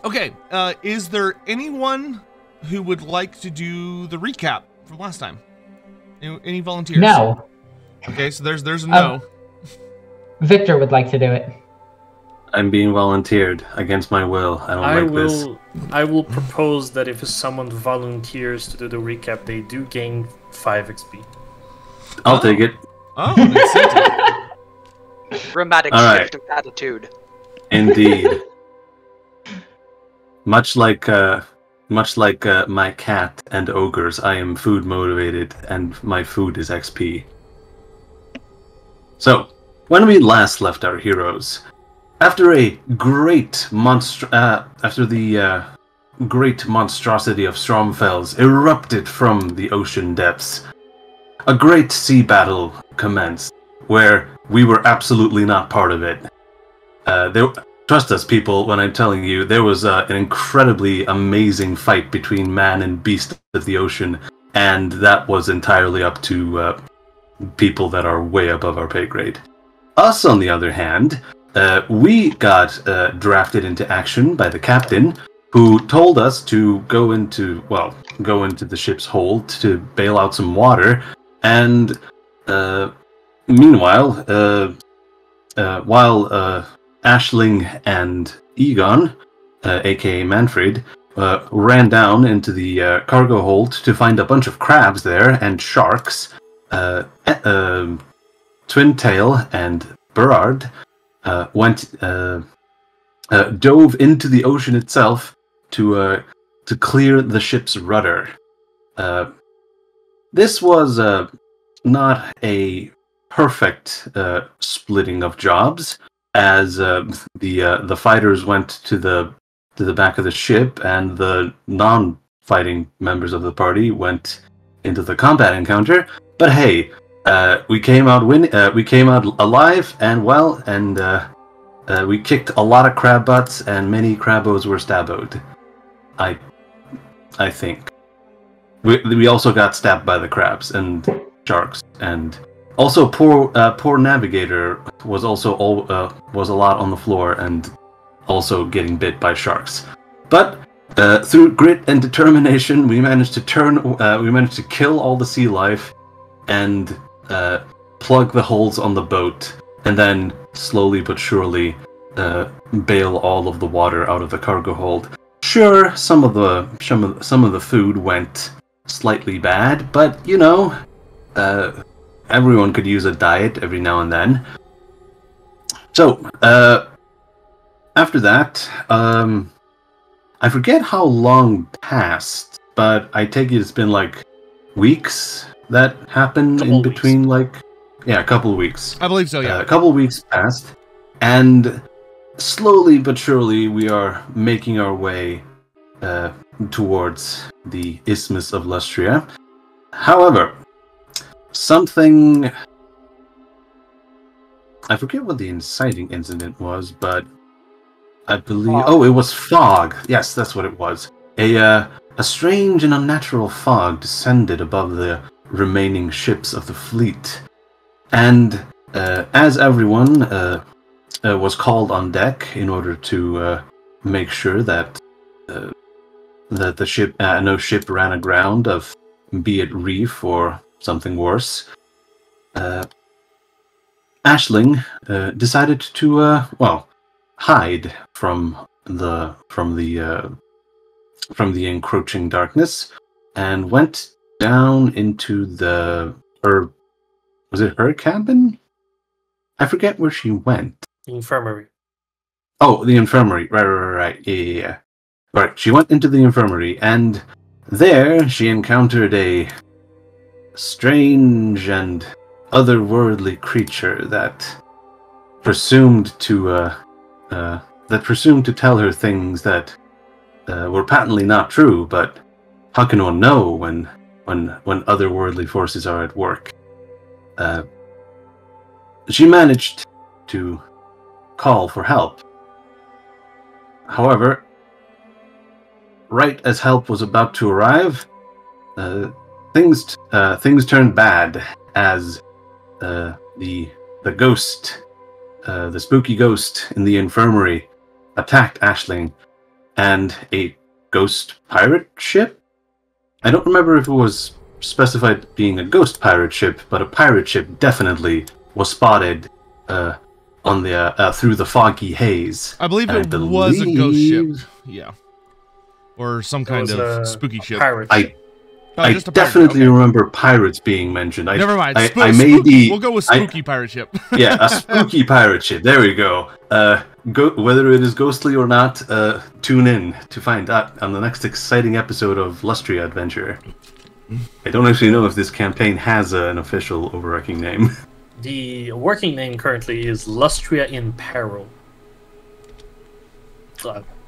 Okay, is there anyone who would like to do the recap from last time? Any volunteers? No. Okay, so there's a no. Victor would like to do it. I'm being volunteered against my will. I don't like this. I will propose that if someone volunteers to do the recap, they do gain 5 XP. I'll take it. Oh, an incentive. Dramatic All right. shift of attitude. Indeed. Much like my cat and ogres, I am food motivated, and my food is XP. So, when we last left our heroes, after the great monstrosity of Stromfells erupted from the ocean depths, a great sea battle commenced, where we were absolutely not part of it. Trust us, people, when I'm telling you, there was an incredibly amazing fight between man and beast of the ocean, and that was entirely up to people that are way above our pay grade. Us, on the other hand, we got drafted into action by the captain, who told us to go into the ship's hold to bail out some water, and meanwhile, while Aisling and Egon, aka Manfred, ran down into the cargo hold to find a bunch of crabs there and sharks. Twintail and Berard dove into the ocean itself to clear the ship's rudder. This was not a perfect splitting of jobs, as the fighters went to the back of the ship, and the non-fighting members of the party went into the combat encounter. But hey, we came out alive and well, and we kicked a lot of crab butts, and many crabos were staboed. I think we also got stabbed by the crabs and sharks, and also poor navigator was also was a lot on the floor and also getting bit by sharks. But through grit and determination, we managed to kill all the sea life and plug the holes on the boat, and then slowly but surely bail all of the water out of the cargo hold. Sure, some of the food went slightly bad, but you know, everyone could use a diet every now and then. So after that, I forget how long passed, but I take it it's been like weeks that happened in between, like, yeah, a couple of weeks. I believe so, yeah. A couple of weeks passed, and slowly but surely we are making our way towards the Isthmus of Lustria. However, something... I forget what the inciting incident was, but I believe... Oh, it was fog. Yes, that's what it was. A strange and unnatural fog descended above the remaining ships of the fleet. And as everyone was called on deck in order to make sure that the ship, no ship ran aground of, be it reef or something worse, Aisling decided to hide from the encroaching darkness, and went down into was it her cabin? I forget where she went. The infirmary. Oh, the infirmary. Right. Yeah. Right, she went into the infirmary, and there she encountered a strange and otherworldly creature that presumed to tell her things that were patently not true. But how can one know when otherworldly forces are at work? She managed to call for help. However, right as help was about to arrive, things turned bad, as the ghost, the spooky ghost in the infirmary, attacked Aisling and a ghost pirate ship. I don't remember if it was specified being a ghost pirate ship, but a pirate ship definitely was spotted on the through the foggy haze. I believe it was a ghost ship. Yeah. Or some kind of spooky ship. Pirate ship. I definitely remember pirates being mentioned. Never mind. I may be. We'll go with spooky pirate ship. Yeah, a spooky pirate ship. There we go. Whether it is ghostly or not, tune in to find out on the next exciting episode of Lustria Adventure. I don't actually know if this campaign has an official overarching name. The working name currently is Lustria in Peril.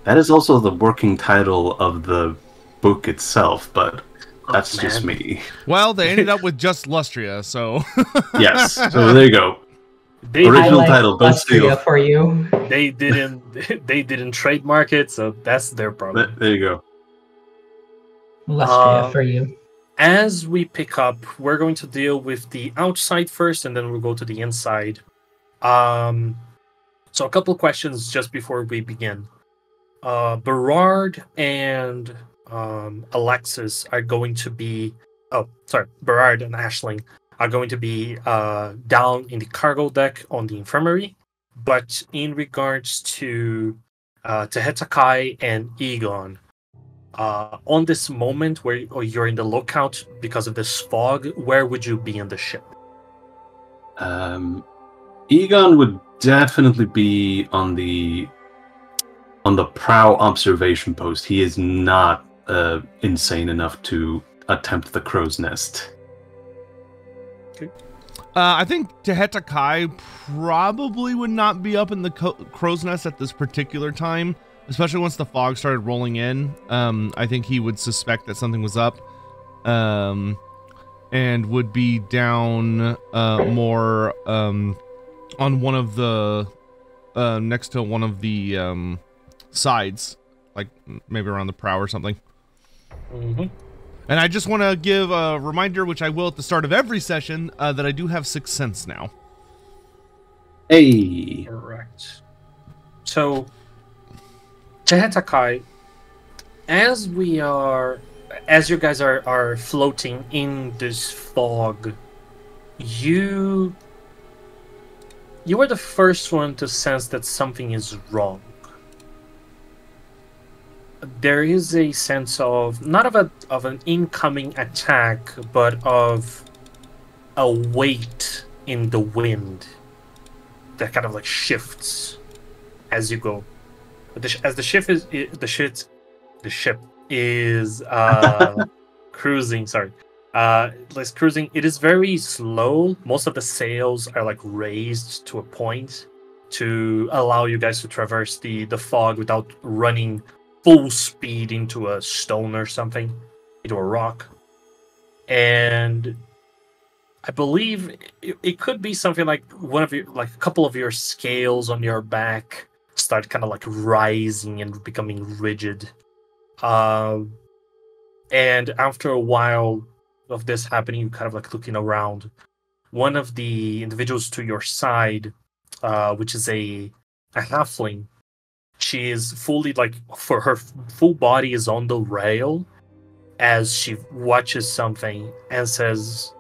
That is also the working title of the book itself, but that's just me. Well, they ended up with just Lustria, so... Yes, so there you go. Original title, don't steal. For you. They didn't trademark it, so that's their problem. There you go. Lustria for you. As we pick up, we're going to deal with the outside first, and then we'll go to the inside. So a couple of questions just before we begin. Berard and Alexis are going to be... Berard and Aisling are going to be down in the cargo deck on the infirmary. But in regards to Tehetakai and Egon, on this moment where you're in the lookout because of this fog, where would you be in the ship? Egon would definitely be on the prow observation post. He is not insane enough to attempt the crow's nest. Okay. I think Tehetakai probably would not be up in the crow's nest at this particular time, especially once the fog started rolling in. I think he would suspect that something was up, and would be down more on one of the next to one of the sides, like maybe around the prow or something. Mm-hmm. And I just want to give a reminder, which I will at the start of every session, that I do have 6th Sense now. Hey. Correct. So, Tehetakai, as you guys are floating in this fog, you were the first one to sense that something is wrong. There is a sense of not of an incoming attack, but of a weight in the wind that kind of like shifts as you go. As the ship is cruising. Sorry, it's cruising. It is very slow. Most of the sails are like raised to a point to allow you guys to traverse the fog without running full speed into a stone or something, into a rock. And I believe it could be something like a couple of your scales on your back start kind of like rising and becoming rigid. And after a while of this happening, you kind of like looking around. One of the individuals to your side, which is a halfling, she is fully for her full body is on the rail as she watches something and says,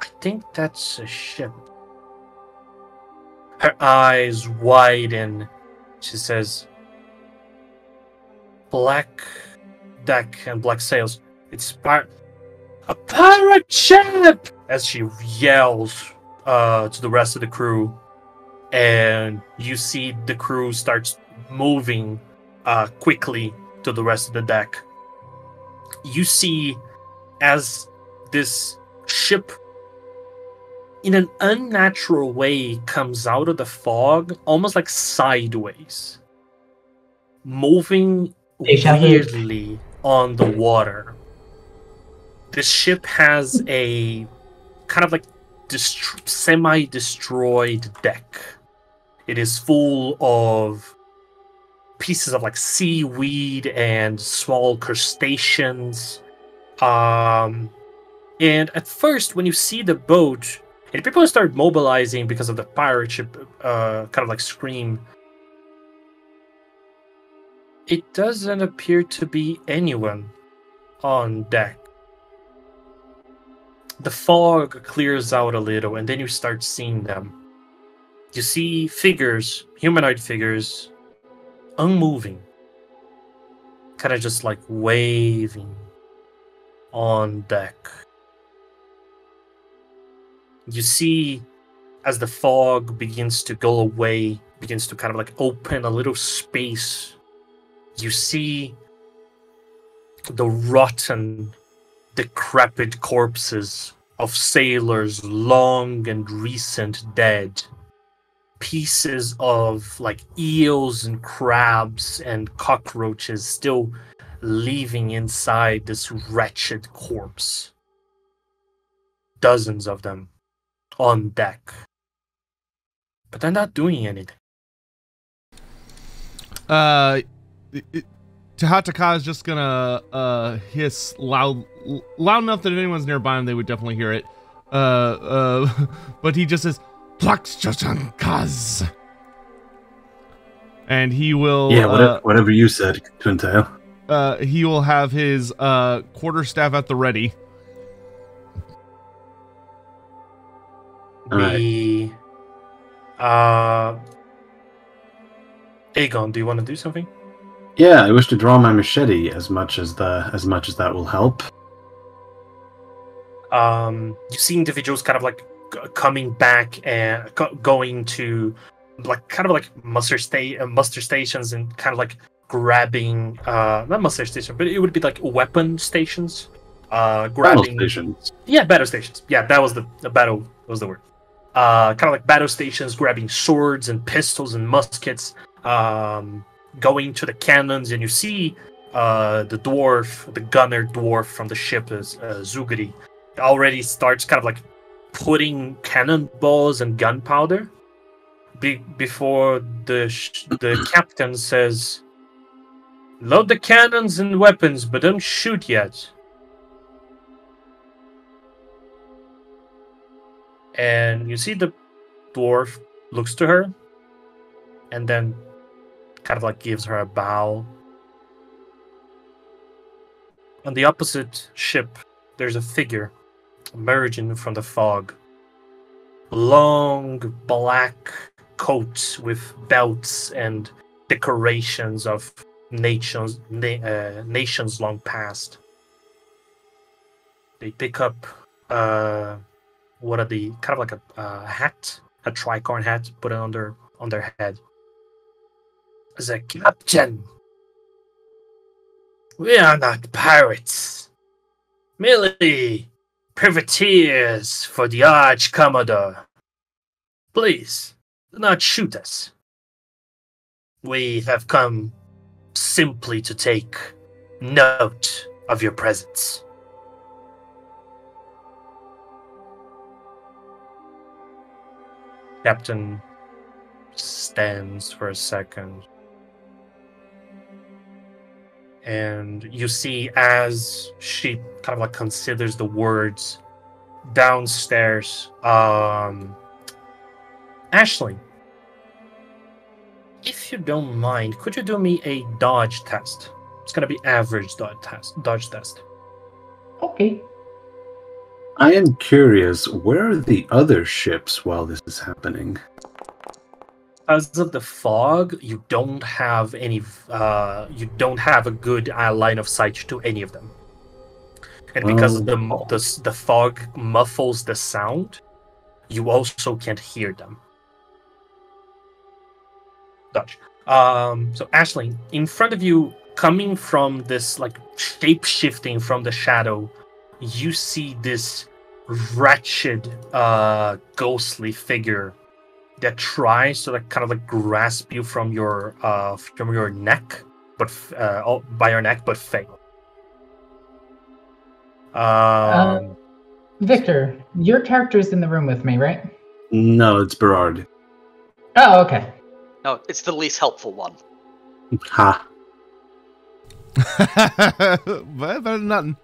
"I think that's a ship." Her eyes widen. She says, "Black deck and black sails. It's a pirate ship!" As she yells to the rest of the crew, and you see the crew starts moving quickly to the rest of the deck. You see as this ship, in an unnatural way, comes out of the fog, almost like sideways, moving weirdly on the water. This ship has a kind of like semi-destroyed deck. It is full of pieces of like seaweed and small crustaceans. And at first, when you see the boat, and people start mobilizing because of the pirate ship kind of like scream, It doesn't appear to be anyone on deck. The fog clears out a little, and then you start seeing them. You see figures, humanoid figures, unmoving, kind of just like waving on deck. You see, as the fog begins to go away, begins to kind of like open a little space, you see the rotten, decrepit corpses of sailors long and recent dead. Pieces of like eels and crabs and cockroaches still living inside this wretched corpse. Dozens of them on deck. But they're not doing anything. Tahataka is just gonna hiss loud enough that if anyone's nearby him, they would definitely hear it. But he just says, Plaxchochankaz. And he will whatever you said, Twintail. He will have his quarterstaff at the ready. Aegon, do you want to do something? Yeah, I wish to draw my machete as much as that will help. You see individuals kind of like coming back and going to like kind of like muster stations and kind of like grabbing not muster station, but it would be like weapon stations. Grabbing battle stations. Yeah, battle stations. Yeah, that was the battle was the word. Kind of like battle stations, grabbing swords and pistols and muskets. Going to the cannons, and you see the gunner dwarf from the ship is Viggih, already starts kind of like putting cannonballs and gunpowder before the captain says, "Load the cannons and weapons, but don't shoot yet." And you see the dwarf looks to her, and then kind of like gives her a bow. On the opposite ship, there's a figure emerging from the fog. Long black coat with belts and decorations of nations long past. They pick up what are the kind of like a hat, a tricorn hat, put it on their head. As a captain, we are not pirates, merely privateers for the Arch Commodore. Please, do not shoot us. We have come simply to take note of your presence. Captain stands for a second. And you see as she kind of like considers the words downstairs, Ashley, if you don't mind, could you do me a dodge test? It's gonna be average dodge test. Okay. I am curious, where are the other ships while this is happening? Because of the fog, you don't have any. You don't have a good line of sight to any of them, and because the fog muffles the sound, you also can't hear them. Dodge. So Ashley, in front of you, coming from this like shape shifting from the shadow, you see this wretched, ghostly figure that tries to like kind of like grasp you from your neck, but by your neck, but fail. Victor, your character's in the room with me, right? No, it's Berard. Oh, okay. No, it's the least helpful one. Ha. Better than nothing.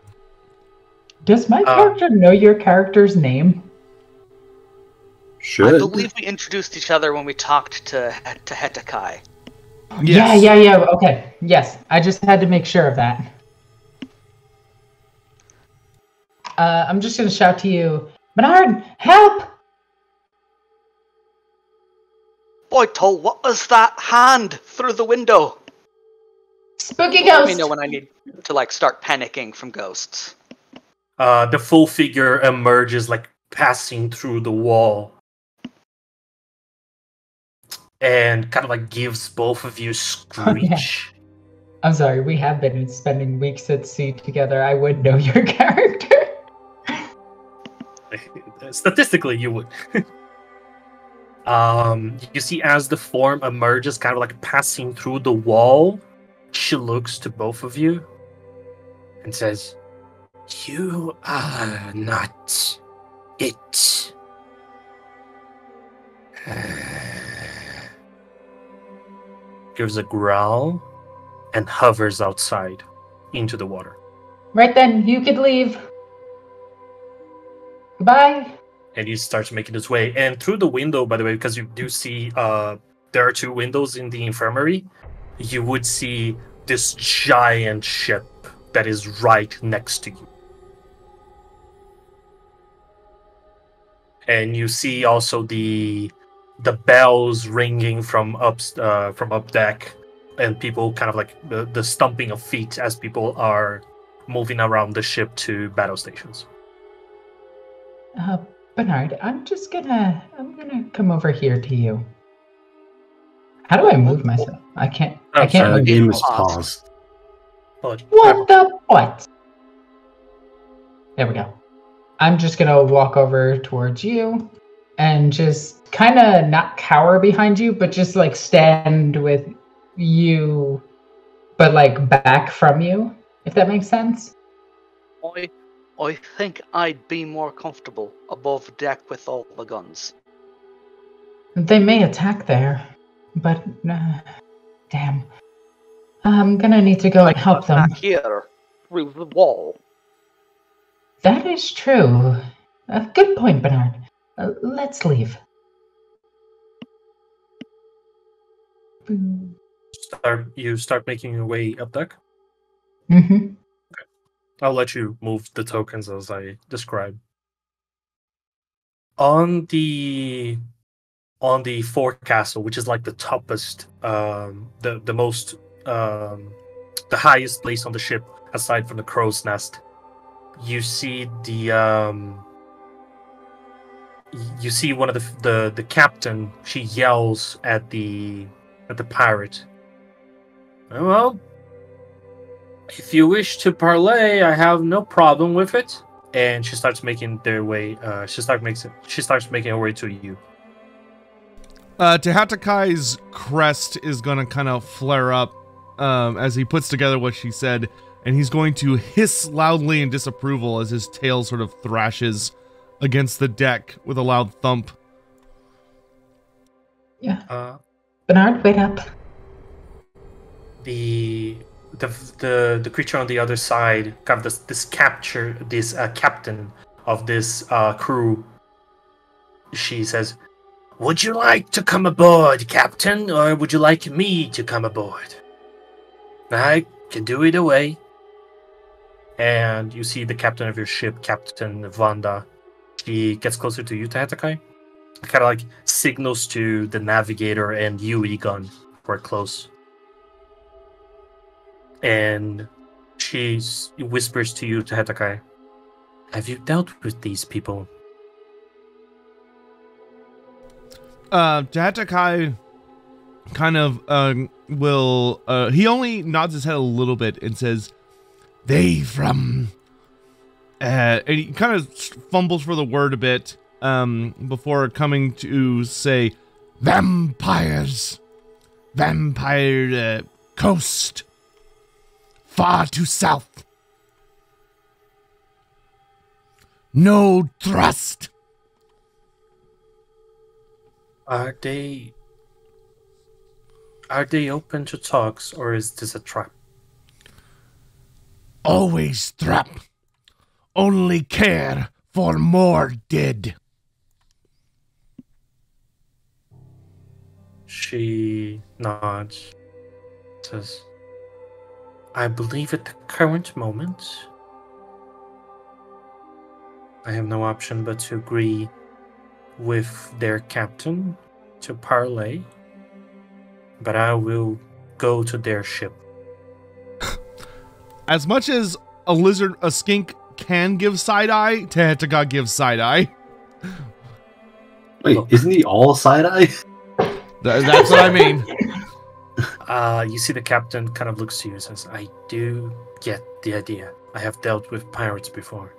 Does my character know your character's name? Should. I believe we introduced each other when we talked to Hetakai. Yes. Yeah. Okay. Yes, I just had to make sure of that. I'm just gonna shout to you, Bernard, help! Boytol, what was that hand through the window? Spooky Let me ghost! know when I need to like start panicking from ghosts. The full figure emerges, like passing through the wall, and kind of like gives both of you screech. I'm sorry, we have been spending weeks at sea together. I would know your character. Statistically, you would. You see, as the form emerges, kind of like passing through the wall, she looks to both of you and says, "You are not it." Gives a growl and hovers outside into the water. Right then, you could leave. Goodbye. And he starts making his way. And through the window, by the way, because you do see there are 2 windows in the infirmary, you would see this giant ship that is right next to you. And you see also the bells ringing from up deck, and people kind of like the stomping of feet as people are moving around the ship to battle stations. Bernard, I'm gonna come over here to you. How do I move myself? I can't The move. game is paused. What the what? There we go. I'm just gonna walk over towards you and just kind of not cower behind you, but just like stand with you, but like back from you, if that makes sense. I think I'd be more comfortable above deck with all the guns. They may attack there, but damn. I'm gonna need to go and help them. Back here, through the wall. That is true. Good point, Bernard. Let's leave. You start making your way up deck. Mm-hmm. I'll let you move the tokens as I described. On the forecastle, which is like the toppest, the most, the highest place on the ship, aside from the crow's nest, you see you see one of the captain. She yells at the pirate. Well, if you wish to parlay, I have no problem with it. And she starts making their way. She starts making her way to you. Tehatakai's crest is gonna kind of flare up as he puts together what she said, and he's going to hiss loudly in disapproval as his tail sort of thrashes against the deck with a loud thump. Yeah. Bernard, wait up. The creature on the other side, kind of this captain of this crew. She says, "Would you like to come aboard, Captain, or would you like me to come aboard? I can do either way." And you see the captain of your ship, Captain Vanda. She gets closer to you, Tahatakai. Kind of like signals to the navigator and you, Egon, who are close. And she whispers to you, Tahatakai, "Have you dealt with these people?" Tahatakai kind of will he only nods his head a little bit and says, "They from," and he kind of fumbles for the word a bit before coming to say, "Vampires, vampire coast, far to south, no trust." Are they open to talks, or is this a trap? Always trap. Only care for more dead. She nods. Says, I believe at the current moment, I have no option but to agree with their captain to parley, but I will go to their ship. As much as a skink can give side-eye, Tehetaka gives side-eye. Wait, Look. isn't he all side-eye? That's what I mean. You see the captain kind of looks to you and says, I do get the idea. I have dealt with pirates before.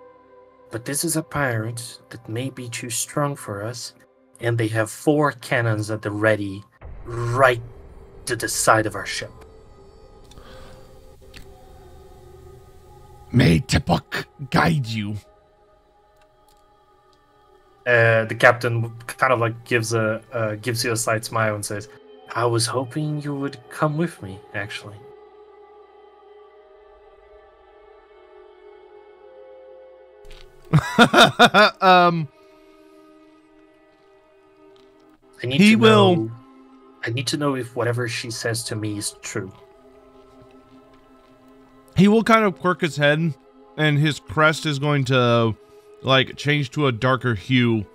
But this is a pirate that may be too strong for us, and they have 4 cannons at the ready right to the side of our ship. May Tepok guide you. The captain kind of like gives you a slight smile and says, I was hoping you would come with me, actually. I need to know if whatever she says to me is true. He will kind of quirk his head, and his crest is going to like change to a darker hue,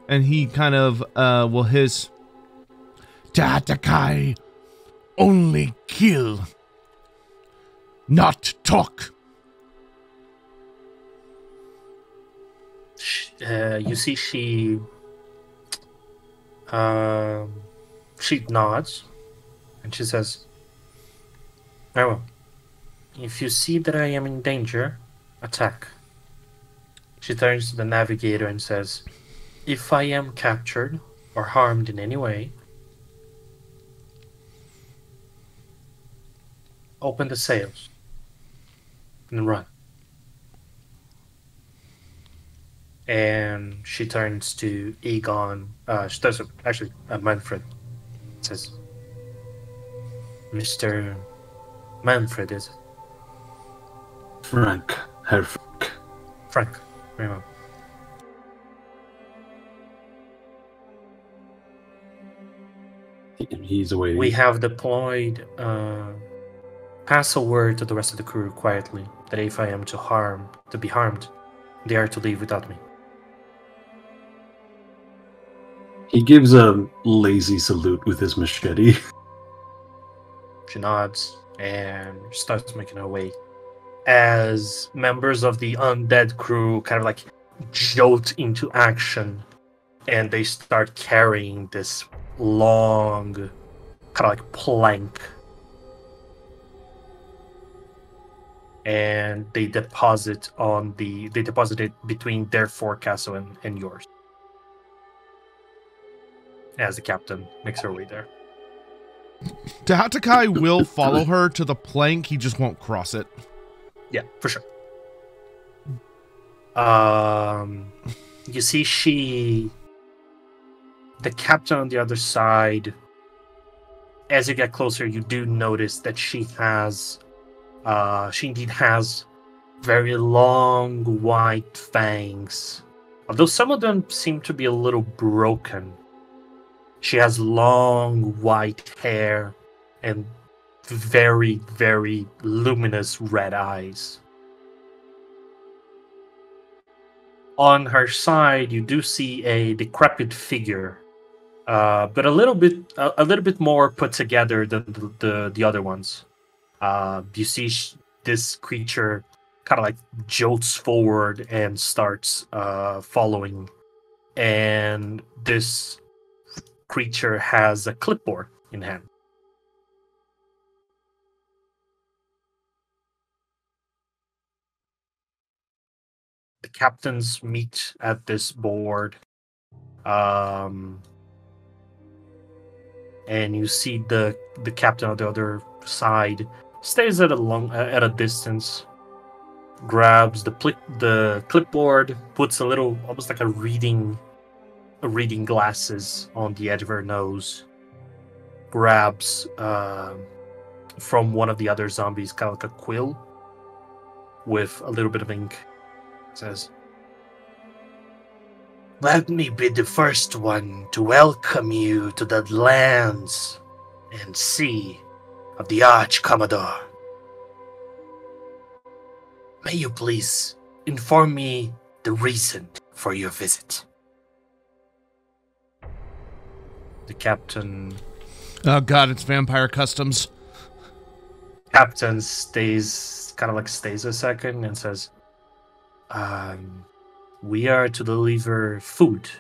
and he kind of will hiss, Tatakai, only kill, not talk. You see she nods, and she says, very well. If you see that I am in danger, attack. She turns to the navigator and says, if I am captured or harmed in any way, open the sails and run. And she turns to Egon. She does actually Manfred. Says, Mr. Manfred, is it? Frank. Herr Frank. Frank. Very well. He's away. We have deployed. Pass a word to the rest of the crew quietly that if I am to be harmed, they are to leave without me. He gives a lazy salute with his machete. She nods and starts making her way. As members of the undead crew kind of like jolt into action, and they start carrying this long, kind of like plank, and they deposit it between their forecastle and yours. As the captain makes her way there. Tahatakai will follow her to the plank, he just won't cross it. Yeah, for sure. You see the captain on the other side, as you get closer, you do notice that she indeed has very long white fangs. Although some of them seem to be a little broken. She has long white hair and very, very luminous red eyes. On her side, you do see a decrepit figure, but a little bit more put together than the other ones. You see this creature kind of like jolts forward and starts following, and this creature has a clipboard in hand. The captains meet at this board, and you see the captain on the other side stays at a distance, grabs the clipboard, puts a little, almost like a reading glasses on the edge of her nose, grabs from one of the other zombies kind of like a quill with a little bit of ink. Says, let me be the first one to welcome you to the lands and sea of the Arch Commodore. May you please inform me the reason for your visit? The captain Oh god, it's vampire customs. stays a second and says, we are to deliver food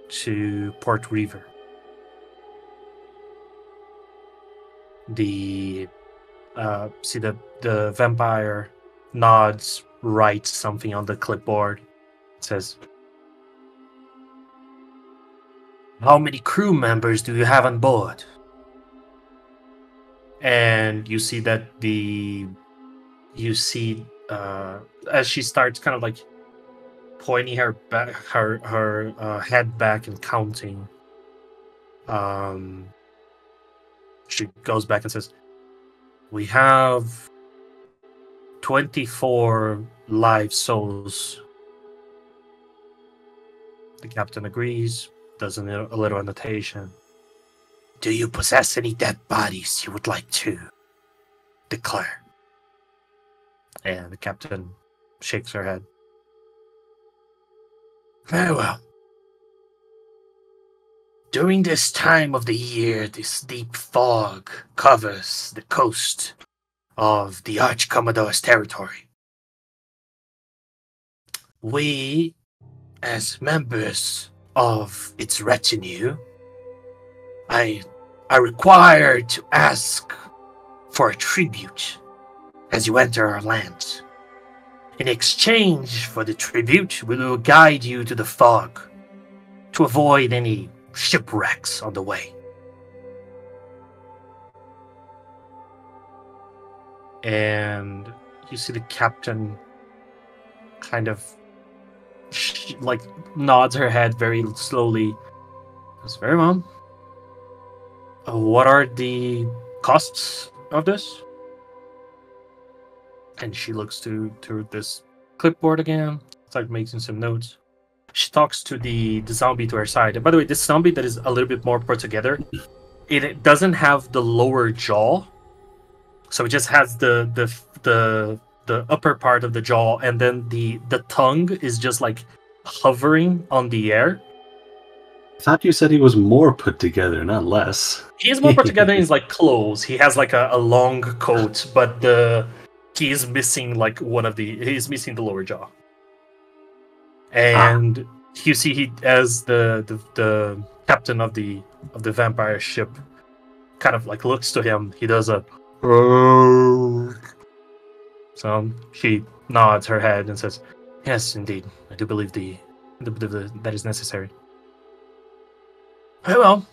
to Port River. The vampire nods, writes something on the clipboard. It says, How many crew members do you have on board? and you see that as she starts kind of like pointing her back, her head back and counting. She goes back and says, "We have 24 live souls." The captain agrees, does a little annotation. Do you possess any dead bodies you would like to declare? And the captain shakes her head. Very well. During this time of the year, this deep fog covers the coast of the Arch Commodore's territory. We, as members of its retinue, are required to ask for a tribute as you enter our lands. In exchange for the tribute, we will guide you to the fog to avoid any shipwrecks on the way. And you see the captain kind of nods her head very slowly. That's very well. What are the costs of this? And she looks to this clipboard again. It's like making some notes. She talks to the zombie to her side. And by the way, this zombie that is a little bit more put together, it doesn't have the lower jaw. So it just has the upper part of the jaw, and then the tongue is just like hovering on the air. I thought you said he was more put together, not less. He is more put together in his like clothes. He has like a long coat, but he is missing like he's missing the lower jaw. And you see he as the captain of the vampire ship kind of like looks to him. He does a so she nods her head and says, "Yes, indeed. I do believe that is necessary." Very well.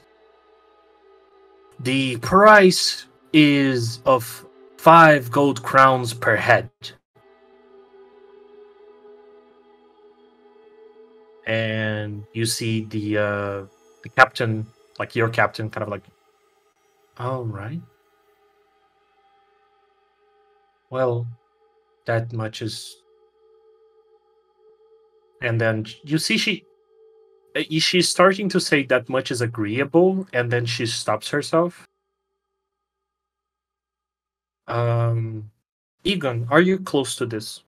The price is of 5 gold crowns per head. And you see the captain, like your captain, kind of like, all right. Well, that much is. And then you see she's starting to say that much is agreeable, and then she stops herself. Egon, are you close to this?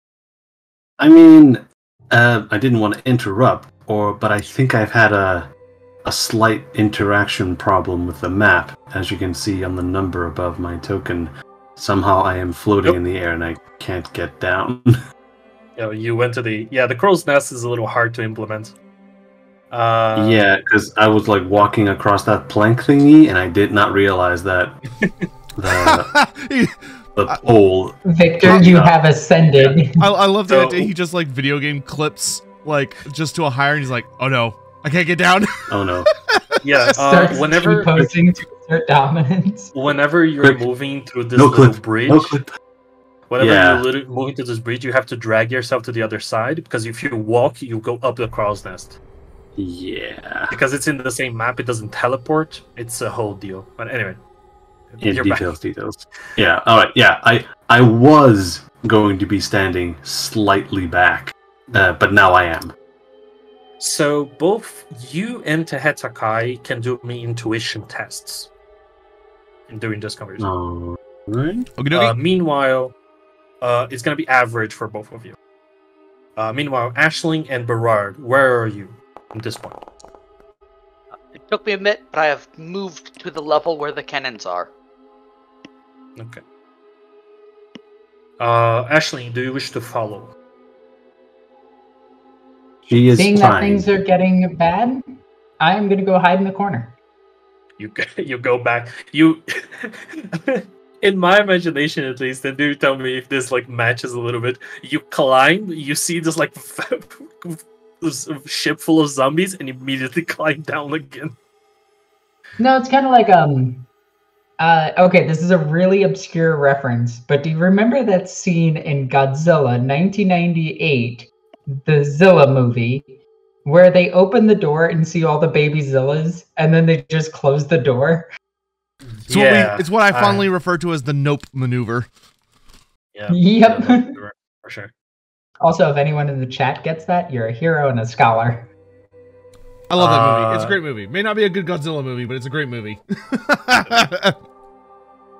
I mean, I didn't want to interrupt, but I think I've had a slight interaction problem with the map. As you can see on the number above my token, somehow I am floating in the air and I can't get down. You went to the crow's nest is a little hard to implement. Yeah, because I was like walking across that plank thingy and I did not realize that the pole. Victor, you have ascended. I love the idea. He just like video game clips like just to a higher, and he's like, "Oh no, I can't get down." Oh no. Yeah. Whenever posing to assert dominance. Whenever you're moving through this little bridge. Whenever you're moving through this bridge, you have to drag yourself to the other side, because if you walk, you go up the crow's nest. Yeah. Because it's in the same map, it doesn't teleport. It's a whole deal. But anyway. Details. Yeah, alright, yeah. I was going to be standing slightly back, but now I am. So both you and Tehetakai can do me intuition tests. during this conversation. All right. Meanwhile, it's gonna be average for both of you. Meanwhile, Aisling and Berard, where are you at this point? It took me a minute, but I have moved to the level where the cannons are. Okay. Aisling, do you wish to follow? She is Seeing fine. that things are getting bad, I am going to go hide in the corner. You go back. You, in my imagination at least, and do tell me if this like matches a little bit. You climb. You see this like ship full of zombies, and immediately climb down again. No, it's kind of like okay, this is a really obscure reference, but do you remember that scene in Godzilla 1998, the Zilla movie, where they open the door and see all the baby Zillas, and then they just close the door? It's what I fondly refer to as the nope maneuver. Yeah. Yep. For sure. Also, if anyone in the chat gets that, you're a hero and a scholar. I love that movie. It's a great movie. May not be a good Godzilla movie, but it's a great movie.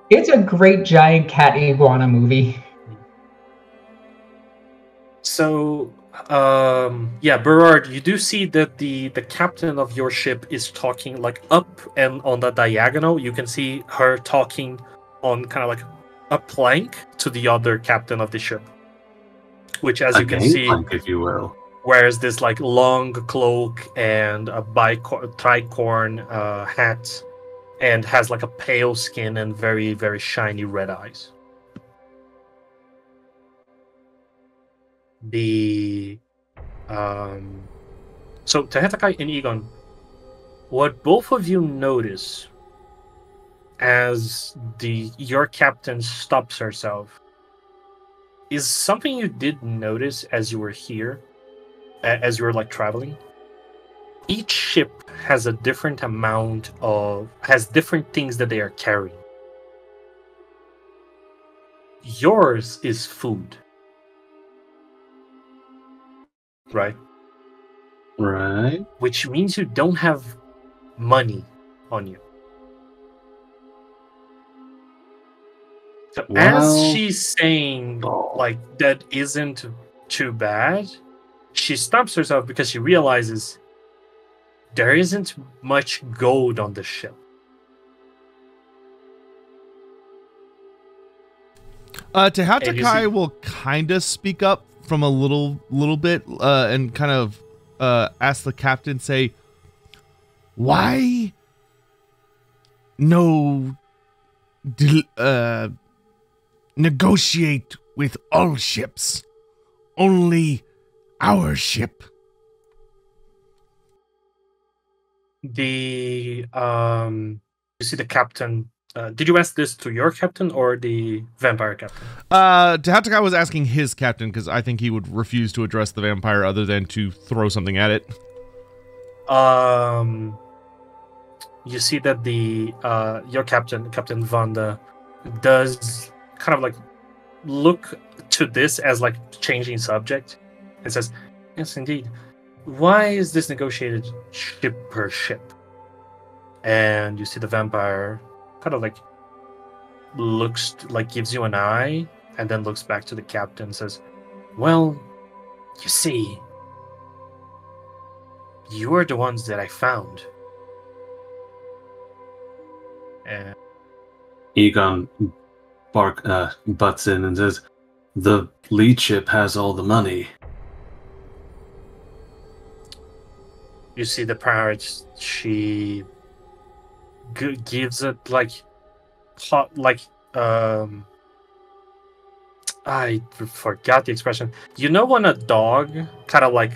It's a great giant cat iguana movie. So, Berard, you do see that the captain of your ship is talking like up and on the diagonal. You can see her talking on kind of like a plank to the other captain of the ship, which, as you can see, plank, if you will, wears this like long cloak and a tricorn hat, and has like a pale skin and very, very shiny red eyes. So Tehetakai and Egon, what both of you notice as your captain stops herself is something you did notice as you were here, as you were like traveling. Each ship has a different has different things that they are carrying. Yours is food. Right? Right. Which means you don't have money on you. So as she's saying, like, that isn't too bad, she stops herself because she realizes there isn't much gold on the ship. Tehetakai will kind of speak up from a little bit and kind of ask the captain, say, why no negotiate with all ships, only our ship? You see the captain. Did you ask this to your captain or the vampire captain? Tehetakai was asking his captain because I think he would refuse to address the vampire other than to throw something at it. You see that your captain, Captain Vanda, does kind of like look to this as like changing subject and says, "Yes, indeed. Why is this negotiated ship per ship?" And you see the vampire kind of like looks, like gives you an eye, and then looks back to the captain and says, "Well, you see, you are the ones that I found." And Egon butts in and says, "The lead ship has all the money." you see the pirate, she gives it I forgot the expression. You know when a dog kind of like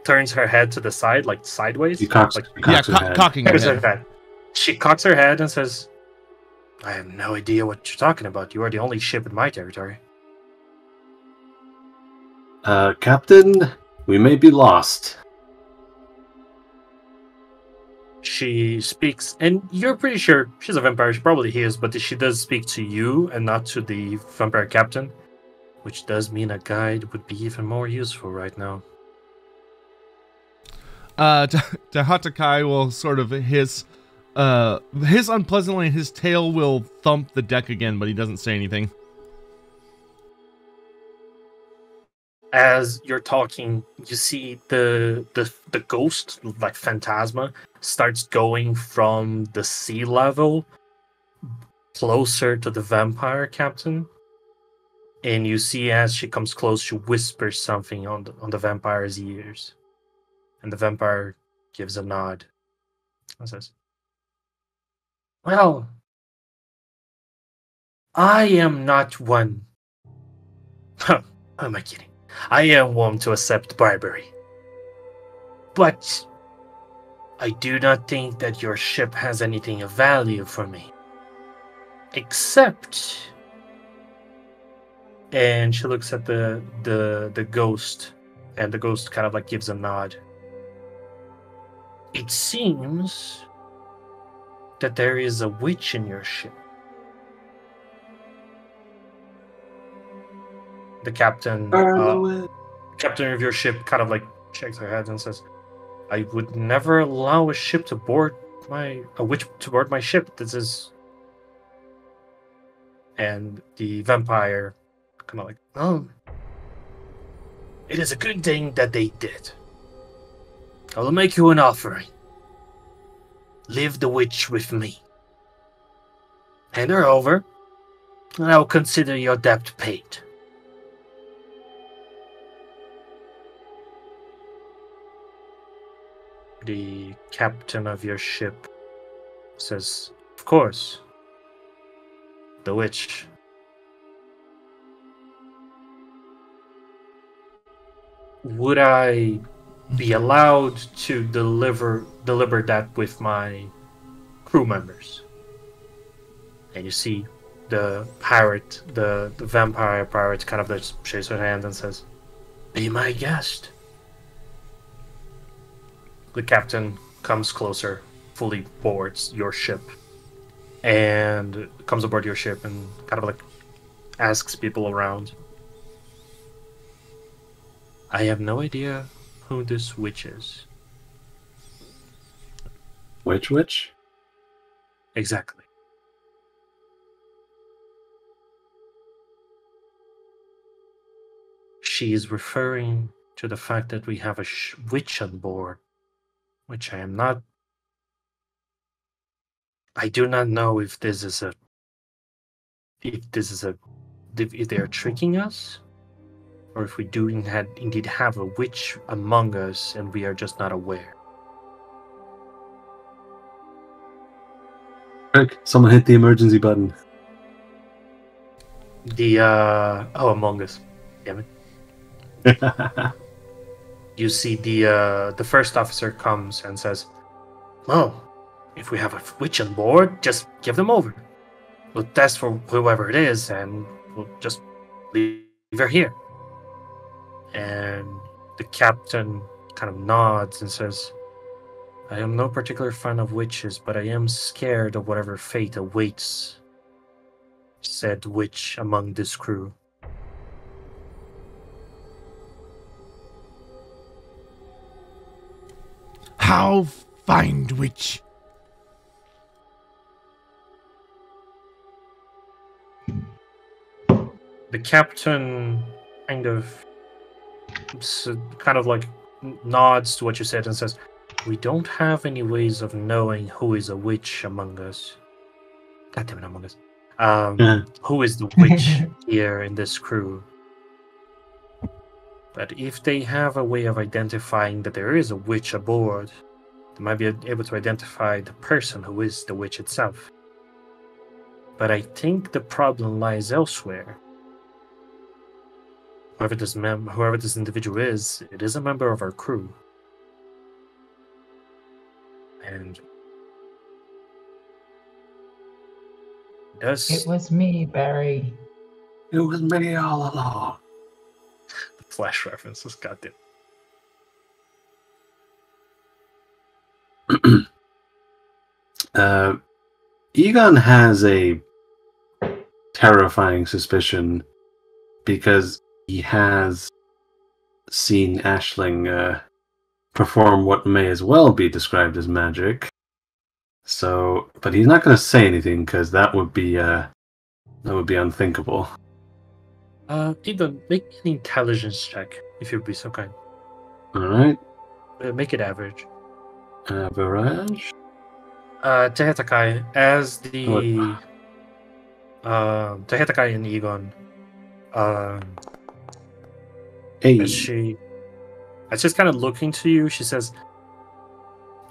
turns her head to the side, like sideways? Cocking her head. She cocks her head and says, "I have no idea what you're talking about. You are the only ship in my territory." Captain, we may be lost. She speaks, and you're pretty sure she's a vampire. She probably is, but she does speak to you and not to the vampire captain, which does mean a guide would be even more useful right now. Tehetakai will sort of hiss, hiss unpleasantly, and his tail will thump the deck again, but he doesn't say anything. As you're talking, you see the ghost, like phantasma, starts going from the sea level closer to the vampire captain. And you see as she comes close, she whispers something on the vampire's ears. And the vampire gives a nod and says, "Well, I am not one. Huh, who am I kidding? I am one to accept bribery. But I do not think that your ship has anything of value for me. Except..." And she looks at the ghost, and the ghost kind of like gives a nod. "It seems that there is a witch in your ship." The captain of your ship kind of like shakes her head and says, "I would never allow a witch to board my ship. This is..." And the vampire kind of like, "Oh, it is a good thing that they did. I will make you an offering. Leave the witch with me. Hand her over, and I will consider your debt paid." The captain of your ship says, "Of course. The witch. Would I be allowed to deliver that with my crew members?" And you see the pirate, the vampire pirate, kind of just shakes her hand and says, "Be my guest." The captain comes closer, fully boards your ship, and comes aboard your ship and kind of like asks people around. "I have no idea who this witch is." Which witch? Exactly. She is referring to the fact that we have a witch on board, which I do not know if if they are tricking us, or if we do indeed have a witch among us and we are just not aware. Quick, someone hit the emergency button. Among Us. Damn it. You see the first officer comes and says, "Well, if we have a witch on board, just give them over. We'll test for whoever it is, and we'll just leave her here." And the captain kind of nods and says, "I am no particular fan of witches, but I am scared of whatever fate awaits said witch among this crew." How find witch? The captain kind of like nods to what you said and says, "We don't have any ways of knowing who is a witch among us." God damn it, Among Us. Who is the witch here in this crew? But if they have a way of identifying that there is a witch aboard, they might be able to identify the person who is the witch itself. But I think the problem lies elsewhere. Whoever this individual is, it is a member of our crew. And It was me, Barry. It was me all along. The Flash references, goddamn. Egon has a terrifying suspicion because he has seen Aisling perform what may as well be described as magic. So, but he's not going to say anything because that would be unthinkable. Ethan, make an intelligence check if you'd be so kind. All right. Make it average. Average. Tehetakai, as the Tehetakai and Egon, Hey. as she's kind of looking to you, she says,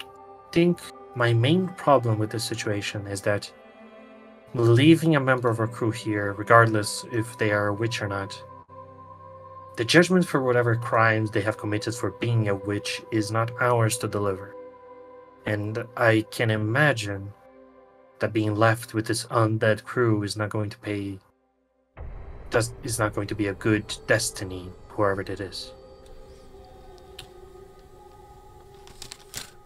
I think my main problem with this situation is that leaving a member of our crew here, regardless if they are a witch or not, the judgment for whatever crimes they have committed for being a witch is not ours to deliver. And I can imagine that being left with this undead crew is not going to be a good destiny, whoever it is.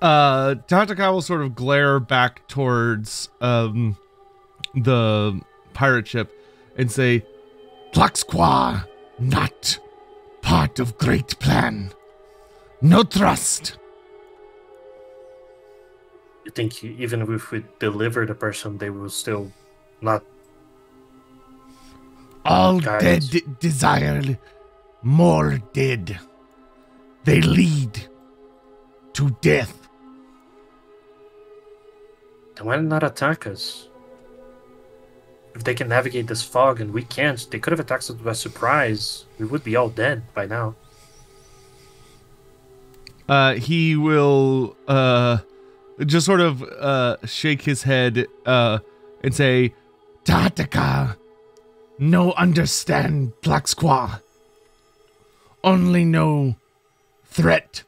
Tactica will sort of glare back towards the pirate ship and say, Tlaxqua, not part of great plan. No trust. You think even if we deliver the person, they will still not... All dead desire more dead. They lead to death. Then why not attack us? If they can navigate this fog and we can't, they could have attacked us by surprise. We would be all dead by now. He will just sort of shake his head and say, Tataka, no understand Plaxqua. Only no threat.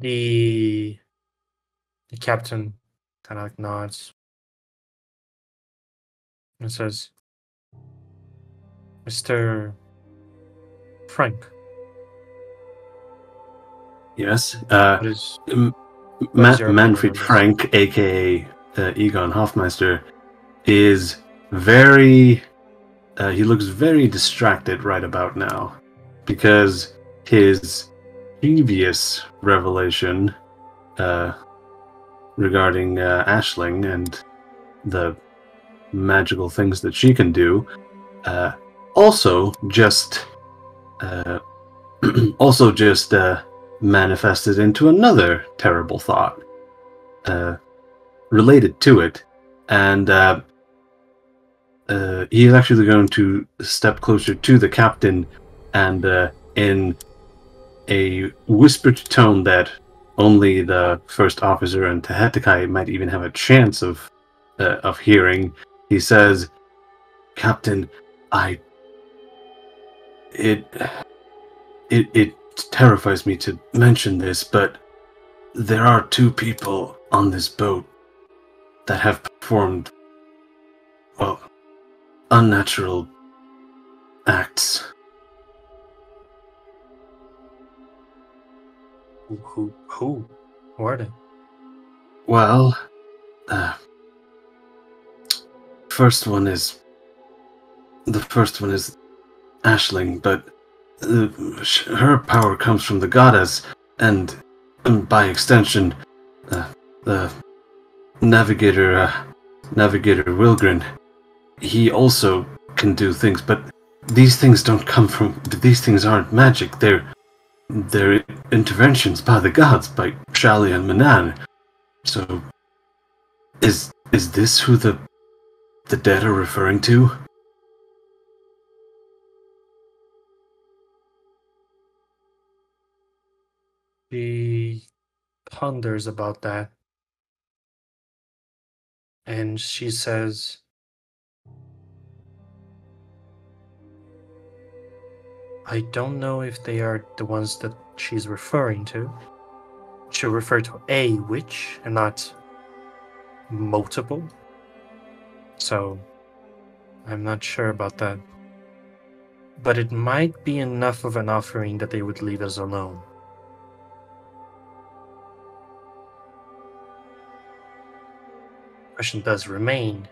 The captain kind of nods and says, Mr. Frank. Yes. What is your Manfred opinion on Frank, aka Egon Hoffmeister, is very. He looks very distracted right about now because his previous revelation regarding Aisling and the magical things that she can do also just manifested into another terrible thought related to it, and he is actually going to step closer to the captain and in a whispered tone that only the first officer and Tehetakai might even have a chance of hearing, he says, Captain, it terrifies me to mention this, but there are two people on this boat that have performed, well, unnatural acts. Who are they? Well, the first one is Aisling, but her power comes from the goddess, and by extension, the navigator Wilgren. He also can do things, but these things aren't magic. They're interventions by the gods, by Shali and Manan. So, is this who the dead are referring to? She ponders about that, and she says, I don't know if they are the ones that she's referring to. She'll refer to a witch and not multiple. So, I'm not sure about that. But it might be enough of an offering that they would leave us alone. question does remain.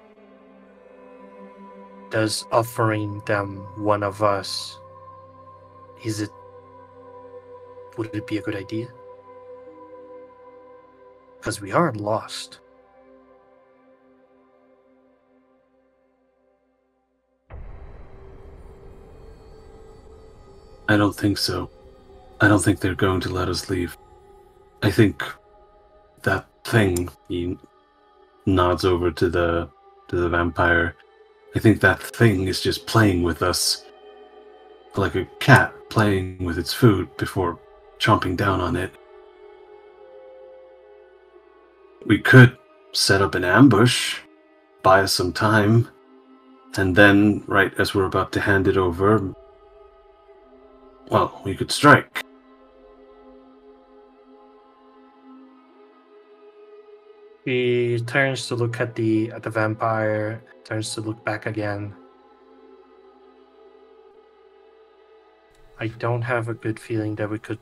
Does offering them one of us, would it be a good idea? Because we are lost. I don't think so. I don't think they're going to let us leave. I think that thing, he nods over to the vampire. I think that thing is just playing with us. Like a cat playing with its food before chomping down on it. We could set up an ambush, buy us some time, and then, right as we're about to hand it over, well, we could strike. He turns to look at the vampire, turns to look back again. I don't have a good feeling that we could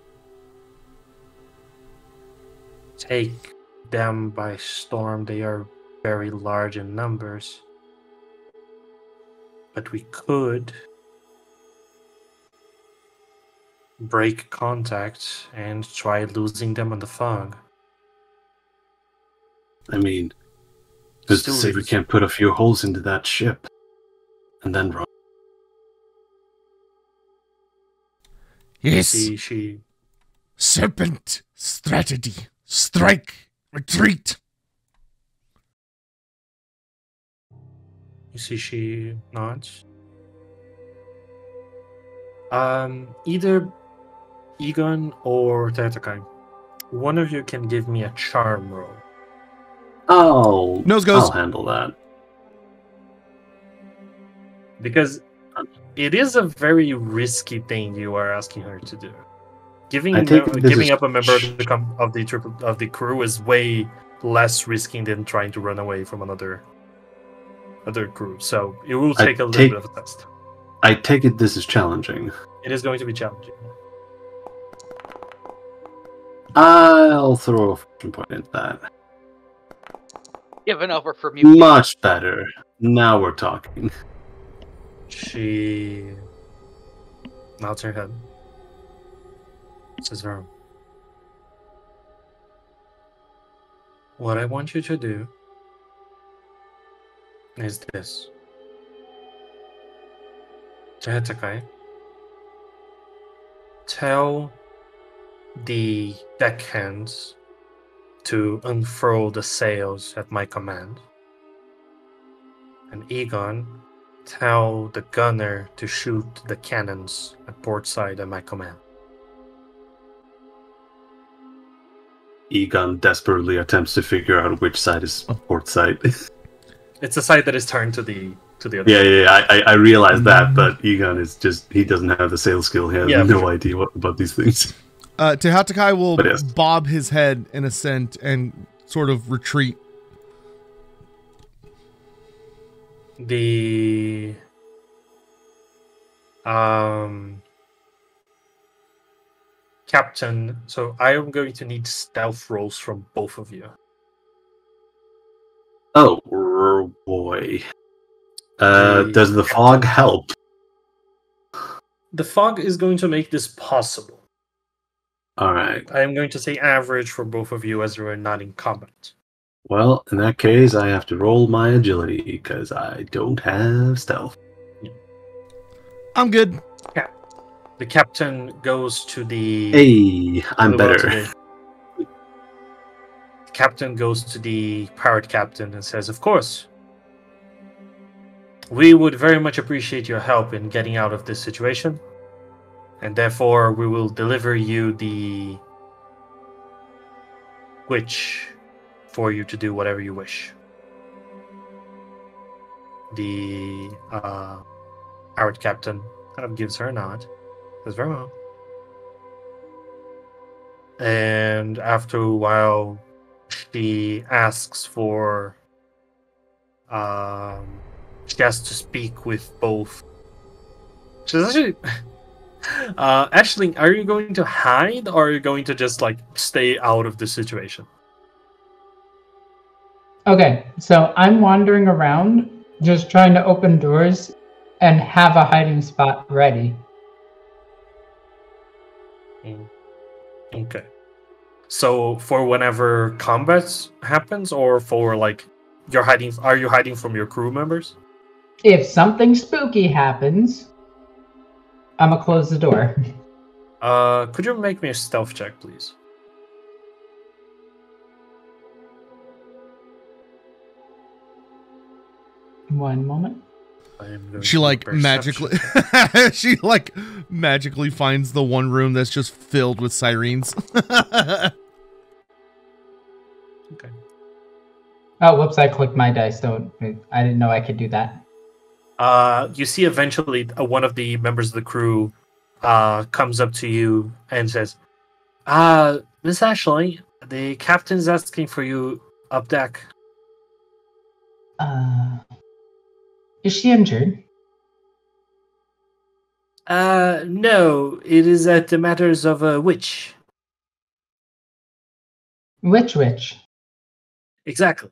take them by storm. They are very large in numbers. But we could break contact and try losing them on the fog. I mean, who's to say we can't put a few holes into that ship and then run? Yes. Serpent strategy. Strike. Retreat. You see she nods. Either Egon or Tatakai, one of you can give me a charm roll. Oh, Nose goes. I'll handle that. Because it is a very risky thing you are asking her to do. Giving up a member of the crew is way less risky than trying to run away from other crew. So it will take a little bit of a test. I take it this is challenging. It is going to be challenging. I'll throw a fortune point into that. Given over for mutation. Much better. Now we're talking. She nods her head. Says, what I want you to do is this. Jehetakai, tell the deckhands to unfurl the sails at my command. And Egon, tell the gunner to shoot the cannons at port side at my command. Egon desperately attempts to figure out which side is port side. It's the side that is turned to the other. Yeah. I realize that, but Egon is he doesn't have the sales skill. He has no idea about these things. Tehatakai will bob his head in assent and sort of retreat. The captain, so I am going to need stealth rolls from both of you. Oh boy. Does the fog help? The fog is going to make this possible. Alright. I am going to say average for both of you as you are not in combat. Well, in that case, I have to roll my agility because I don't have stealth. Yeah. I'm good. Yeah. The captain goes to the... Hey, I'm better. The captain goes to the pirate captain and says, of course, we would very much appreciate your help in getting out of this situation. And therefore, we will deliver you the witch for you to do whatever you wish. The pirate captain kind of gives her a nod. Says, very well. And after a while, she asks for... she has to speak with both. She's actually... Ashley, are you going to hide or are you going to just like stay out of the situation? Okay, so I'm wandering around, just trying to open doors and have a hiding spot ready. Okay. So for whenever combat happens, or for like you're hiding, are you hiding from your crew members? If something spooky happens, I'm gonna close the door. Could you make me a stealth check, please? One moment. She like magically she like magically finds the one room that's just filled with sirens. Okay. Oh, whoops! I clicked my dice. I didn't know I could do that. You see eventually one of the members of the crew comes up to you and says, Miss Ashley, the captain's asking for you up deck. Is she injured? No, it is at the matters of a witch. Which? Exactly.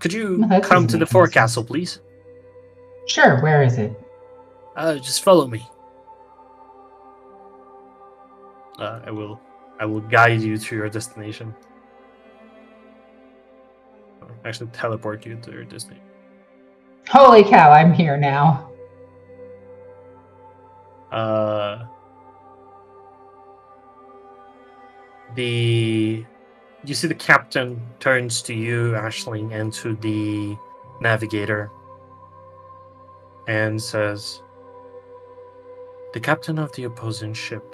Could you That come doesn't to the make any forecastle, sense. please? Sure, where is it? Just follow me. I will guide you to your destination. Actually, teleport you to your destination. Holy cow, I'm here now. You see the captain turns to you, Aisling, and to the navigator, and says, "The captain of the opposing ship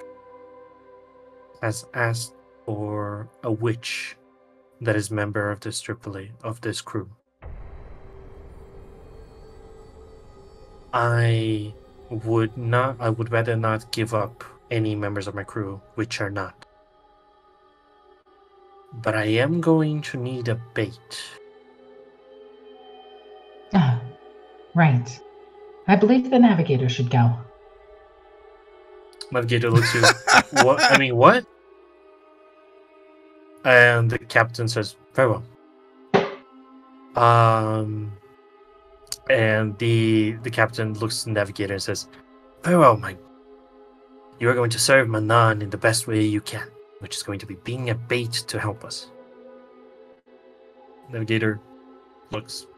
has asked for a witch that is member of this of this crew. I would rather not give up any members of my crew, which are not. But I am going to need a bait." Right. I believe the navigator should go. Navigator looks at you. What? I mean, what? And the captain says, "Very well." And the captain looks at the navigator and says, "Very well, Mike. You are going to serve Manan in the best way you can, which is going to be being a bait to help us." Navigator looks,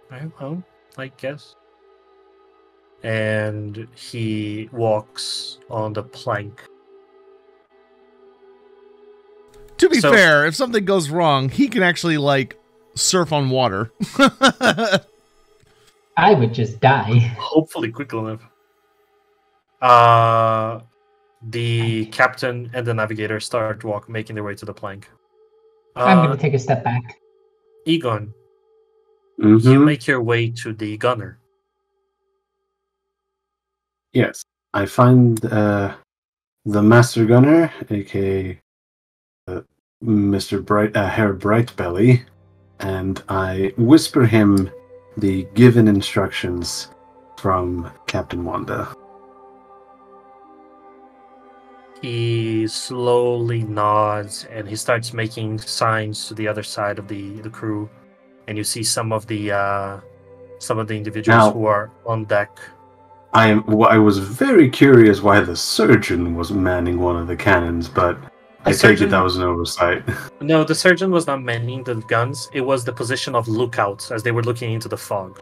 "Very well, I guess." And he walks on the plank. To be fair, if something goes wrong, he can actually like surf on water. I would just die. Hopefully quick enough. The captain and the navigator start making their way to the plank. I'm going to take a step back. Egon, Mm-hmm. you make your way to the gunner. Yes, I find the master gunner, aka Mr. Herr Brightbelly, and I whisper him the given instructions from Captain Wanda. He slowly nods and he starts making signs to the other side of the crew, and you see some of the individuals who are on deck. I was very curious why the surgeon was manning one of the cannons, but I take it that was an oversight. No, the surgeon was not manning the guns. It was the position of lookouts as they were looking into the fog.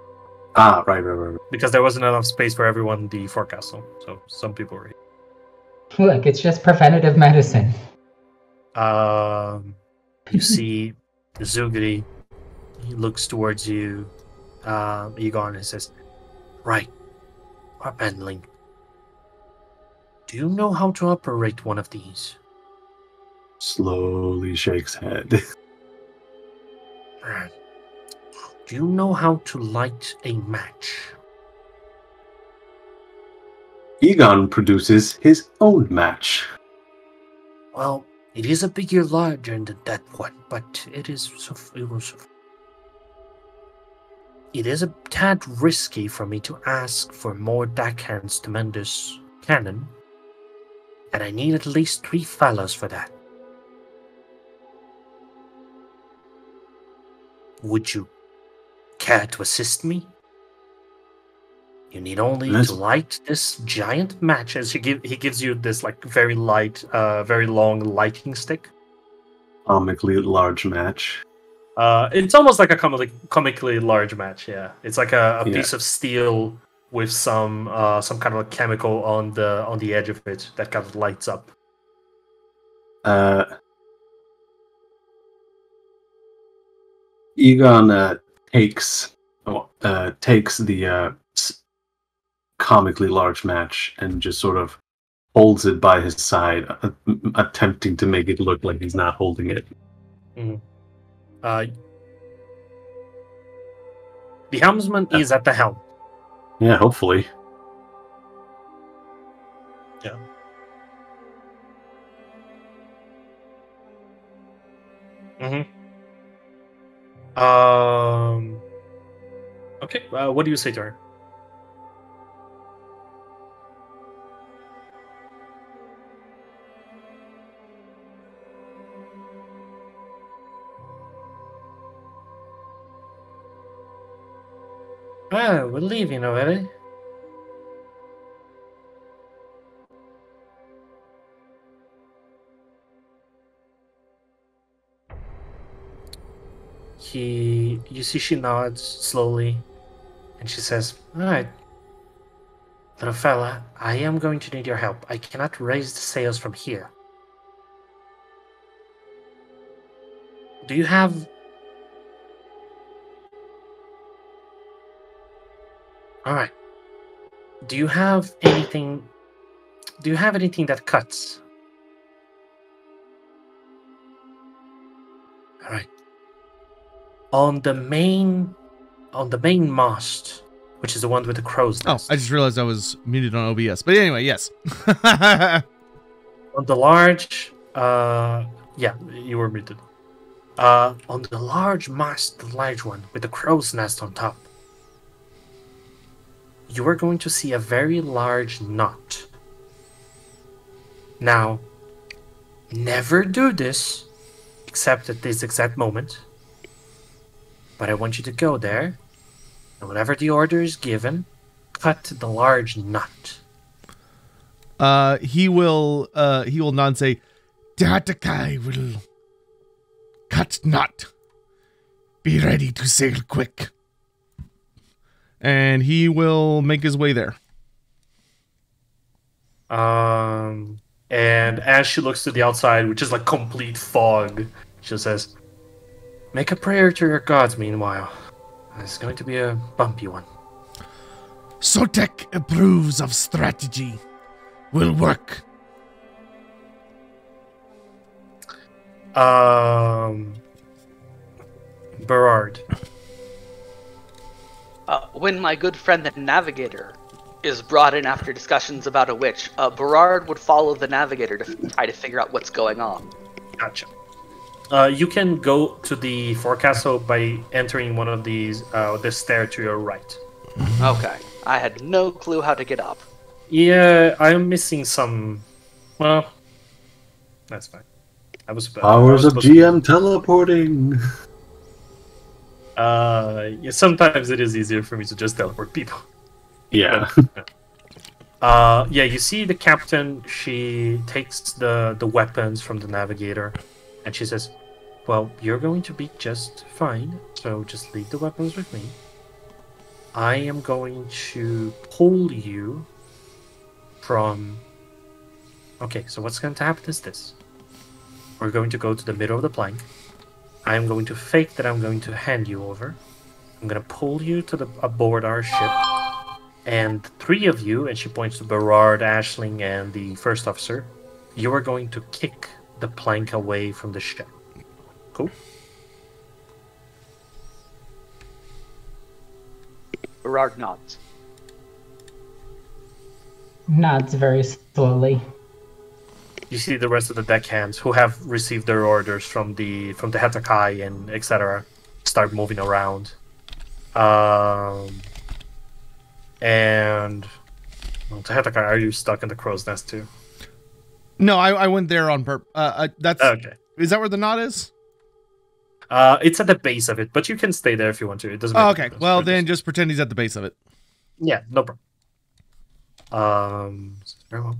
Ah, right. Because there wasn't enough space for everyone in the forecastle, so some people were here. Look, it's just preventative medicine. You see Zugri. He looks towards you, Egon, and says, "Right, Warpendling. Do you know how to operate one of these?" Slowly shakes head. Right. Do you know how to light a match? Egon produces his own match. Well, it is a bigger larger than that one, but it is it is a tad risky for me to ask for more deckhands to mend this cannon, and I need at least 3 fellows for that. Would you care to assist me? You need only Yes. to light this giant match. As he gives you this like very light, very long lighting stick. Comically large match. It's almost like a comically large match. Yeah, it's like a Yeah. piece of steel with some kind of a chemical on the edge of it that kind of lights up. Egon takes the comically large match and just sort of holds it by his side, attempting to make it look like he's not holding it. The helmsman is at the helm. Yeah, hopefully. Yeah. Okay. What do you say to her? Oh, we're leaving already. You see she nods slowly, and she says, "All right, little fella, I am going to need your help. I cannot raise the sails from here. Do you have... All right. Do you have anything that cuts? All right. On the main mast, which is the one with the crow's Oh, nest. I just realized I was muted on OBS. But anyway, yes. On the large, yeah, you were muted. On the large mast, the large one with the crow's nest on top, you are going to see a very large knot. Now, never do this, except at this exact moment. But I want you to go there, and whenever the order is given, cut the large knot. He will nod and say, Datakai will cut knot. Be ready to sail quick. And he will make his way there. And as she looks to the outside, which is like complete fog, she says, "Make a prayer to your gods, meanwhile. It's going to be a bumpy one." Sotek approves of strategy. Will work. Berard. When my good friend the Navigator is brought in after discussions about a witch, Berard would follow the Navigator to try to figure out what's going on. Gotcha. You can go to the forecastle by entering one of these, the stair to your right. Okay. I had no clue how to get up. Yeah, I'm missing some... Well, that's fine. Powers of GM teleporting. Yeah, sometimes it is easier for me to just teleport people. Yeah. Yeah, you see the captain, she takes the weapons from the Navigator, and she says, "Well, you're going to be just fine, so just leave the weapons with me. I am going to pull you from..." Okay, so what's going to happen is this. We're going to go to the middle of the plank. I'm going to fake that I'm going to hand you over. I'm going to pull you to aboard our ship. And the three of you, and she points to Berard, Ashling, and the first officer, you are going to kick the plank away from the ship. Cool? Berard nods. Nods very slowly. You see the rest of the deckhands who have received their orders from the Hetakai and etc. start moving around. And well, Hetakai, are you stuck in the crow's nest too? No, I went there on purpose. That's Okay. Is that where the knot is? It's at the base of it, but you can stay there if you want to. It doesn't. Oh, make a okay. difference Well, for then this. just pretend he's at the base of it. Yeah, no problem. Very well.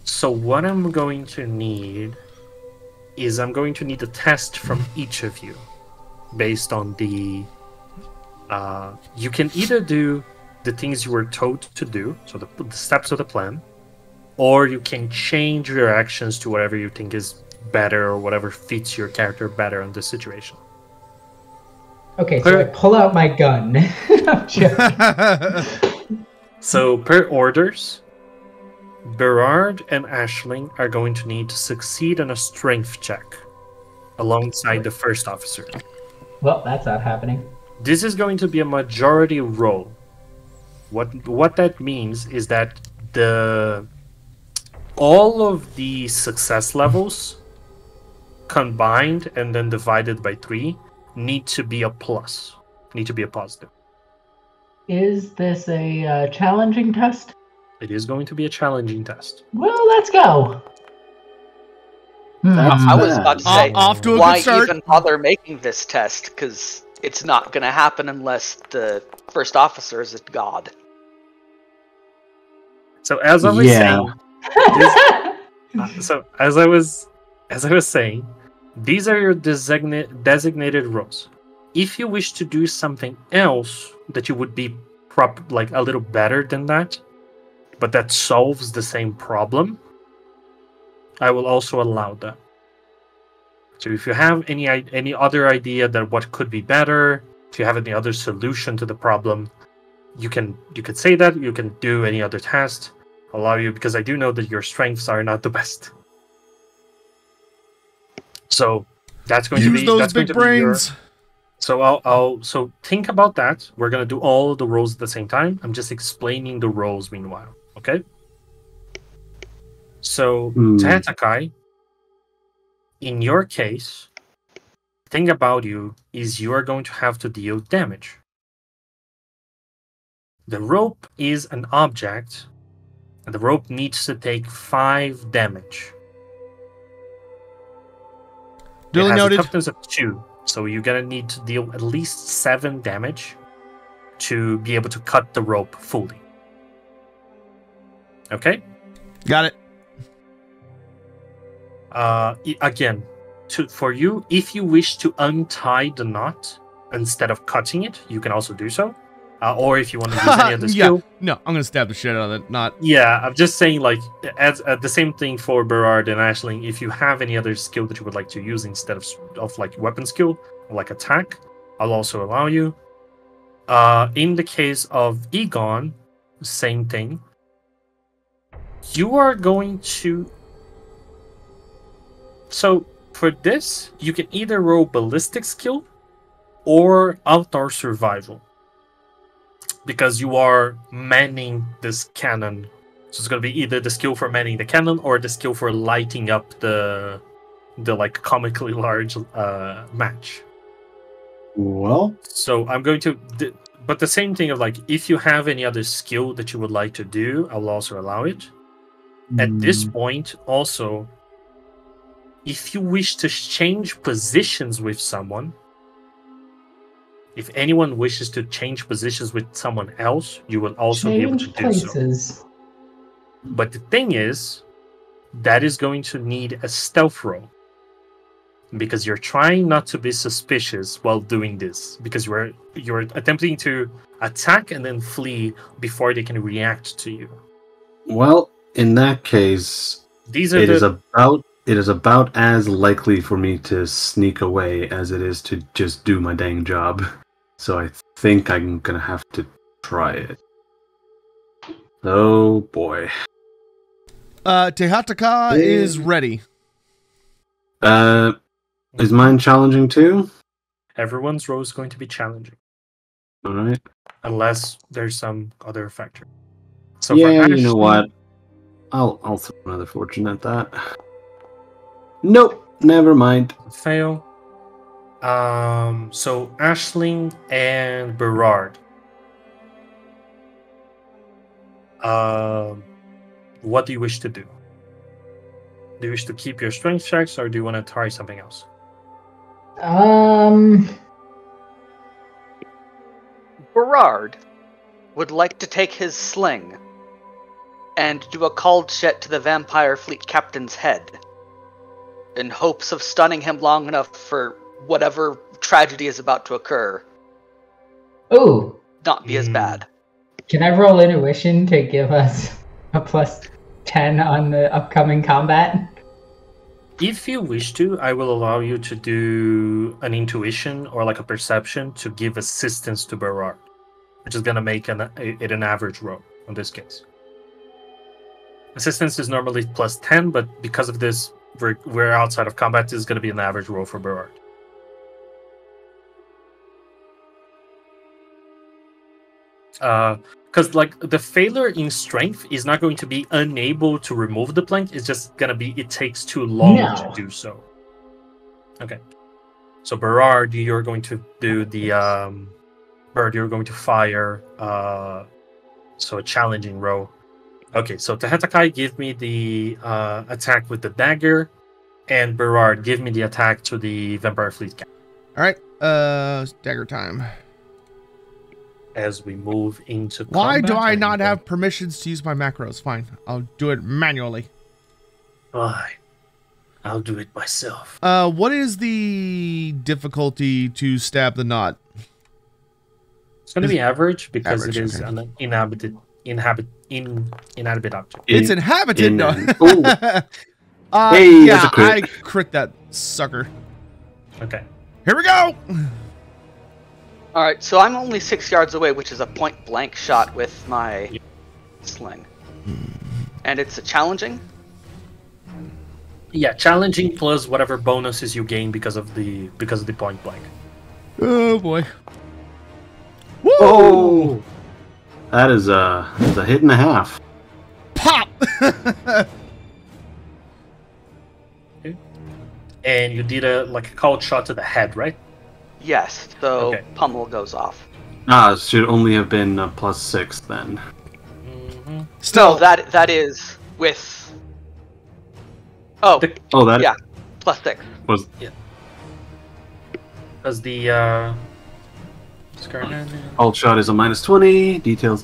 So what I'm going to need is I'm going to need a test from each of you based on the. You can either do the things you were told to do, so the steps of the plan, or you can change your actions to whatever you think is better or whatever fits your character better in this situation. Okay, so I pull out my gun. I'm joking. So per orders, Berard and Aisling are going to need to succeed on a strength check alongside the first officer. Well, that's not happening. This is going to be a majority roll. What that means is that all of the success levels combined and then divided by 3 need to be a plus, need to be a positive. Is this a challenging test? It is going to be a challenging test. Well, let's go. That's I was about to say, Off to a why good start. even bother making this test? Because it's not going to happen unless the first officer is a god. So as I was saying, so as I was saying, these are your designated roles. If you wish to do something else that you would be like a little better than that, but that solves the same problem, I will also allow that. So if you have any other idea that what could be better, if you have any other solution to the problem, you could say that. You can do any other test. Allow you, because I do know that your strengths are not the best. So that's going to be those big brains. So I'll think about that. We're gonna do all the roles at the same time. I'm just explaining the roles meanwhile. Okay. So Tatakai, in your case, the thing about you is you are going to have to deal damage. The rope is an object, and the rope needs to take 5 damage. Duly it has noted. a toughness of 2, so you're gonna need to deal at least 7 damage to be able to cut the rope fully. Okay? Got it. Again, for you, if you wish to untie the knot instead of cutting it, you can also do so. Or if you want to use any other skill. No, I'm gonna stab the shit out of it. Not. Yeah, I'm just saying, like, as the same thing for Berard and Aisling. If you have any other skill that you would like to use instead of like weapon skill or like attack, I'll also allow you. In the case of Egon, same thing. You are going to. So for this, you can either roll ballistic skill or outdoor survival, because you are manning this cannon. So it's going to be either the skill for manning the cannon or the skill for lighting up the like comically large match. Well, so I'm going to, but the same thing of like, if you have any other skill that you would like to do, I'll also allow it. At this point, also, if you wish to change positions with someone, if anyone wishes to change positions with someone else, you will also be able to do so. But the thing is, that is going to need a stealth roll, because you're trying not to be suspicious while doing this, because you're attempting to attack and then flee before they can react to you. Well, in that case, it is about as likely for me to sneak away as it is to just do my dang job. So I think I'm gonna have to try it. Oh boy. Tehataka is ready. Is mine challenging too? Everyone's role is going to be challenging. Alright. Unless there's some other factor. So yeah, you know what? I'll throw another fortune at that. Nope, never mind. Fail. So Aisling and Berard. What do you wish to do? Do you wish to keep your strength checks, or do you want to try something else? Berard would like to take his sling and do a called shot to the vampire fleet captain's head in hopes of stunning him long enough for whatever tragedy is about to occur Ooh. not be as bad. Can I roll intuition to give us a plus 10 on the upcoming combat? If you wish to, I will allow you to do an intuition or like a perception to give assistance to Berard, which is going to make it an average roll in this case. Assistance is normally plus 10, but because of this, we're outside of combat. This is going to be an average roll for Berard. Because like the failure in strength is not going to be unable to remove the plank. It's just going to be it takes too long to do so. Okay. So Berard, you're going to do the Berard, you're going to fire so a challenging roll. Okay, so Tehetakai, give me the attack with the dagger, and Berard, give me the attack to the vampire fleet captain. All right, dagger time. As we move into Why combat, do I not have permissions to use my macros? Fine, I'll do it manually. Fine, I'll do it myself. What is the difficulty to stab the knot? It's going to be average because average, it is okay. an inanimate object. It's inhabited. No. Hey, yeah, that's a crit. I crit that sucker. Okay. Here we go. Alright, so I'm only 6 yards away, which is a point-blank shot with my sling. And it's a challenging? Yeah, challenging plus whatever bonuses you gain because of the point blank. Oh boy. Woo! Oh, that is a hit and a half. Pop. And you did a cold shot to the head, right? Yes, so Okay. pummel goes off. Ah, it should only have been +6 then. Mm-hmm. Still, No, that is with... Oh, Oh, that yeah, +6. was Because the alt shot is a -20. Details.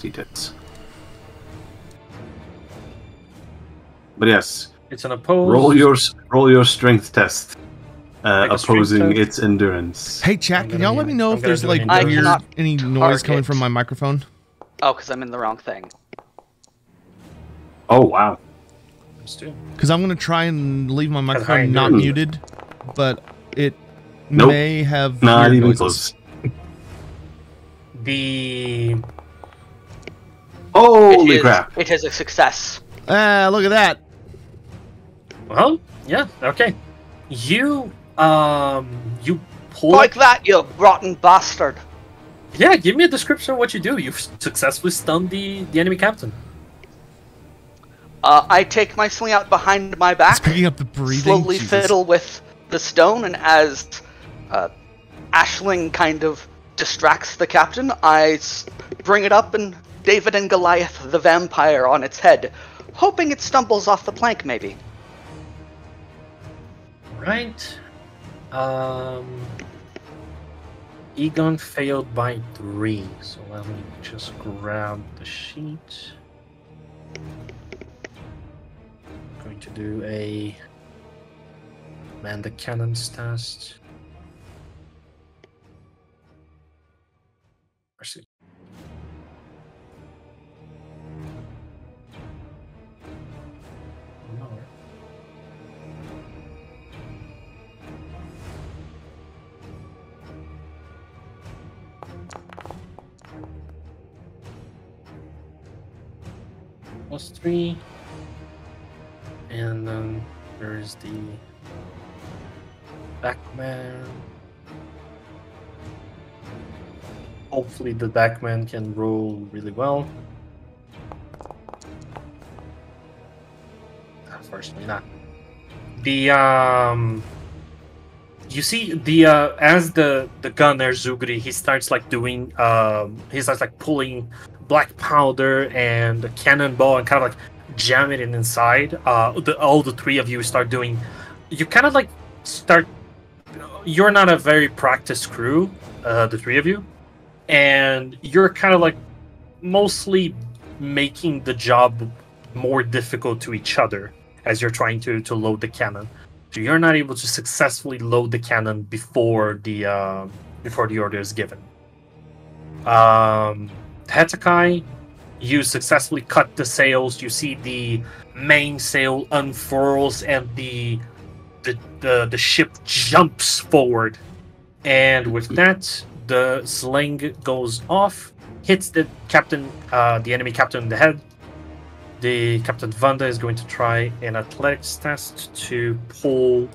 But yes, it's an opposed. roll your strength test, Make a strength opposing test. its endurance. hey chat, I'm can gonna y'all do- let me know I'm if gonna there's do like an I weird cannot any noise coming target. from my microphone? Oh, because I'm in the wrong thing. Oh wow! Let's do it. Because I'm gonna try and leave my high microphone not endurance. muted, but it Nope. may have Not weird even noises. close. The Holy crap! It is a success. Ah, look at that. well, yeah, okay. You pull Like that, you rotten bastard. Yeah, give me a description of what you do. You've successfully stunned the enemy captain. I take my sling out behind my It's back, picking up the breathing. slowly Jesus. fiddle with the stone, and as Ashling kind of distracts the captain, I bring it up and David and Goliath the vampire on its head, hoping it stumbles off the plank maybe. Right. Egon failed by 3, so let me just grab the sheet. Going to do a man the cannons test. Mercy. No. +3, and then there's the backman. Hopefully the backman can roll really well. Unfortunately not. The you see the as the gunner Zugri, he starts like doing he starts like pulling black powder and a cannonball and kind of like jam it inside. All the three of you start doing. You kind of like start. You're not a very practiced crew, the three of you, and you're kind of like mostly making the job more difficult to each other as you're trying to load the cannon. So you're not able to successfully load the cannon before the order is given. Hetakai, you successfully cut the sails. You see the main sail unfurls and the ship jumps forward. And with that, the sling goes off, hits the captain, the enemy captain in the head. The Captain Vanda is going to try an athletics test to pull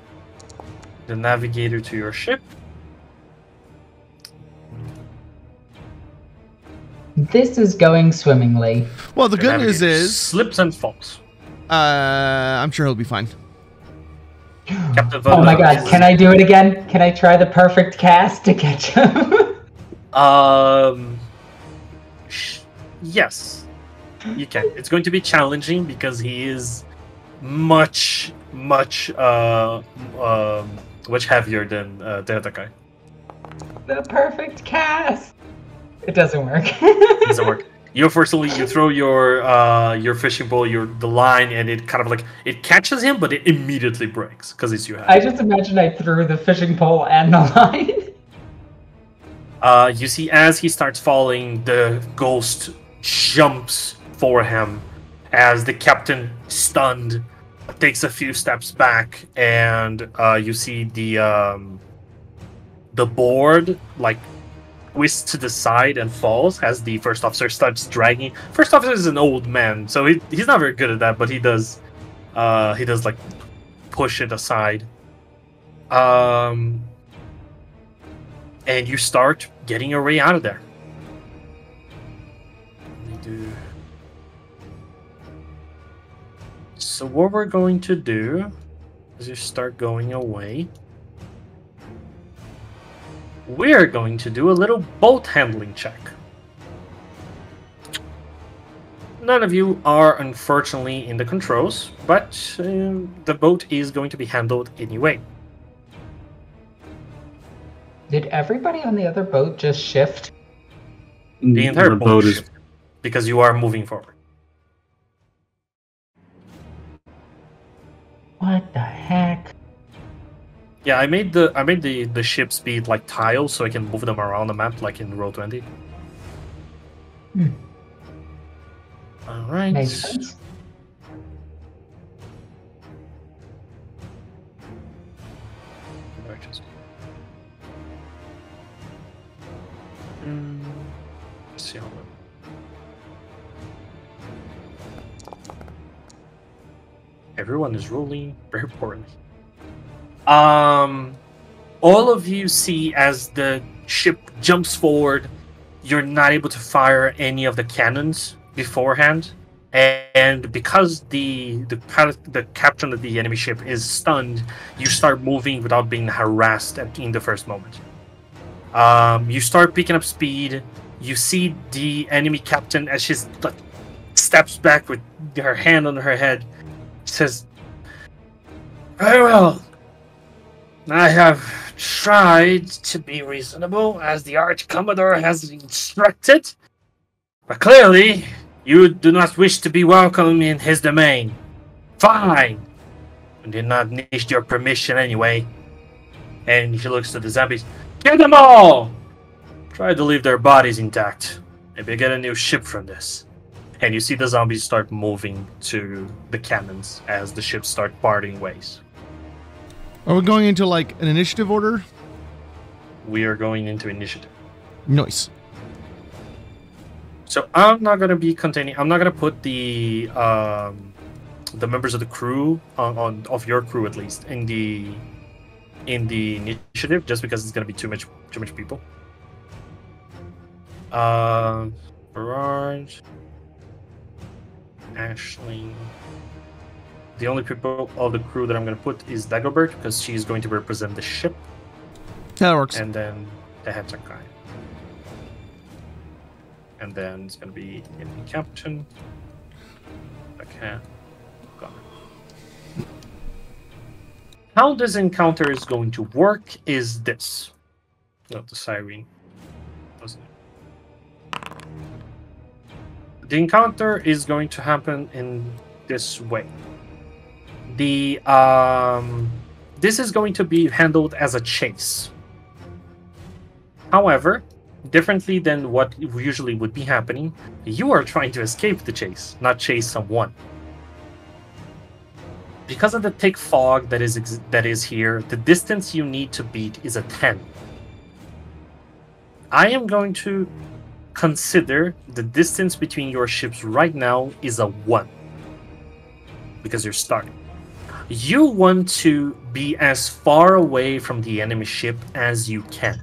the navigator to your ship. This is going swimmingly. Well, the good news is slips and falls. I'm sure he'll be fine. Captain Oh my god, can I do it again? Can I try the perfect cast to catch him? Yes, you can. It's going to be challenging because he is much heavier than Hetakai. The perfect cast. It doesn't work. It doesn't work. You throw your fishing pole, the line, and it kind of like it catches him, but it immediately breaks because it's you. I just imagine I threw the fishing pole and the line. You see, as he starts falling, the ghost jumps for him. As the captain, stunned, takes a few steps back, and you see the board like twists to the side and falls as the first officer starts dragging. First officer is an old man, so he's not very good at that, but he does like push it aside. And you start getting your way out of there. So what we're going to do is you start going away. We're going to do a little boat handling check. None of you are unfortunately in the controls, but the boat is going to be handled anyway. Did everybody on the other boat just shift? The entire boat is because you are moving forward. What the heck? Yeah, I made the ship speed like tiles so I can move them around the map like in Roll20. All right. Makes sense. Let's see how much. Everyone is rolling very poorly. All of you see as the ship jumps forward, you're not able to fire any of the cannons beforehand, and because the captain of the enemy ship is stunned, you start moving without being harassed in the first moment. You start picking up speed. You see the enemy captain as she steps back with her hand on her head, says, "Very well. I have tried to be reasonable, as the Arch Commodore has instructed, but clearly you do not wish to be welcome in his domain. Fine. I did not need your permission anyway." And she looks to the zombies. "Kill them all! Try to leave their bodies intact. Maybe get a new ship from this." And you see the zombies start moving to the cannons as the ships start parting ways. Are we going into like an initiative order? We are going into initiative. Nice. So I'm not gonna be containing. I'm not gonna put the members of the crew of your crew at least in the initiative, just because it's gonna be too much people. Barrage, Ashley. The only people of the crew that I'm going to put is Dagobert, because she's going to represent the ship. That works. And then the Hetakai. And then it's going to be the captain. Okay. Got it. How this encounter is going to work is this. No, the siren doesn't. The encounter is going to happen in this way. The this is going to be handled as a chase. However, differently than what usually would be happening, you are trying to escape the chase, not chase someone. Because of the thick fog that is here, the distance you need to beat is a 10. I am going to consider the distance between your ships right now is a 1. Because you're starting. You want to be as far away from the enemy ship as you can.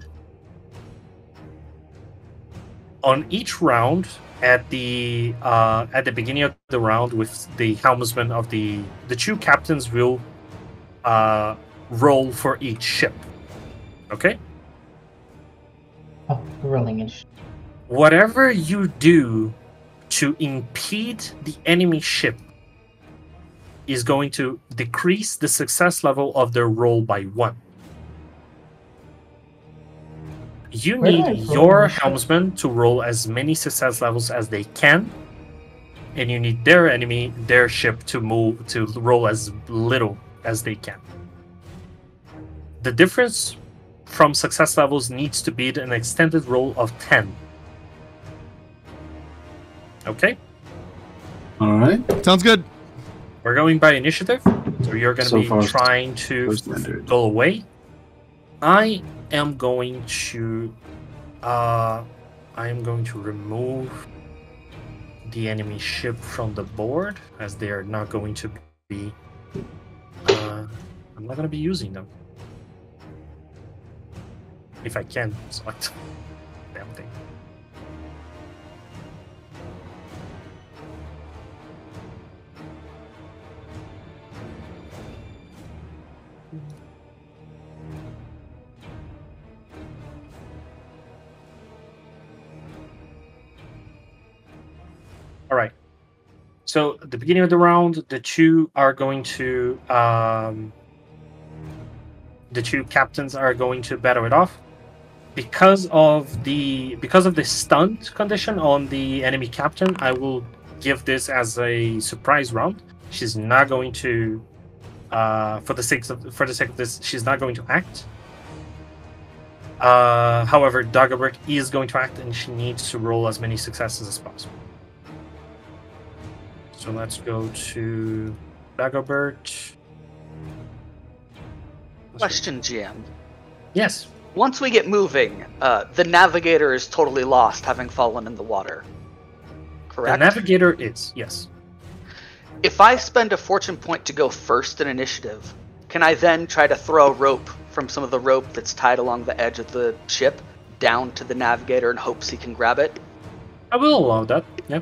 On each round, at the beginning of the round, with the helmsman of the two captains will roll for each ship. Okay? Oh, rolling in. Whatever you do to impede the enemy ship is going to decrease the success level of their roll by 1. You need your helmsman to roll as many success levels as they can, and you need their ship to roll as little as they can. The difference from success levels needs to be an extended roll of 10. Okay? Alright. Sounds good. We're going by initiative, so you're going to be trying to go away. I am going to remove the enemy ship from the board, as they are not going to be I'm not going to be using them. If I can select damn thing. All right. So at the beginning of the round, the two captains are going to battle it off. Because of the stunt condition on the enemy captain, I will give this as a surprise round. She's not going to, for the sake of this, she's not going to act. However, Dagobert is going to act, and she needs to roll as many successes as possible. So let's go to Dagobert. Question, GM. Yes. Once we get moving, the navigator is totally lost, having fallen in the water. Correct? The navigator is, yes. If I spend a fortune point to go first in initiative, can I then try to throw a rope from some of the rope that's tied along the edge of the ship down to the navigator in hopes he can grab it? I will allow that, yeah.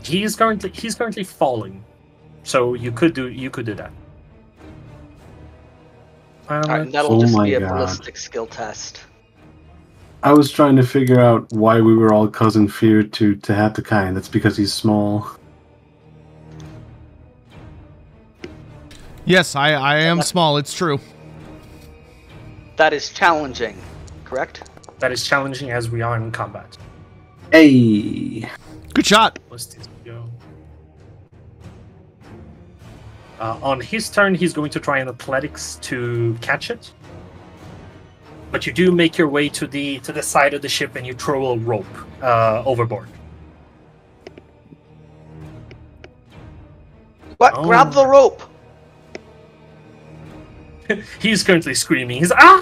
He's currently falling, so you could do that. Alright, that'll just be a ballistic skill test. I was trying to figure out why we were all causing fear to Tehatakai, and that's because he's small. Yes, I am small, it's true. That is challenging, correct? That is challenging as we are in combat. Hey! Good shot. Let's just go. On his turn, he's going to try an athletics to catch it. But you do make your way to the side of the ship, and you throw a rope overboard. What? Oh. Grab the rope! He's currently screaming. He's ah!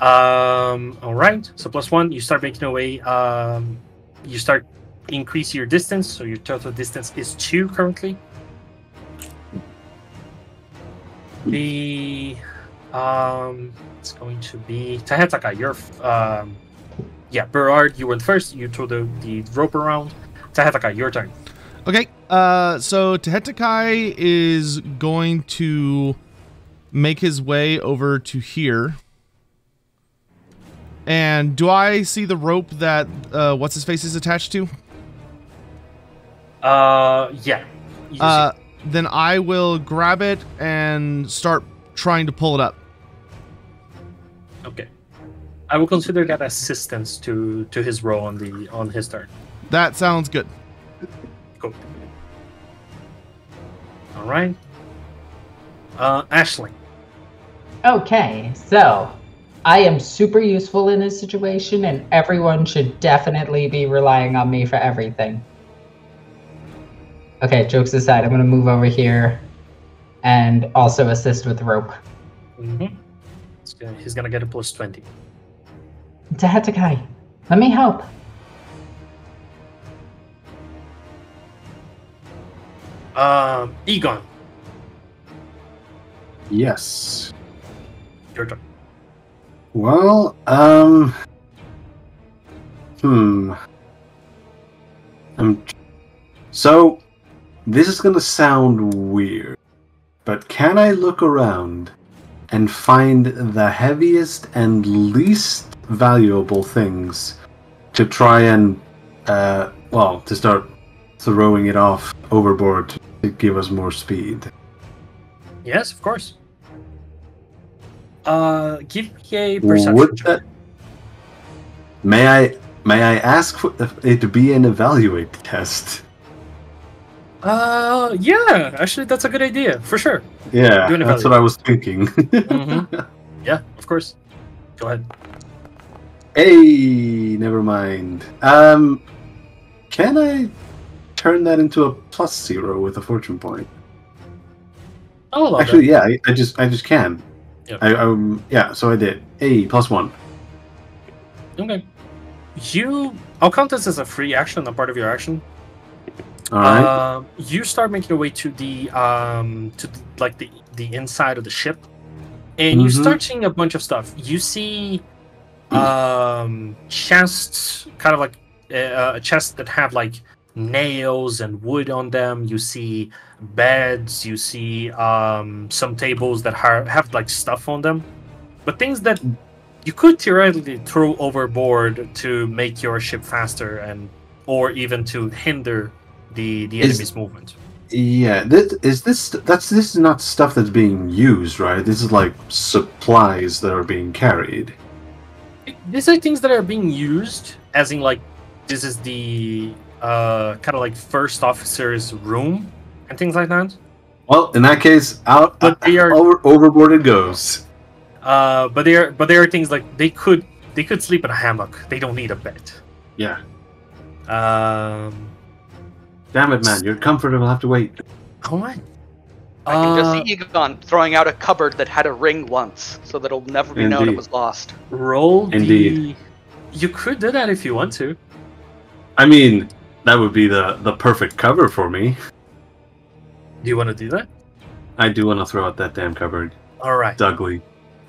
Alright, so +1, you start making your way, you start increase your distance, so your total distance is 2 currently. The it's going to be Tehetaka, you're Berard, you went first, you threw the rope around. Tehetaka, your turn. Okay, so Tehetakai is going to make his way over to here. And do I see the rope that what's his face is attached to? Yeah. You Then I will grab it and start trying to pull it up. Okay. I will consider that assistance to his roll on his turn. That sounds good. Cool. All right. Ashley. Okay, so I am super useful in this situation, and everyone should definitely be relying on me for everything. Okay, jokes aside, I'm going to move over here and also assist with rope. Mm-hmm. He's going to get a plus 20. Tahetakai, let me help. Egon. Yes. Your turn. Well, So, this is gonna sound weird, but can I look around and find the heaviest and least valuable things to try and, to start throwing it off overboard to give us more speed? Yes, of course. Give me a perception check. May I ask for it to be an evaluate test? Yeah, actually, that's a good idea, for sure. Yeah, that's what I was thinking. Mm-hmm. Yeah, of course. Go ahead. Hey, never mind. Can I turn that into a +0 with a fortune point? Oh, actually, yeah, I just can. Yep. So I did. Hey, +1. Okay. I'll count this as a free action, not part of your action. All right. You start making your way to the inside of the ship, and you start seeing a bunch of stuff. You see chests, kind of like a chest that have like nails and wood on them. You see beds. You see some tables that have like stuff on them, but things that you could theoretically throw overboard to make your ship faster or even to hinder the enemy's movement. Yeah, this is not stuff that's being used, right? This is like supplies that are being carried. These are things that are being used, as in like this is the kind of like first officer's room and things like that. Well, in that case, overboard it goes. But there are things like they could sleep in a hammock. They don't need a bed. Yeah. Damn it, man! Your comfort will have to wait. All right. I can just see Egon throwing out a cupboard that had a ring once, so that it'll never be known it was lost. Roll Indeed. You could do that if you want to. I mean, that would be the perfect cover for me. Do you want to do that? I do want to throw out that damn cupboard. All right. It's ugly.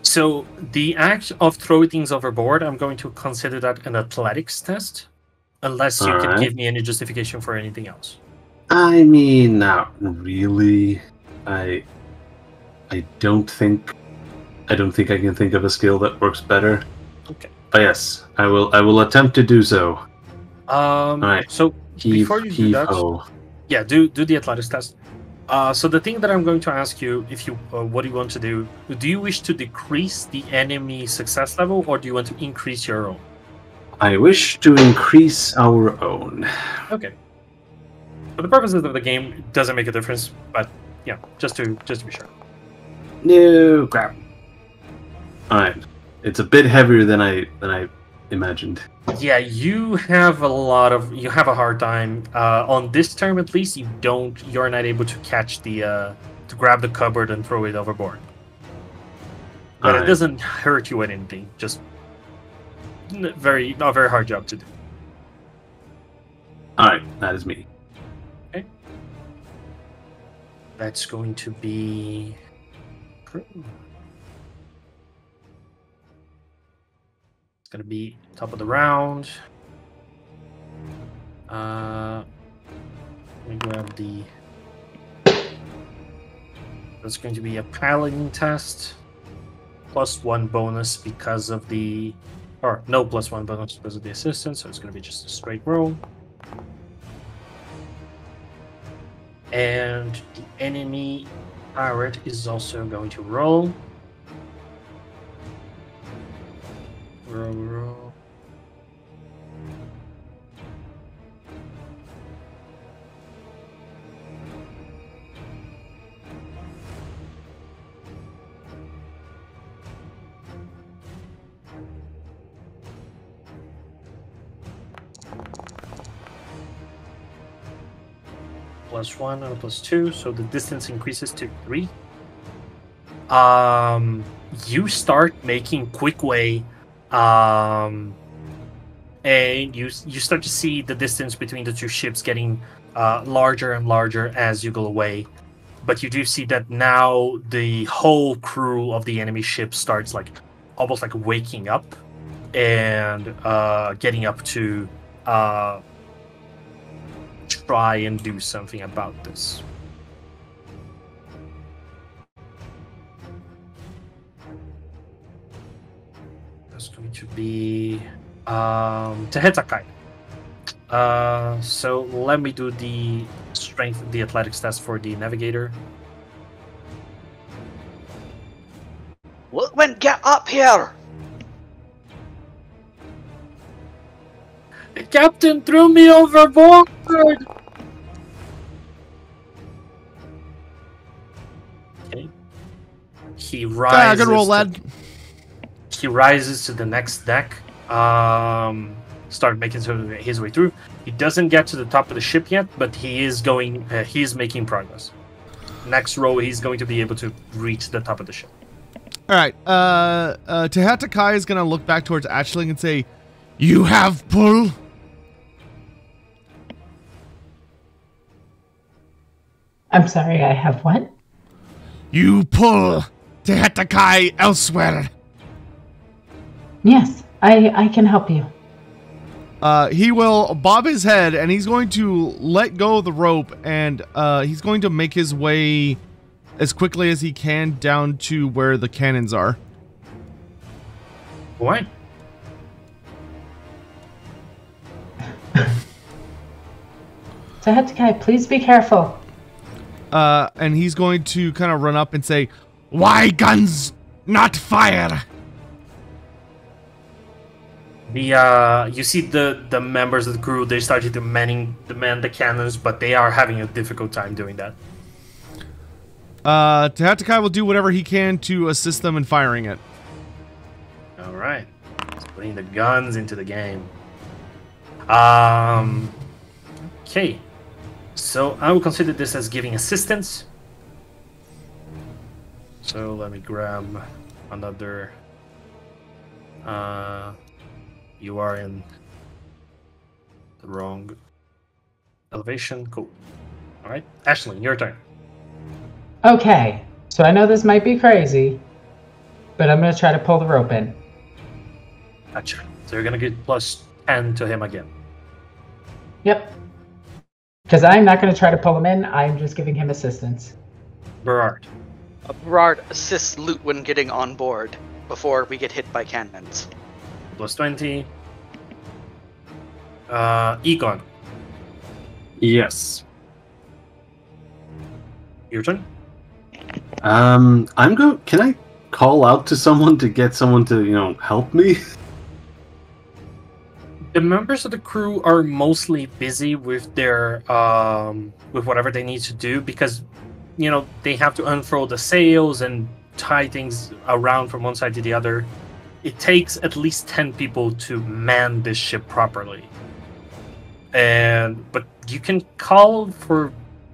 So the act of throwing things overboard, I'm going to consider that an athletics test. Unless you can give me any justification for anything else. I mean, not really. I don't think I can think of a skill that works better. Okay. But yes, I will attempt to do so. Right. So before you do that, yeah, do the athletics test. So the thing that I'm going to ask you, if you what do you want to do? Do you wish to decrease the enemy success level, or do you want to increase your own? I wish to increase our own. Okay. For the purposes of the game, it doesn't make a difference, but yeah, just to be sure. No crap. Alright. It's a bit heavier than I imagined. Yeah, you have a hard time. On this term at least, you're not able to catch to grab the cupboard and throw it overboard. But it doesn't hurt you at anything, just not a very hard job to do. Alright, that is me. Okay. That's going to be... It's going to be top of the round. Let me grab the... That's going to be a piloting test. +1 bonus because of the... Or no +1 bonus because of the assistance, so it's going to be just a straight roll. And the enemy pirate is also going to roll. Roll. +1 and +2, so the distance increases to 3. You start making quick way, and you start to see the distance between the two ships getting larger and larger as you go away. But you do see that now the whole crew of the enemy ship starts like almost like waking up and getting up to try and do something about this. That's going to be Tehetakai. So let me do the strength, the athletics test for the navigator. When get up here! The captain threw me overboard! Okay. He rises. Good roll, lad. He rises to the next deck. Start making his way through. He doesn't get to the top of the ship yet, but he is going. He is making progress. Next row, he's going to be able to reach the top of the ship. All right. Tehetakai is gonna look back towards Ashling and say, "You have pull." I'm sorry, I have what? You pull Tehetakai elsewhere. Yes, I can help you. He will bob his head and he's going to let go of the rope and he's going to make his way as quickly as he can down to where the cannons are. What? Tehetakai, please be careful. And he's going to kind of run up and say, "Why guns, not fire?" You see the members of the crew, they started to man the cannons, but they are having a difficult time doing that. Tehetakai will do whatever he can to assist them in firing it. All right, he's putting the guns into the game. Okay, so I will consider this as giving assistance. So let me grab another. You are in the wrong elevation. Cool. All right, Ashling, your turn. Okay, so I know this might be crazy, but I'm going to try to pull the rope in. Gotcha. So you're going to get +10 to him again. Yep. Because I'm not going to try to pull him in, I'm just giving him assistance. Berard. Berard assists Loot when getting on board before we get hit by cannons. +20. Egon. Yes. Your turn. Can I call out to someone to get someone to, help me? The members of the crew are mostly busy with their with whatever they need to do because they have to unfurl the sails and tie things around from one side to the other. It takes at least 10 people to man this ship properly. But you can call for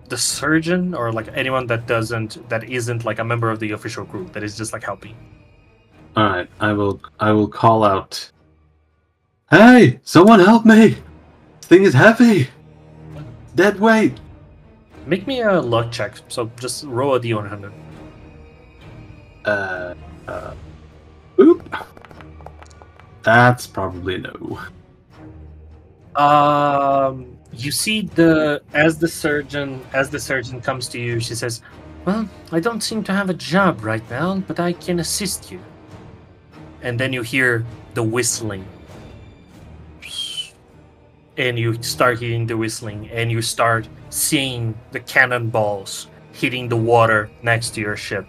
the surgeon or like anyone that isn't like a member of the official crew that is just like helping. All right, I will call out. Hey, someone help me! This thing is heavy. Dead weight. Make me a luck check. So just roll a d100. Oop. That's probably no. You see as the surgeon comes to you, she says, "Well, I don't seem to have a job right now, but I can assist you." And then you hear the whistling. and you start hearing the whistling, and you start seeing the cannonballs hitting the water next to your ship.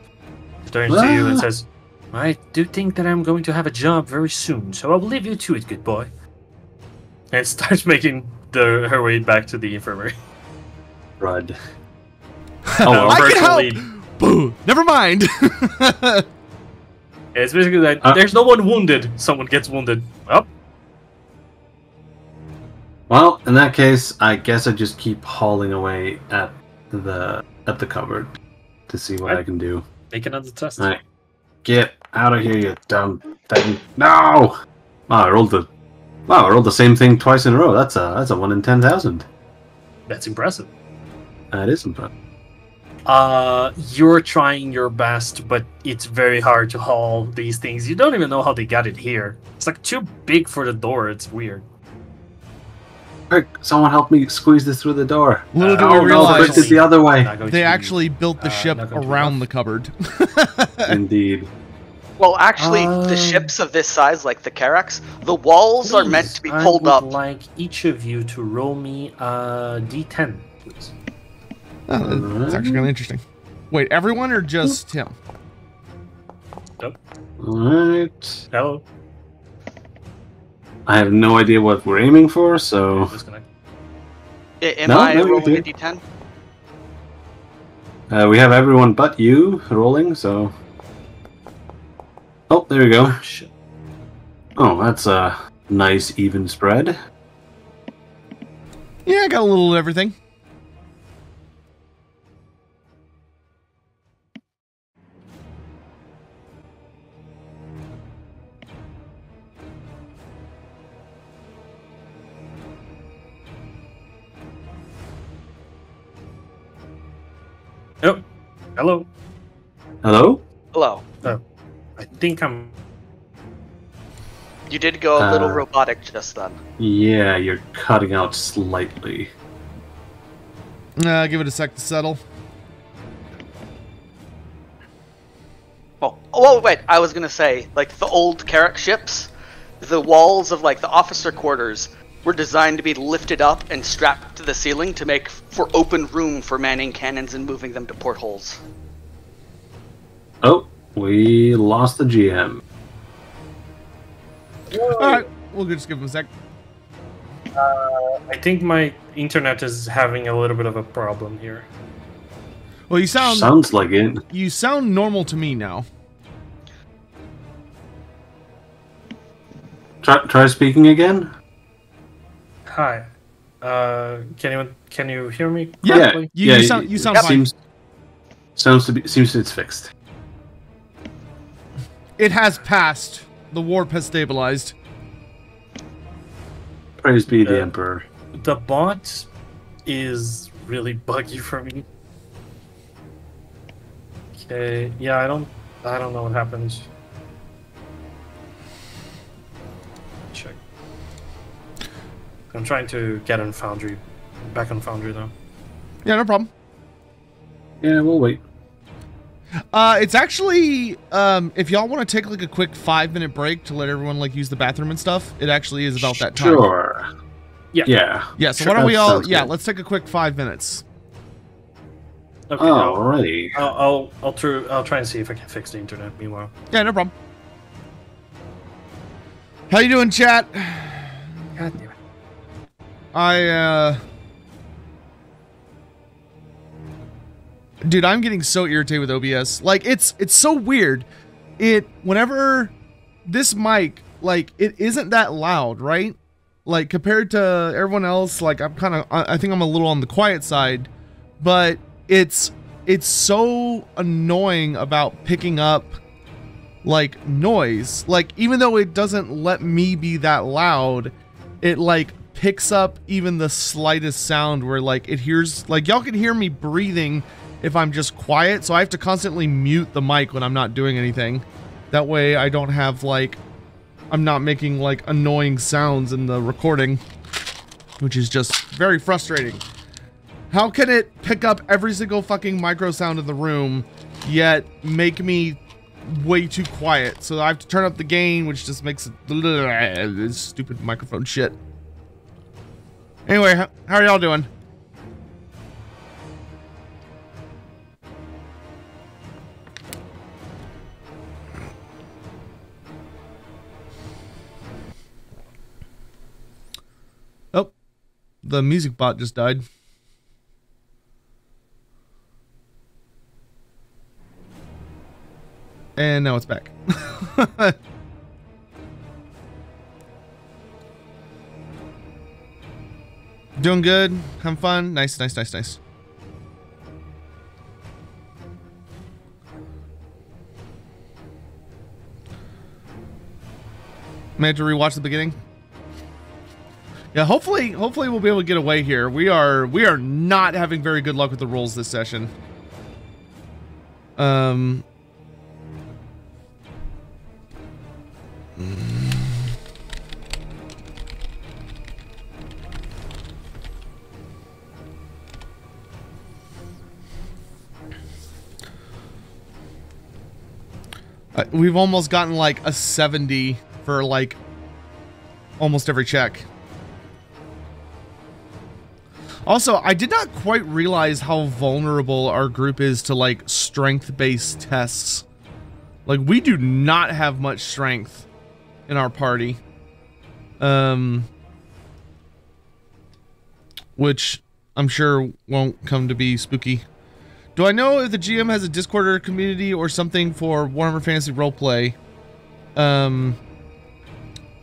He turns to you and says, I do think that I'm going to have a job very soon, so I'll leave you to it, good boy. And starts making her way back to the infirmary. Rud. I can help! Boo! Never mind! It's basically like, there's no one wounded, someone gets wounded. Oh. Well, in that case, I guess I just keep hauling away at the cupboard to see what I can do. Make another test. All right. Get out of here, you dumb thing. No! Wow, I rolled the same thing twice in a row. That's a 1 in 10,000. That's impressive. That is impressive. You're trying your best, but it's very hard to haul these things. You don't even know how they got it here. It's like too big for the door. It's weird. Quick, someone help me squeeze this through the door. Little do we realize it's the other way. they actually built the ship around the cupboard. Indeed. Well, actually, the ships of this size, like the Carax, the walls are meant to be pulled up. I would like each of you to roll me a d10, please. Oh, that's actually kind of interesting. Wait, everyone or just him? Nope. Alright. Hello. I have no idea what we're aiming for, so... Disconnect. Am I rolling a d10? We have everyone but you rolling, so... Oh, there we go. Shit. Oh, that's a nice even spread. Yeah, I got a little of everything. Oh, hello. Hello? Hello. Oh, I think I'm... You did go a little robotic just then. Yeah, you're cutting out slightly. Give it a sec to settle. Oh, wait, I was gonna say, like, the old Carrack ships, the walls of, like, the officer quarters were designed to be lifted up and strapped to the ceiling to make for open room for manning cannons and moving them to portholes. Oh, we lost the GM. Alright, we'll just give him a sec. I think my internet is having a little bit of a problem here. Well, you sound... Sounds like it. You sound normal to me now. Try speaking again? Hi. Can you hear me Yeah, correctly? you sound fine. Seems it's fixed. It has passed. The warp has stabilized. Praise be the Emperor. The bot is really buggy for me. Okay, yeah, I don't know what happened. Check. I'm trying to get on Foundry, back on Foundry though. Yeah, no problem. Yeah, we'll wait. It's actually, if y'all want to take like a quick 5-minute break to let everyone like use the bathroom and stuff, it actually is about that time. Sure. Yeah. Yeah. Yeah, so Sure, why don't we all, sounds yeah, good. let's take a quick 5 minutes. Okay, Alrighty. I'll try and see if I can fix the internet meanwhile. Yeah, no problem. How you doing, chat? God damn it. Dude, I'm getting so irritated with OBS. Like, it's so weird. Whenever this mic, like, it isn't that loud, right? Like, compared to everyone else, like, I think I'm a little on the quiet side, but it's so annoying about picking up, like, noise. Like, even though it doesn't let me be that loud, it, like, picks up even the slightest sound where, like, it hears, like, y'all can hear me breathing if I'm just quiet, so I have to constantly mute the mic when I'm not doing anything. That way I don't have, like, I'm not making, like, annoying sounds in the recording, which is just very frustrating. How can it pick up every single fucking micro sound in the room, yet make me way too quiet? So I have to turn up the gain, which just makes it this stupid microphone shit. Anyway, how are y'all doing? Oh, the music bot just died. And now it's back. Doing good, having fun. Nice. May have to rewatch the beginning. Yeah, hopefully we'll be able to get away here. We are not having very good luck with the rolls this session. We've almost gotten like a 70 for like almost every check. Also, I did not quite realize how vulnerable our group is to like strength-based tests. Like, we do not have much strength in our party. Which I'm sure won't come to be spooky. Do I know if the GM has a Discord or community or something for Warhammer Fantasy Roleplay? I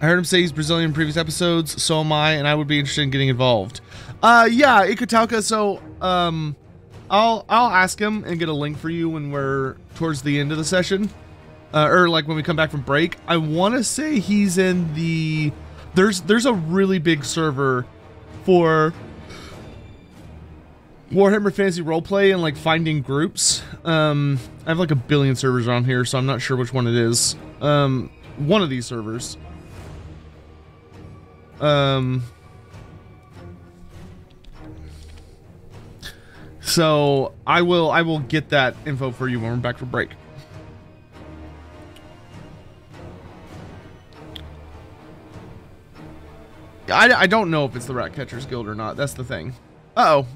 heard him say he's Brazilian in previous episodes, so am I, and I would be interested in getting involved. Yeah, Ikutalka, so, I'll ask him and get a link for you when we're towards the end of the session. Or like when we come back from break. I want to say he's in the... There's a really big server for Warhammer Fantasy Roleplay and like finding groups. I have like a billion servers on here, so I'm not sure which one it is. One of these servers. So I will get that info for you when we're back from break. I don't know if it's the Rat Catchers Guild or not. That's the thing. Uh-oh.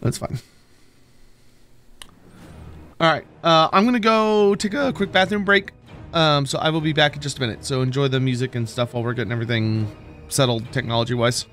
That's fine. All right. I'm going to go take a quick bathroom break. So I will be back in just a minute. So enjoy the music and stuff while we're getting everything settled technology-wise.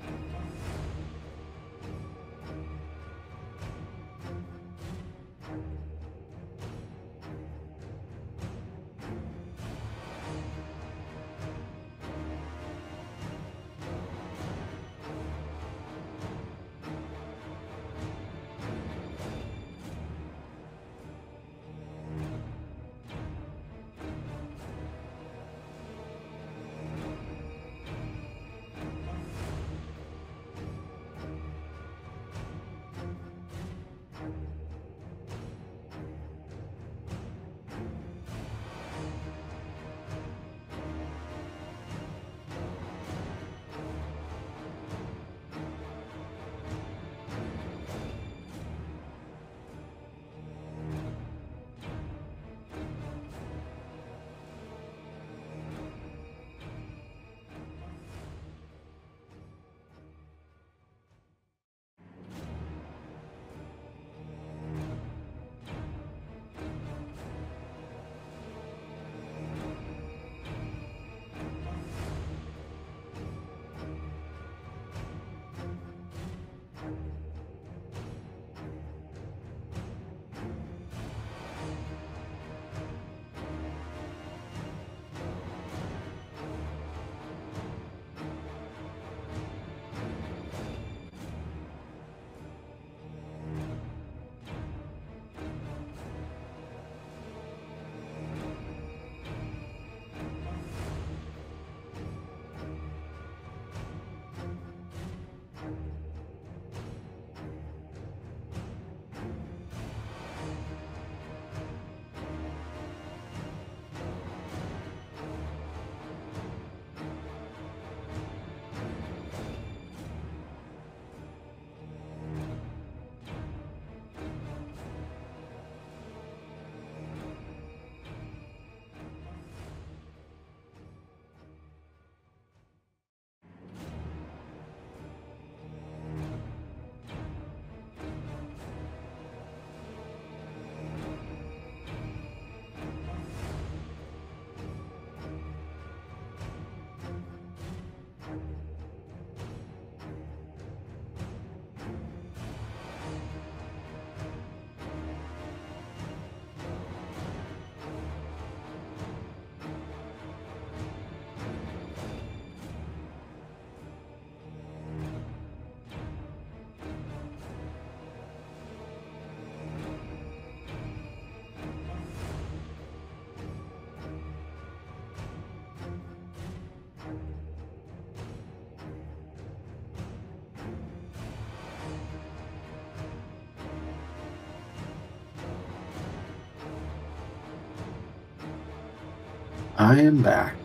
I am back.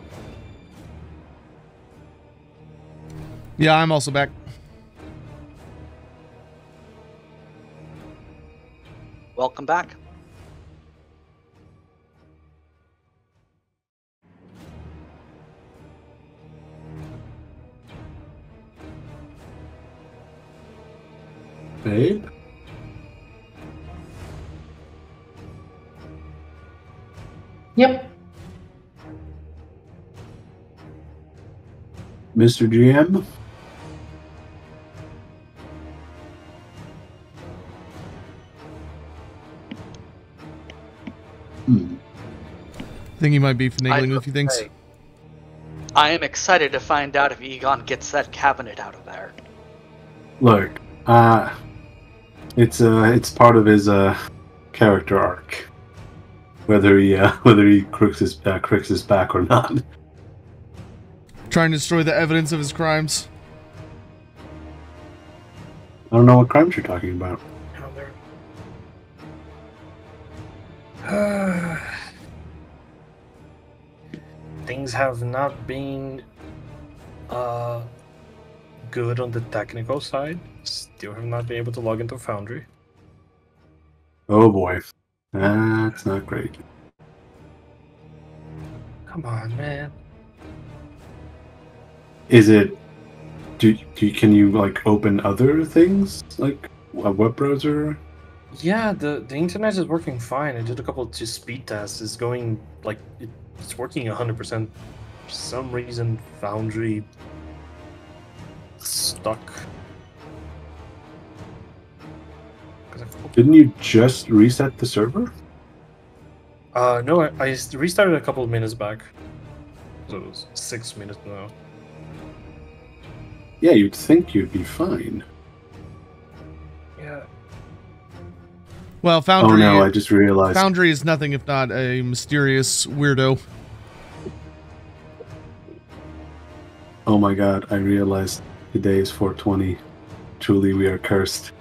Yeah, I'm also back. Welcome back. Babe? Yep. Mr. GM? I think he might be finagling with a few things. I am excited to find out if Egon gets that cabinet out of there. Look, it's part of his character arc. Whether he crooks his back or not. Trying to destroy the evidence of his crimes. I don't know what crimes you're talking about. Things have not been good on the technical side. Still have not been able to log into Foundry. Oh boy, that's not great. Come on, man. Is it? Can you like open other things like a web browser? Yeah, the internet is working fine. I did a couple of speed tests. It's going like it's working 100%. For some reason, Foundry stuck. Didn't you just reset the server? No, I restarted a couple of minutes back. So it was 6 minutes now. Yeah, you'd think you'd be fine. Yeah. Well, Foundry. Oh no, I just realized. Foundry is nothing if not a mysterious weirdo. Oh my god, I realized today is 420. Truly, we are cursed.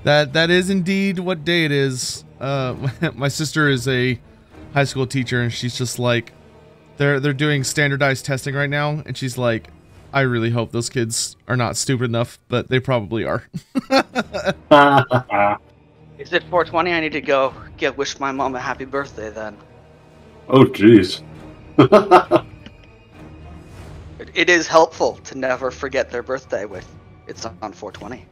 That is indeed what day it is. My sister is a high school teacher, and she's just like, they're doing standardized testing right now, and she's like, I really hope those kids are not stupid enough, but they probably are. Is it 420? I need to go wish my mom a happy birthday then. Oh jeez. It is helpful to never forget their birthday with it's on 420.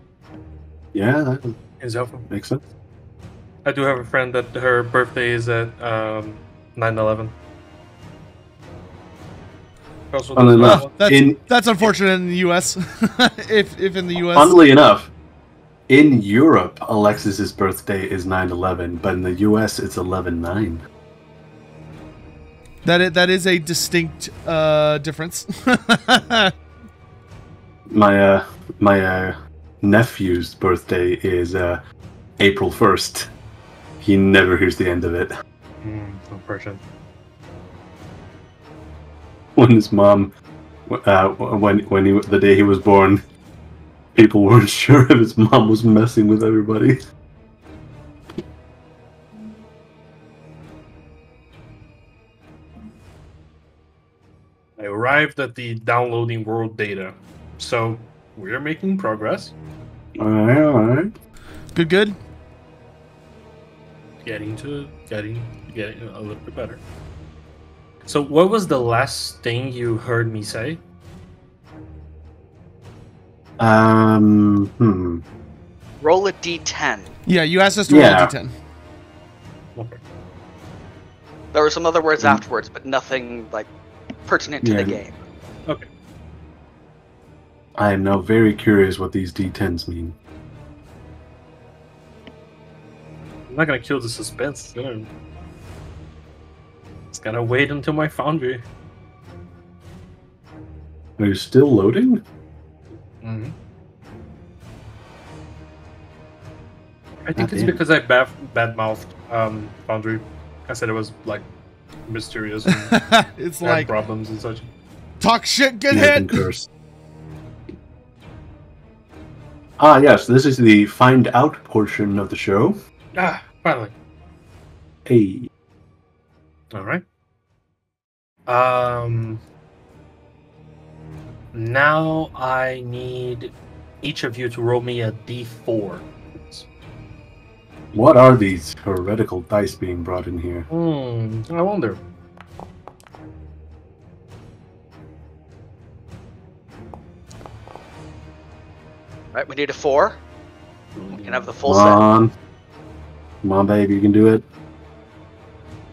Yeah, that Is helpful. makes sense. I do have a friend that her birthday is at 9/11. Well, That's unfortunate in the U.S. if in the U.S. Funnily enough, in Europe, Alexis's birthday is 9/11, but in the U.S. it's 11/9. That is a distinct difference. My nephew's birthday is April 1st. He never hears the end of it. Unfortunate. When his mom, the day he was born, people weren't sure if his mom was messing with everybody. I arrived at the downloading world data, so we're making progress. Alright. Good. Getting a little bit better. So, what was the last thing you heard me say? Roll a d10. Yeah, you asked us to roll a d10. Okay. There were some other words afterwards, but nothing like pertinent to the game. Okay. I am now very curious what these D10s mean. I'm not gonna kill the suspense. It's gonna wait until my Foundry. Are you still loading? Mm-hmm. I think it's because I bad-mouthed Foundry. I said it was like mysterious and It's had like problems and such. talk shit, get You've been hit. cursed. Ah, yes, this is the find out portion of the show. Ah, finally. Hey. All right. Now I need each of you to roll me a d4. What are these heretical dice being brought in here? I wonder. Right, we need a 4. We can have the full Come on, baby, you can do it.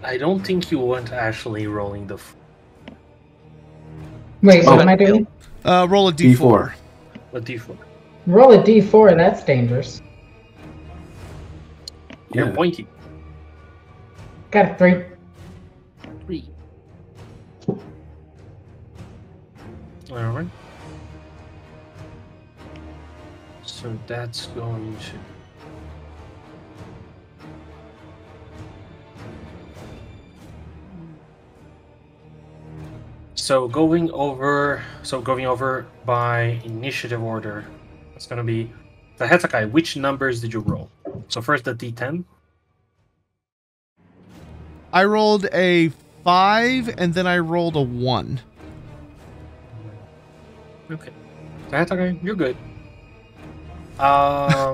I don't think you want actually rolling the. Wait, what am I doing? Roll a d4. A d4. Roll a d4, that's dangerous. You're Yeah. pointy. Got a 3. 3. Alright. So that's going to. So going over by initiative order, it's going to be the Hetakai. Which numbers did you roll? So first the D10. I rolled a 5 and then I rolled a 1. Okay. The Hetakai, you're good.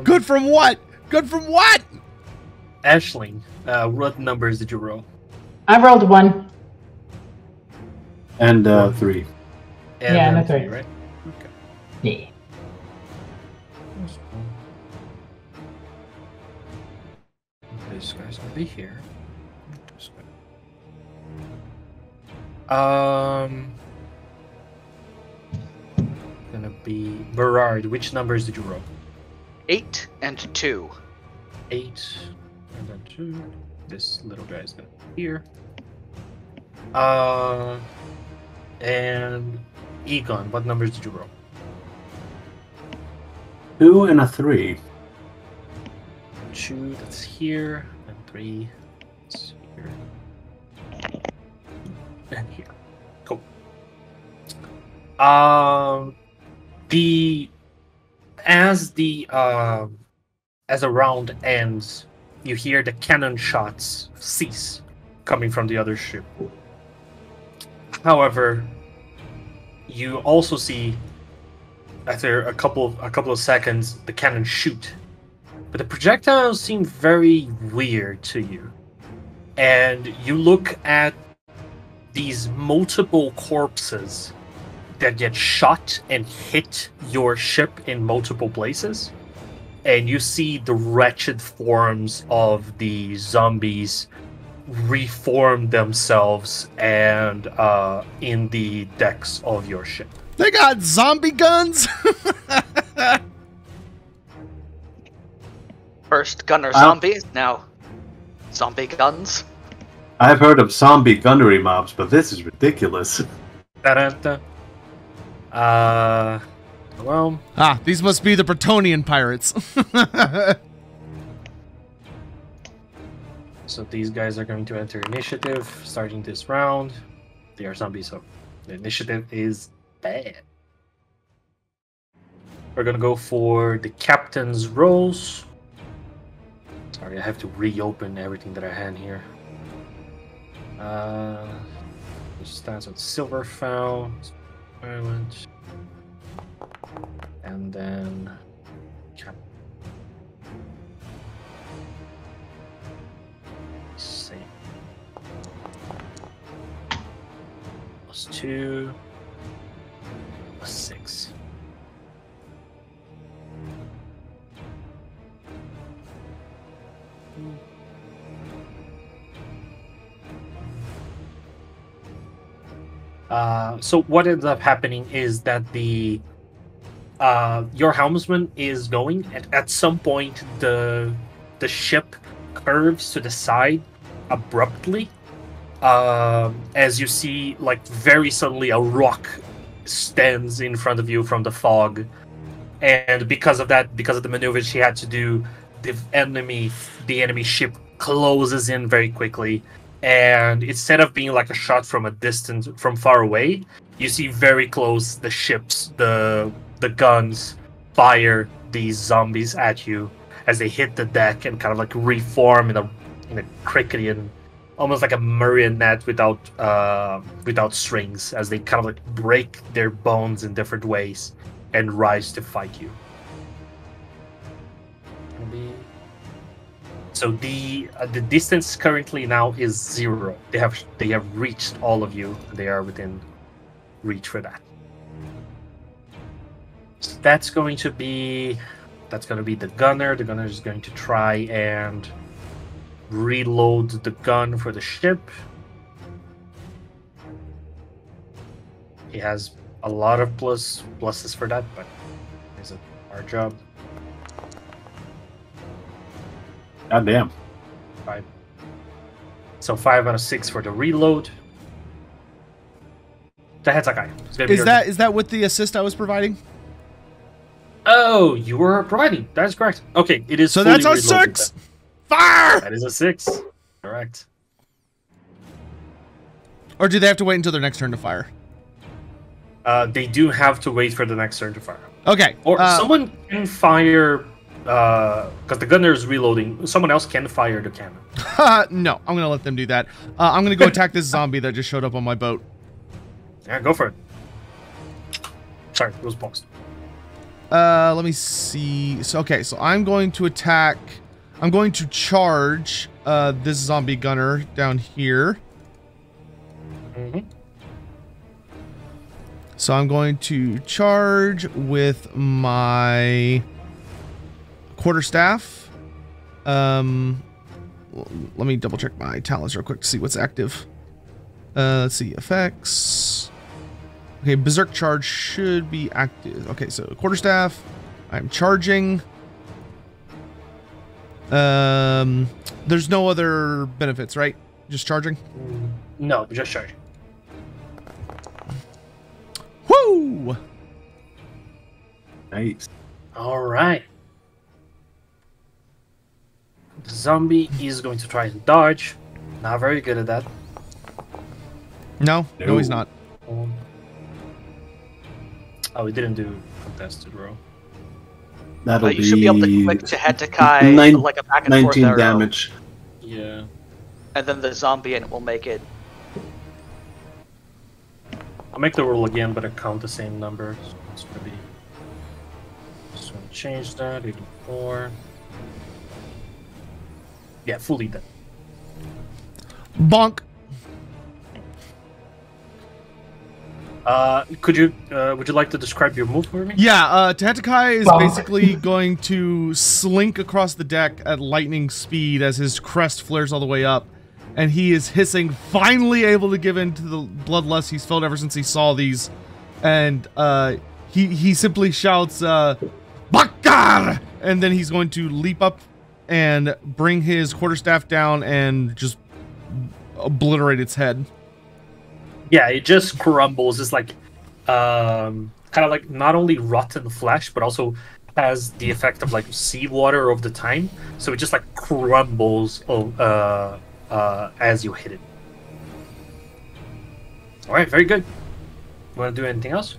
Good from what? Good from what? Aisling, what numbers did you roll? I rolled 1. And 3. And Yeah, then that's right. 3, right? Okay. Yeah. This guy's gonna be here. Gonna be Berard. Which numbers did you roll? 8 and 2. 8 and then 2. This little guy's gonna be here. And Egon, what numbers did you roll? 2 and a 3. 2, that's here, and 3, that's here, and here. Cool. As the round ends, you hear the cannon shots cease coming from the other ship. However, you also see after a couple of seconds the cannon shoot, but the projectiles seem very weird to you, and you look at these multiple corpses that get shot and hit your ship in multiple places, and you see the wretched forms of the zombies reform themselves and in the decks of your ship. They got zombie guns. First gunner zombies, now zombie guns. I've heard of zombie gunnery mobs, but this is ridiculous. Ta-da-da. Well, These must be the Bretonian pirates. so these guys are going to enter initiative starting this round. They are zombies, so the initiative is bad. We're gonna go for the captain's roles. Sorry, I have to reopen everything that I had here. Starts with Silverfowl, Ireland, and then save. +2, +6. So what ends up happening is that the your helmsman is going at some point the ship curves to the side abruptly as you see, like, very suddenly a rock stands in front of you from the fog, and because of the maneuvers she had to do, the enemy ship closes in very quickly. And instead of being like a shot from a distance, from far away, you see very close the ships, the guns fire these zombies at you as they hit the deck and kind of like reform in a Cricketan almost like a marionette without strings, as they kind of like break their bones in different ways and rise to fight you. So the distance currently now is 0. They have reached all of you. They are within reach for that. So that's going to be the gunner. The gunner is going to try and reload the gun for the ship. He has a lot of pluses for that, but it's a hard job. God damn. 5. So 5 out of 6 for the reload. That's a guy. Is that with the assist I was providing? Oh, you were providing. That is correct. Okay, it is. So that's a 6. Fire! That is a 6. Correct. Or do they have to wait until their next turn to fire? They do have to wait for the next turn to fire. Okay. Or someone can fire. Because the gunner is reloading, someone else can fire the cannon. No, I'm gonna let them do that. I'm gonna go attack this zombie that just showed up on my boat. Yeah, go for it. Sorry, it was paused. Let me see. So so I'm going to attack. I'm going to charge this zombie gunner down here. Mm-hmm. So I'm going to charge with my quarterstaff. Let me double check my talents real quick to see what's active. Let's see, effects. Okay, berserk charge should be active. Okay, so quarterstaff. I'm charging. There's no other benefits, right? Just charging? No, just charging. Woo! Nice. All right. The zombie is going to try and dodge. Not very good at that. No, he's not. Oh, he didn't do contested row. That'll you should be able to click to Hetekai like a back and forth 19 arrow. damage. Yeah. And then the zombie and it will make it. I'll make the roll again, but I count the same number. So it's gonna be. Just gonna change that. 84. Yeah, fully dead. Bonk. Would you like to describe your move for me? Yeah, Hetekai is basically going to slink across the deck at lightning speed as his crest flares all the way up. And he is hissing, finally able to give in to the bloodlust he's felt ever since he saw these. And he simply shouts, Bakar! And then he's going to leap up and bring his quarterstaff down and just obliterate its head. Yeah, it just crumbles. It's like, kind of like not only rotten flesh, but also has the effect of like seawater over the time. So it just like crumbles as you hit it. All right, very good. You want to do anything else?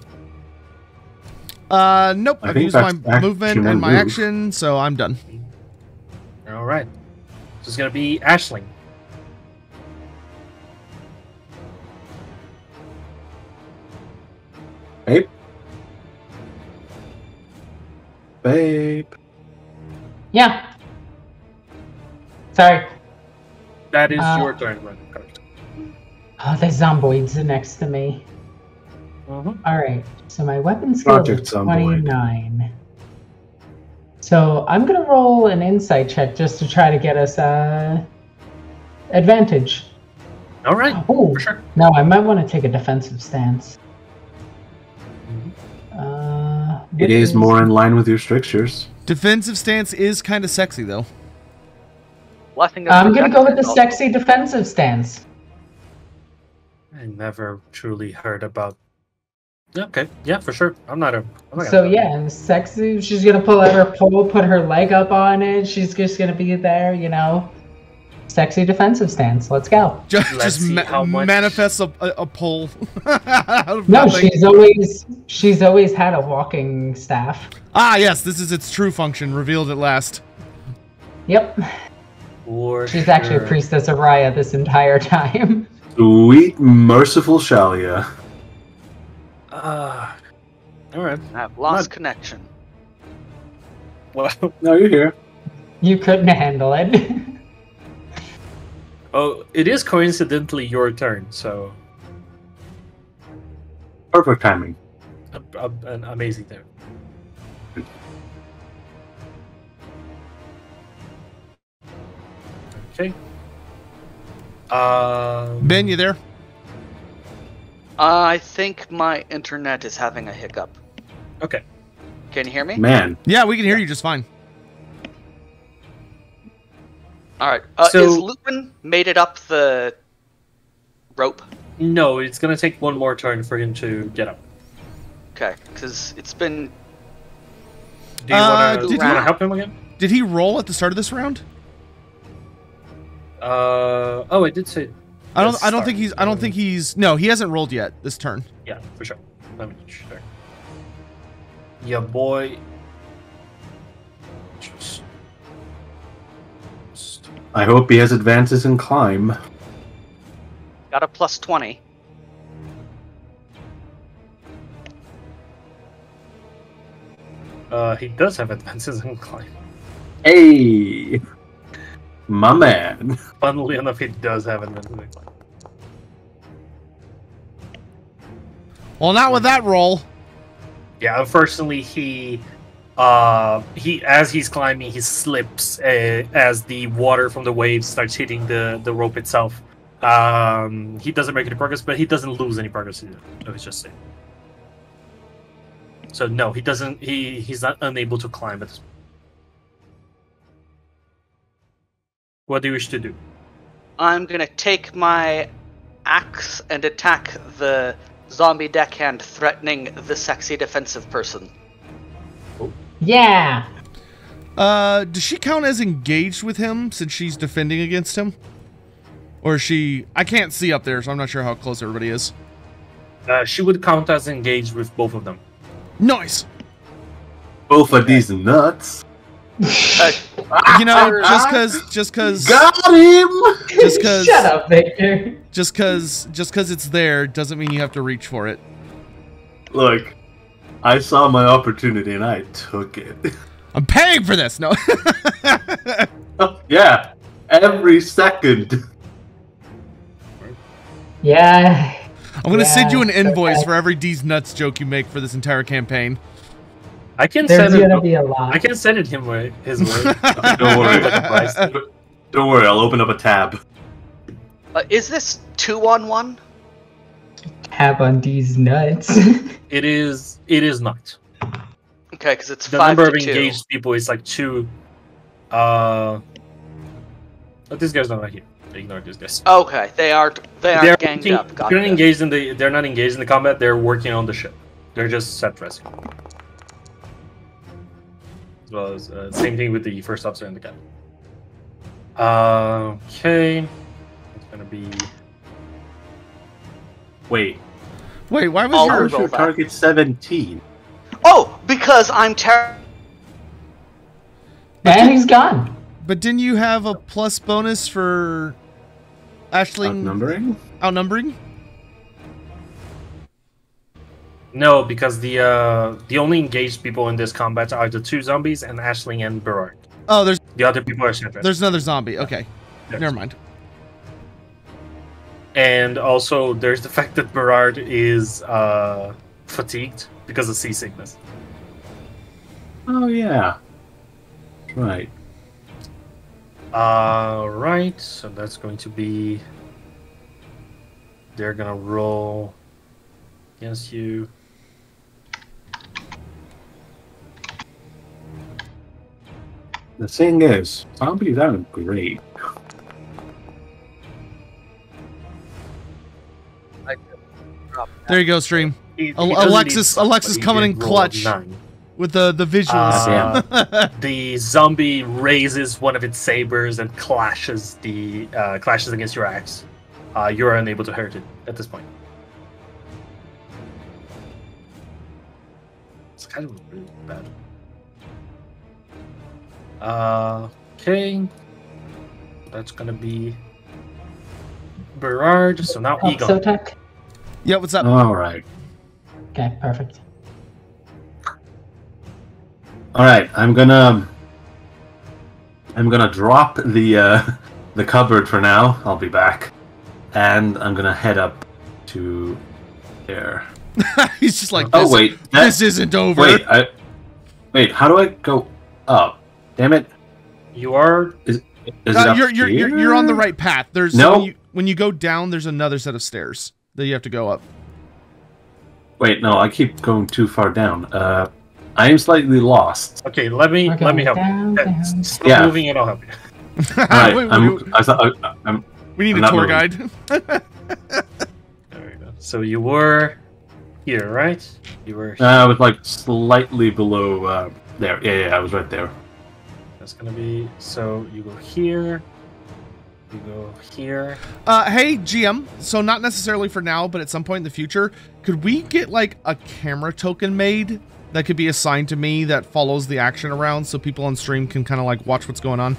Nope. I've used my movement and my move. action, so I'm done. All right. So it's gonna be Ashling. Babe. Yeah. Sorry. That is your turn, right? Oh, the zomboids are next to me. Mm-hmm. Alright, so my weapon skill Project is Zomboid. 29. So I'm going to roll an insight check just to try to get us advantage. All right, Oh, for sure. no, I might want to take a defensive stance. It is more in line with your strictures. Defensive stance is kind of sexy, though. Blessing of I'm going to go with the protection sexy defensive stance. I never truly heard about. Okay, yeah, for sure. I'm not So yeah, sexy. She's going to pull out her pole, put her leg up on it. She's just going to be there, you know. Sexy defensive stance. Let's go. Just see how much- manifests a pole. Out of No, nothing. she's always had a walking staff. Ah, yes, this is its true function, revealed at last. Yep. She's actually a priestess of Raya this entire time. Sweet, merciful Shalia. Alright. I've lost connection. Well, No, you're here. You couldn't handle it. oh, it is coincidentally your turn, so Perfect timing. an amazing there. Okay. Ben, you there? I think my internet is having a hiccup. Okay. Can you hear me? Man. Yeah, we can hear you just fine. Alright. So- Is Lupin made it up the rope? No, it's gonna take one more turn for him to get up. Okay, because it's been... Do you wanna, did do you he- wanna help him again? Did he roll at the start of this round? Oh, I did say. I don't Let's think he's. start. I don't think he's. No, he hasn't rolled yet this turn. Yeah, for sure. Let me check. Yeah, boy. Just... I hope he has advances in climb. Got a plus 20. He does have advances in climb. Hey! My man. Funnily enough, he does have advances in climb. Well, not with that roll. Yeah, unfortunately, he as he's climbing, he slips as the water from the waves starts hitting the rope itself. He doesn't make any progress, but he doesn't lose any progress either. So it's just safe. So no, he doesn't. He's not unable to climb at this point. What do you wish to do? I'm gonna take my axe and attack the zombie deckhand threatening the sexy defensive person. Yeah. Does she count as engaged with him since she's defending against him? Or is she... I can't see up there, so I'm not sure how close everybody is. She would count as engaged with both of them. Nice! Both of these nuts. You know, just cause... Got him! Just cause... Shut up, Victor. Just cause it's there doesn't mean you have to reach for it. Look, I saw my opportunity and I took it. I'm paying for this! No. Yeah, every second. Yeah. I'm gonna send you an Yeah. invoice for every D's nuts joke you make for this entire campaign. I can There's send it. gonna be a lot. I can send it his way. Don't worry. Like a price. Don't worry, I'll open up a tab. Is this 2-on-1? Tab on these nuts. It is not. Okay, because it's The 5 number to of 2. engaged people is like 2. But this guy's not right here. Ignore this guys. Okay, they are ganged working- up. Got they're not it. engaged in the. They're not engaged in the combat. They're working on the ship. They're just set dressing. As well as same thing with the first officer and the captain. Okay, it's gonna be. Wait, Wait, why was I'll how your... is your that. target 17? Oh, because I'm And he's gone. But didn't you have a plus bonus for Ashling Outnumbering? No, because the only engaged people in this combat are the 2 zombies and Ashling and Berard. Oh, there's The other people are set dressing. another zombie. Okay, never mind. And also, there's the fact that Berard is fatigued because of seasickness. Oh, yeah. Right. Right, so that's going to be... They're gonna roll against you. The thing is, zombies aren't great. There you go, stream. He Alexis doesn't need Alexis but he coming in did roll clutch 9. with the visuals. The zombie raises one of its sabers and clashes against your axe. You are unable to hurt it at this point. It's kind of really bad. Okay. that's gonna be Berard. So now Egon. Sotek. Yeah, what's up? All right. Okay, perfect. All right. I'm gonna drop the cupboard for now. I'll be back, and I'm gonna head up to there. He's just like, Oh wait, this isn't over. Wait. How do I go up? Damn it! You are. Is it up you're on the right path. There's No. when you go down, there's another set of stairs that you have to go up. Wait, no, I keep going too far down. I am slightly lost. Okay, let me help you. Down. Stop Yeah. moving and I'll help you. All right, we need I'm a not tour moving. guide. There we go. So you were here, right? You were. I was like slightly below there. Yeah, I was right there. That's gonna be. So you go here. You go here. Hey GM, so not necessarily for now, but at some point in the future, could we get like a camera token made that could be assigned to me that follows the action around, so people on stream can kind of like watch what's going on?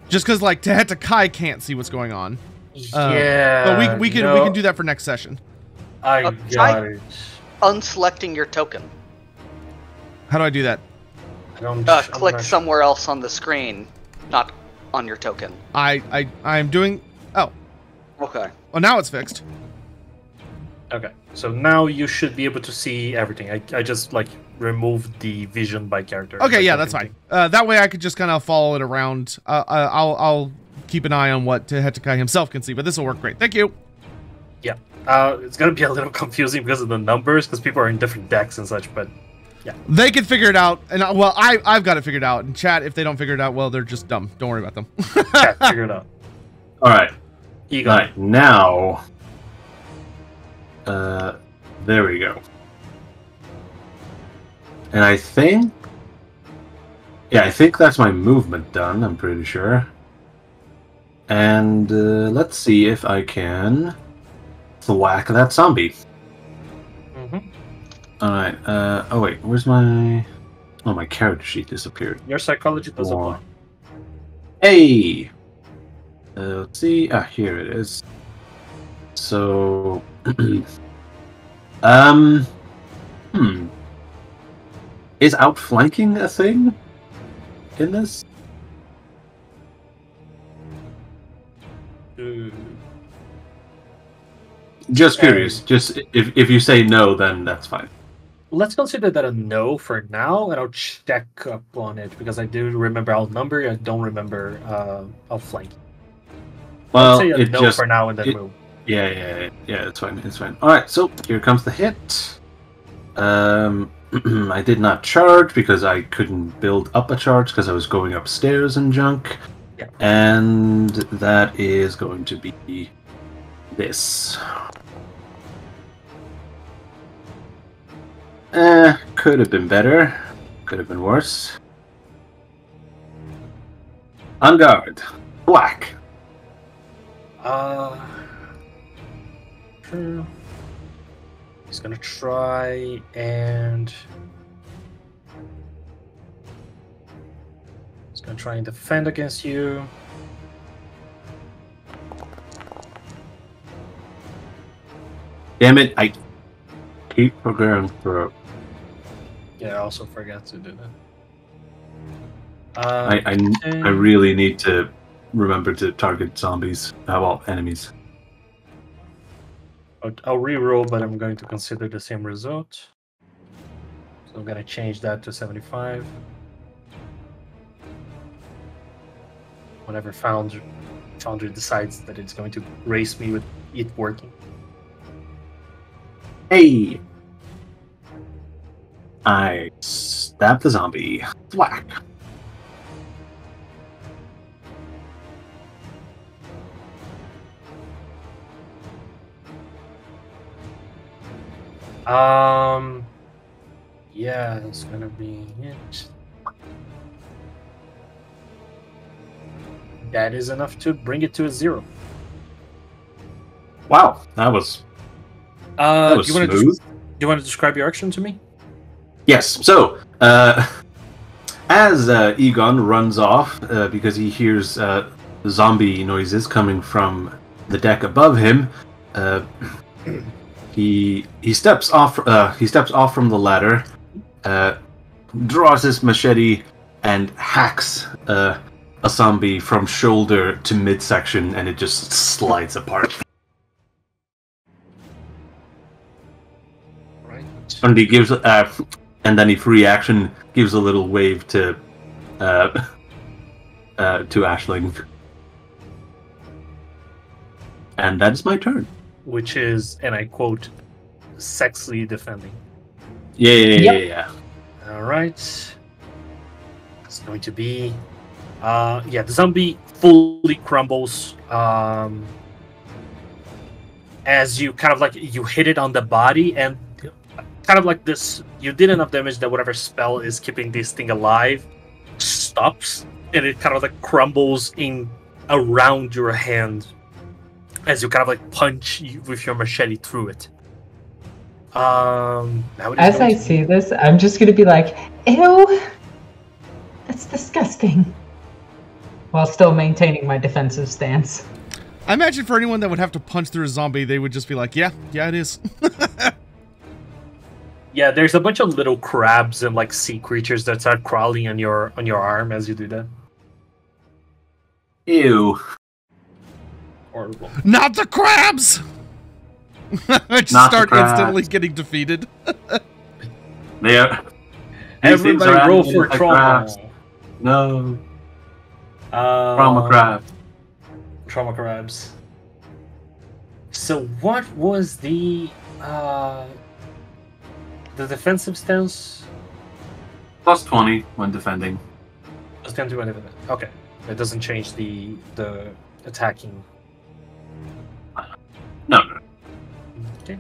Just because like Kai can't see what's going on. Yeah. But we can do that for next session. I try- got it. Unselecting your token. How do I do that? I'm Click not- somewhere else on the screen, not on your token. I'm doing. Oh, Okay. well now it's fixed. Okay, so now you should be able to see everything. I just like removed the vision by character. Okay, Like, yeah, that's fine. That way I could just kind of follow it around. I'll keep an eye on what Kai himself can see, but this will work great. Thank you. Yeah, it's gonna be a little confusing because of the numbers, because people are in different decks and such. But yeah, They can figure it out, and well, I've got it figured out. And chat, if they don't figure it out, well, they're just dumb. Don't worry about them. yeah, figure it out. All right. Egon. Right now. There we go. And I think that's my movement done, I'm pretty sure. And let's see if I can thwack that zombie. Mm-hmm. Alright, oh wait, where's my... Oh, my character sheet disappeared. Your psychology does apply. Hey! Let's see, here it is. So... Is outflanking a thing in this? Just curious. Just if you say no, then that's fine. Let's consider that a no for now, and I'll check up on it because I do remember outnumber. I don't remember outflanking. Well, Let's say a it no just for now and then move. yeah. It's fine. It's fine. All right. So here comes the hit. I did not charge because I couldn't build up a charge because I was going upstairs and junk. Yeah. And that is going to be this. Could have been better. Could have been worse. On guard. Whack. True. He's gonna try and defend against you. Damn it! I keep forgetting for. Yeah, I also forgot to do that. I really need to remember to target zombies. Well, enemies. I'll reroll, but I'm going to consider the same result. So I'm going to change that to 75. Whenever Foundry decides that it's going to race me with it working. Hey! I stab the zombie. Whack. Yeah, that's gonna be it. That is enough to bring it to a 0. Wow, that was do smooth. you want to describe your action to me? Yes. So, as Egon runs off because he hears zombie noises coming from the deck above him, he steps off. He steps off from the ladder, draws his machete, and hacks a zombie from shoulder to midsection, and it just slides apart. Right. And he gives, and then he free action gives a little wave to Aisling, and that is my turn. Which is, and I quote, sexily defending. Yeah. All right. It's going to be, the zombie fully crumbles. As you kind of like you hit it on the body, and kind of like this, you did enough damage that whatever spell is keeping this thing alive stops, and it kind of like crumbles in around your hand as you kind of like punch with your machete through it. As I see this, I'm just gonna be like, ew, that's disgusting, while still maintaining my defensive stance. I imagine for anyone that would have to punch through a zombie, they would just be like, yeah, it is. Yeah, there's a bunch of little crabs and like sea creatures that start crawling on your arm as you do that. Ew. Horrible. Not the crabs! I just Not start the crabs. instantly getting defeated. Yeah. Everybody roll for trauma. Crabs. No. Trauma crab. Trauma crabs. So what was the defensive stance? Plus 20 when defending. Plus 10 to anything. Okay. It doesn't change the attacking. No. Okay.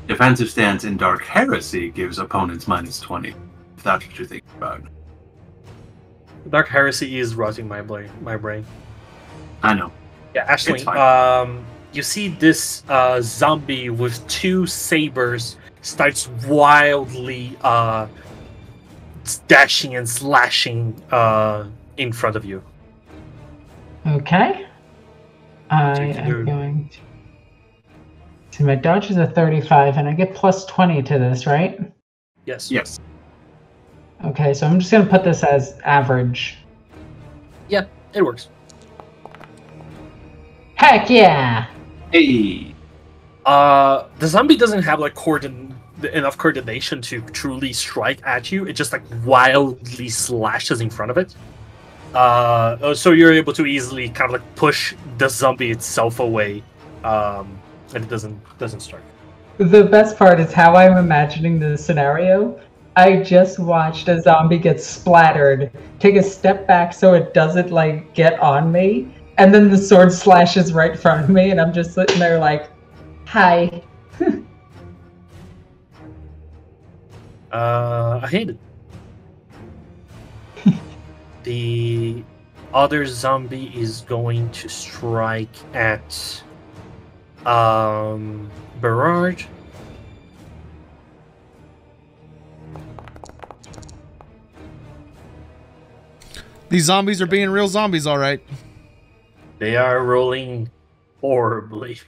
Defensive stance in Dark Heresy gives opponents minus 20. If that's what you're thinking about. Dark Heresy is rotting my brain. I know. Yeah, Aisling, It's fine. you see this zombie with two sabers starts wildly dashing and slashing in front of you. Okay. I am going to... my dodge is a 35, and I get plus 20 to this, right? Yes. Yes. Okay, so I'm just going to put this as average. Yeah, it works. Heck yeah! Hey. The zombie doesn't have like enough coordination to truly strike at you. It just like wildly slashes in front of it. So you're able to easily kind of like push the zombie itself away, and it doesn't strike. The best part is how I'm imagining the scenario. I just watched a zombie get splattered, take a step back so it doesn't like get on me, and then the sword slashes right in front of me, and I'm just sitting there like, hi. I hate it. The other zombie is going to strike at Berard. These zombies are being real zombies, all right. They are rolling horribly.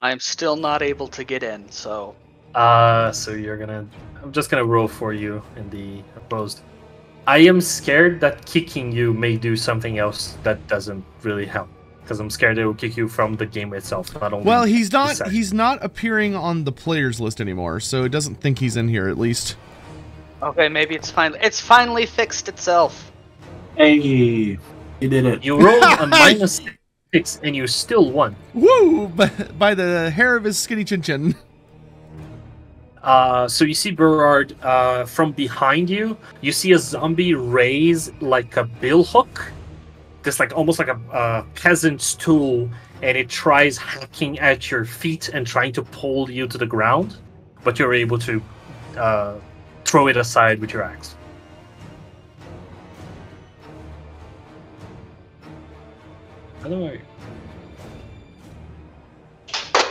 I'm still not able to get in, so... So I'm just gonna roll for you in the opposed. I am scared that kicking you may do something else that doesn't really help. Because I'm scared it will kick you from the game itself, not only... Well, he's not appearing on the players list anymore, so it doesn't think he's in here, at least. Okay, maybe it's finally fixed itself. Hey. You did it. You rolled a minus 6 and you still won. Woo! By the hair of his skinny chin-chin. So you see Berard from behind you. You see a zombie raise like a billhook, just like almost like a peasant's tool, and it tries hacking at your feet and trying to pull you to the ground, but you're able to throw it aside with your axe. Anyway.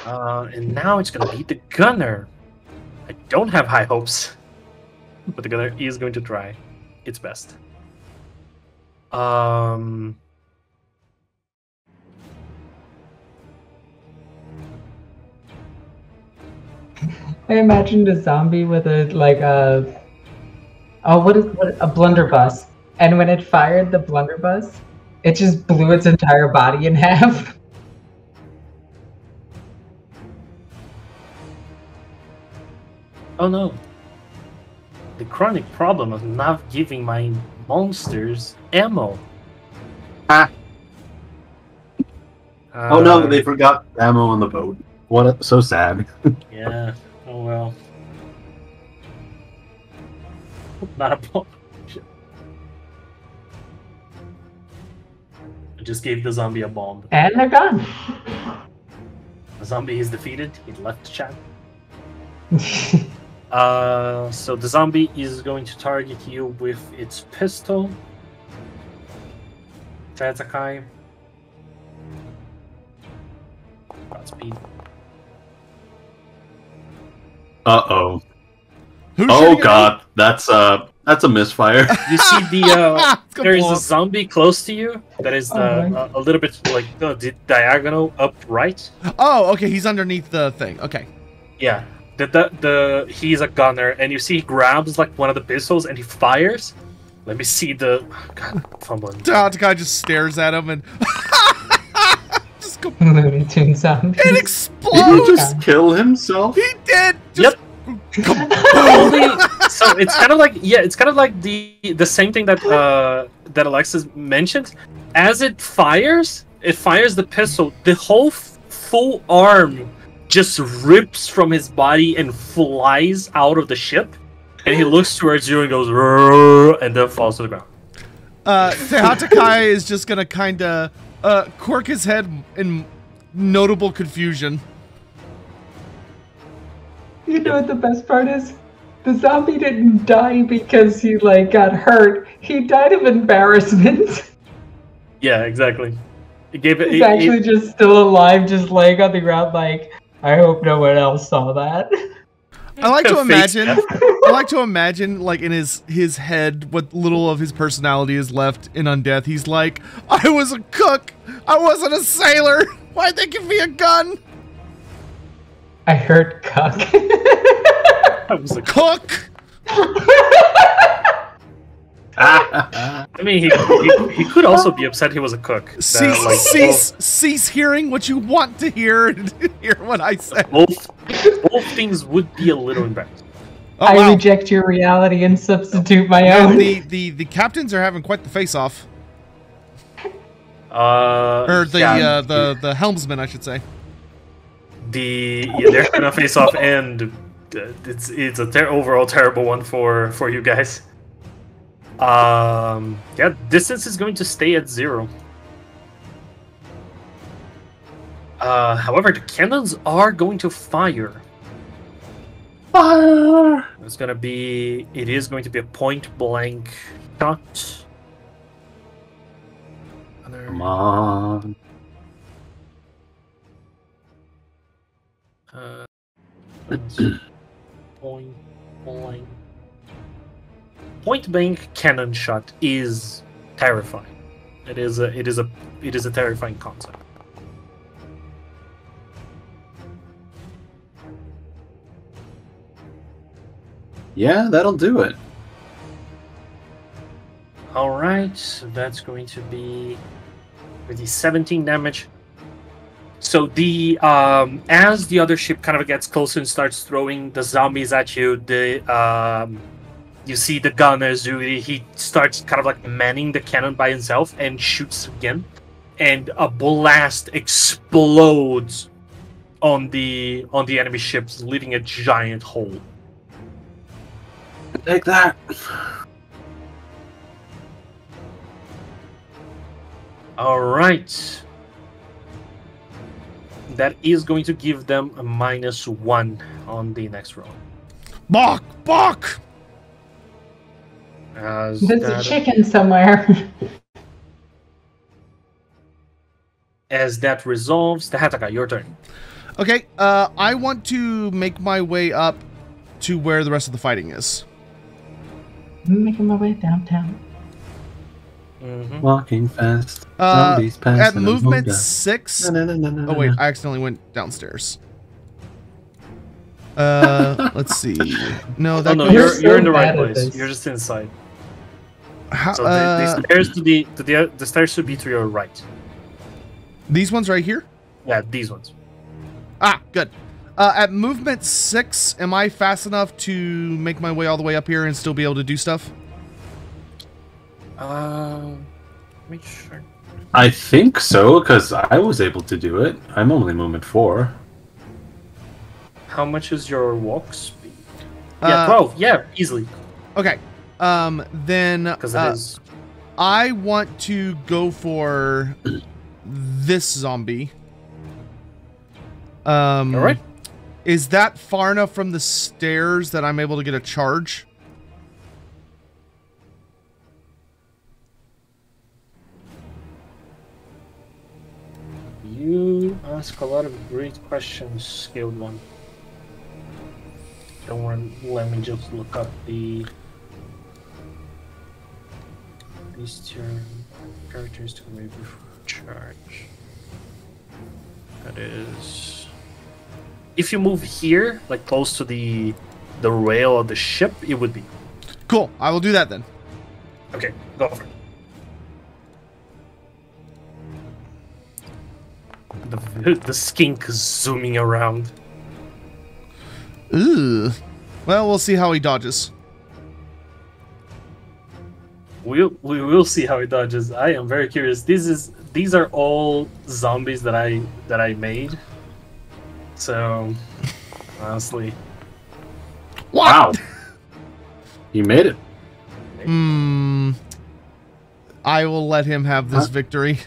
And now it's gonna be the gunner. don't have high hopes, but the gunner is going to try its best. I imagined a zombie with a a blunderbuss, and when it fired the blunderbuss, it just blew its entire body in half. Oh no. The chronic problem of not giving my monsters ammo. Oh no, they forgot ammo on the boat. So sad. Yeah. Oh well. Not a bomb. I just gave the zombie a bomb. And they're gone. The zombie is defeated. He left the chat. So the zombie is going to target you with its pistol. Tatakai. Godspeed. Uh-oh. Oh god, that's a misfire. You see there is a zombie close to you that is a little bit like the diagonal upright. Oh, okay, he's underneath the thing. Okay. Yeah. He's a gunner, and you see he grabs like one of the pistols and he fires. Let me see the fumbling. The guy just stares at him and just go. Looney Tunes zombie. It explodes. Did he just kill himself? He did. Yep. So it's kind of like the same thing that Alexis mentioned. As it fires the pistol. The whole full arm just rips from his body and flies out of the ship, and he looks towards you and goes, and then falls to the ground. Tehatakai is just gonna kind of quirk his head in notable confusion. You know what the best part is? The zombie didn't die because he got hurt. He died of embarrassment. Yeah, exactly. He's actually just still alive, just laying on the ground I hope no one else saw that. I like to imagine like in his head what little of his personality is left in Undeath. He's like, I was a cook. I wasn't a sailor. Why'd they give me a gun? I heard cuck. I was a cook. I mean, he could also be upset he was a cook. Cease hearing what you want to hear and hear what I say. Both things would be a little embarrassing. Oh, I reject your reality and substitute my own. The captains are having quite the face-off. Or the helmsman, I should say. They're gonna face off, and it's a overall terrible one for you guys. Yeah, distance is going to stay at 0. However, the cannons are going to fire. Fire! It is going to be a point-blank shot. Come on. Point-blank. Point-blank cannon shot is terrifying. It is a terrifying concept. Yeah, that'll do it. All right, so that's going to be with the 17 damage. So the as the other ship kind of gets closer and starts throwing the zombies at you, you see the gunners. He starts kind of like manning the cannon by himself and shoots again, and a blast explodes on the enemy ships, leaving a giant hole. Take that. All right. That is going to give them a -1 on the next roll. Bok! There's a chicken somewhere. As that resolves, the Hataka, your turn. Okay, I want to make my way up to where the rest of the fighting is. Making my way downtown. Walking fast. Zombies pass. At movement 6. Oh wait, I accidentally went downstairs. Let's see. No, that. Oh no, you're in the right place. You're just inside. How, so the stairs the stairs should be to your right. These ones right here? Yeah, these ones. Ah, good. At movement 6, am I fast enough to make my way all the way up here and still be able to do stuff? Make sure. I think so, because I was able to do it. I'm only movement 4. How much is your walk speed? Yeah, 12. Yeah, easily. Okay. Then because it is. I want to go for this zombie. All right. Is that far enough from the stairs that I'm able to get a charge? You ask a lot of great questions, skilled one. Don't worry, let me just look up these turn characters to wait before charge. That is, if you move here, like close to the rail of the ship, it would be. Cool. I will do that then. Okay, go for it. The skink is zooming around. Ooh. Well, we'll see how he dodges. We will see how he dodges. I am very curious. These are all zombies that I made. So honestly, wow, you made it. I will let him have this victory.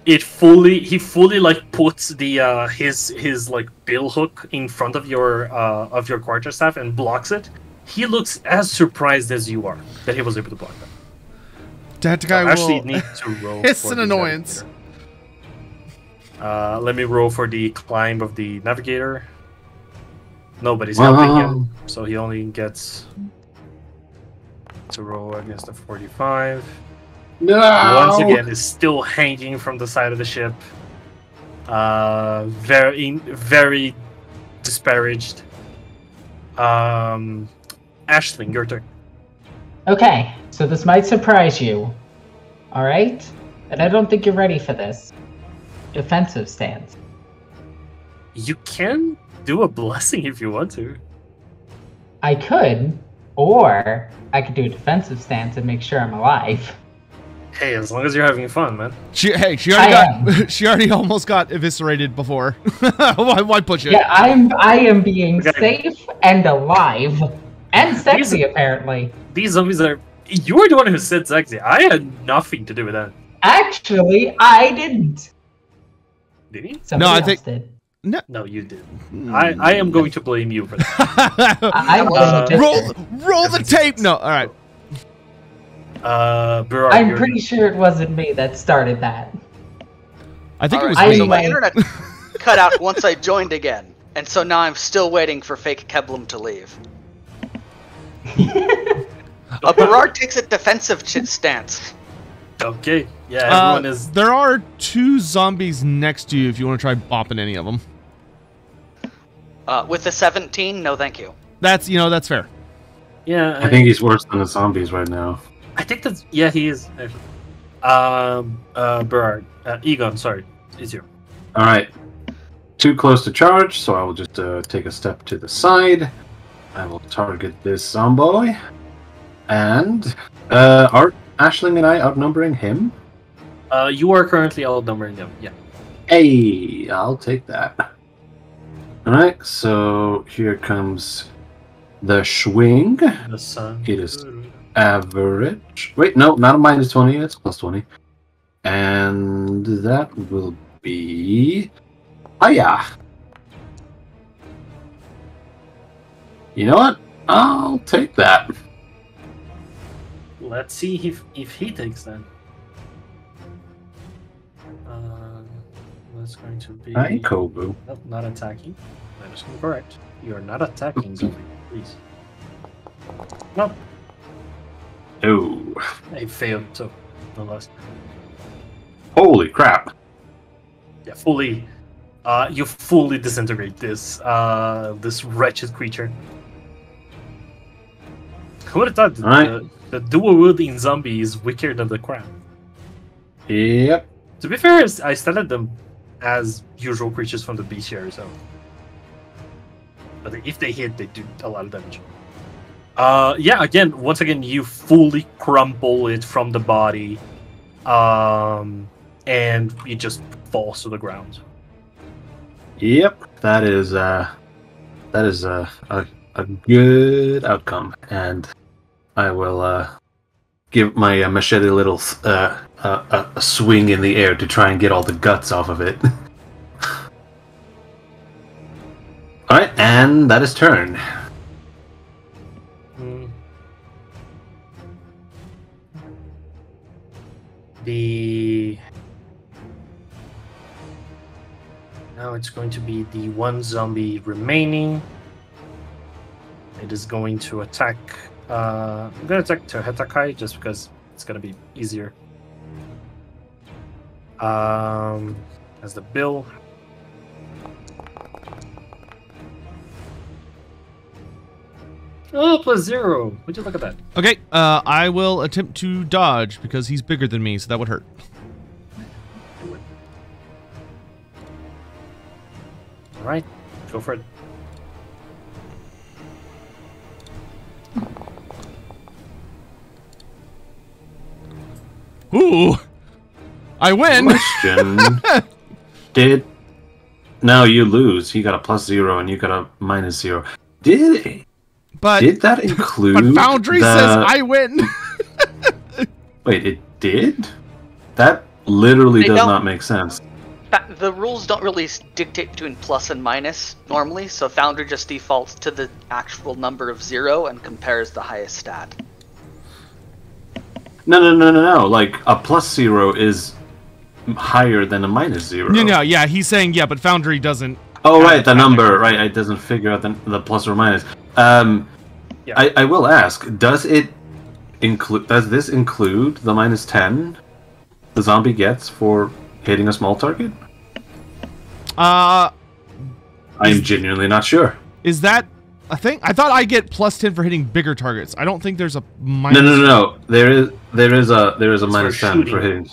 He fully like puts the his like bill hook in front of your quarterstaff and blocks it. He looks as surprised as you are that he was able to block that. That guy will actually need to roll. It's an annoyance. Let me roll for the climb of the navigator. Nobody's helping him, so he only gets to roll against the 45. No! Once again, is still hanging from the side of the ship. Very disparaged. Aisling, your turn. Okay, so this might surprise you. Alright? And I don't think you're ready for this. Defensive stance. You can do a blessing if you want to. I could, or I could do a defensive stance and make sure I'm alive. Hey, as long as you're having fun, man. She already almost got eviscerated before. why push it? Yeah, I am being safe and alive. And sexy, apparently. These zombies are... You were the one who said sexy. I had nothing to do with that. Actually, I didn't. Did he? Somebody else did. No, you did. I am going to blame you for that. Roll the tape! No, alright. Berard, I'm pretty sure it wasn't me that started that. I think it was me. So my internet cut out once I joined again, and so now I'm still waiting for fake Kebblem to leave. Berard takes a defensive stance. Okay, yeah, everyone is... There are 2 zombies next to you if you want to try bopping any of them. With the 17, no thank you. That's fair. Yeah, I think he's worse than the zombies right now. I think that's... Yeah, he is, actually. Berard. Egon, sorry. It's you. Alright. Too close to charge, so I will just take a step to the side. I will target this zombie. And... are Aisling and I outnumbering him? You are currently outnumbering him, yeah. Hey, I'll take that. Alright, so here comes the swing. The sun. It is average. Wait, no, not a minus 20, it's plus 20. And that will be... Hiya! You know what? I'll take that. Let's see if he takes that. That's going to be... Hi, Kobu. Nope, not attacking. That is incorrect. You are not attacking zombie, please. No. Oh. I failed, so nonetheless. Holy crap. Yeah, fully. You fully disintegrate this this wretched creature. Who would have thought the dual wielding zombie is weaker than the crown? Yep. To be fair, I started them as usual creatures from the bestiary, so. But if they hit, they do a lot of damage. Yeah, once again, you fully crumple it from the body, and it just falls to the ground. Yep, that is a good outcome, and I will give my machete a little a swing in the air to try and get all the guts off of it. All right, and that is turn. Now it's going to be the one zombie remaining. It is going to attack. I'm going to attack Tehetakai just because it's going to be easier. As the bill. Oh, +0. Would you look at that? Okay, I will attempt to dodge because he's bigger than me, so that would hurt. All right, go for it. Ooh, I win. Question: No, you lose. He got a +0 and you got a -0. Did that include? But Foundry says I win. Wait, it did? That literally does not make sense. The rules don't really dictate between plus and minus normally, so Foundry just defaults to the actual number of 0 and compares the highest stat. No. Like, a +0 is higher than a -0. No, yeah, he's saying, yeah, but Foundry doesn't. Oh, right, the number, right, it doesn't figure out the plus or minus. Yeah. I will ask, does this include the -10 the zombie gets for hitting a small target? I'm genuinely not sure. Is that a thing? I thought I get +10 for hitting bigger targets. I don't think there's a minus. No. There is a -10 for hitting.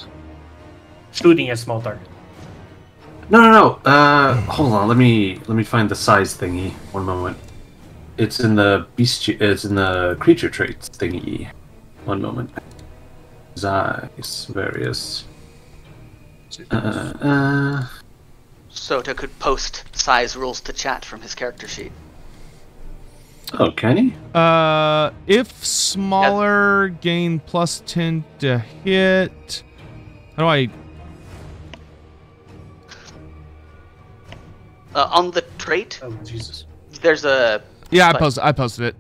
Shooting a small target. No. Hold on. Let me find the size thingy. One moment. It's in the It's in the creature traits thingy. One moment. Size various. Sotek could post size rules to chat from his character sheet. Oh, can he? If smaller, gain +10 to hit. How do I? On the trait, Oh, Jesus. there's a... Yeah, I posted it.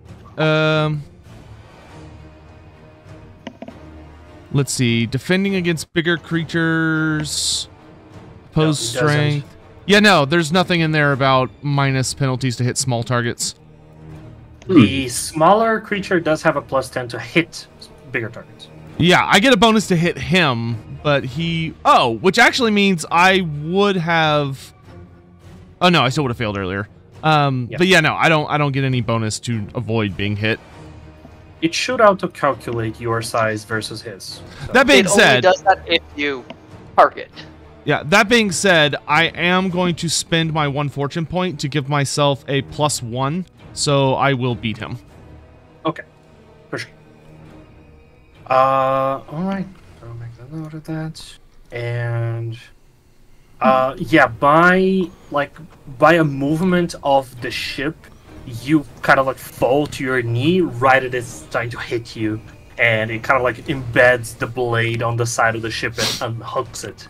Let's see. Defending against bigger creatures. Opposed strength. Yeah, no, there's nothing in there about minus penalties to hit small targets. The smaller creature does have a +10 to hit bigger targets. Yeah, I get a bonus to hit him, but he... Oh, which actually means I would have... Oh, no, I still would have failed earlier. But yeah, no, I don't get any bonus to avoid being hit. It should auto-calculate your size versus his. So. That being said... It only does that if you target. Yeah, that being said, I am going to spend my 1 fortune point to give myself a +1, so I will beat him. Okay, for sure. Alright. I'll make a note of that. And... yeah, by a movement of the ship, you kind of like fall to your knee right as it's trying to hit you, and it kind of like embeds the blade on the side of the ship and unhooks it.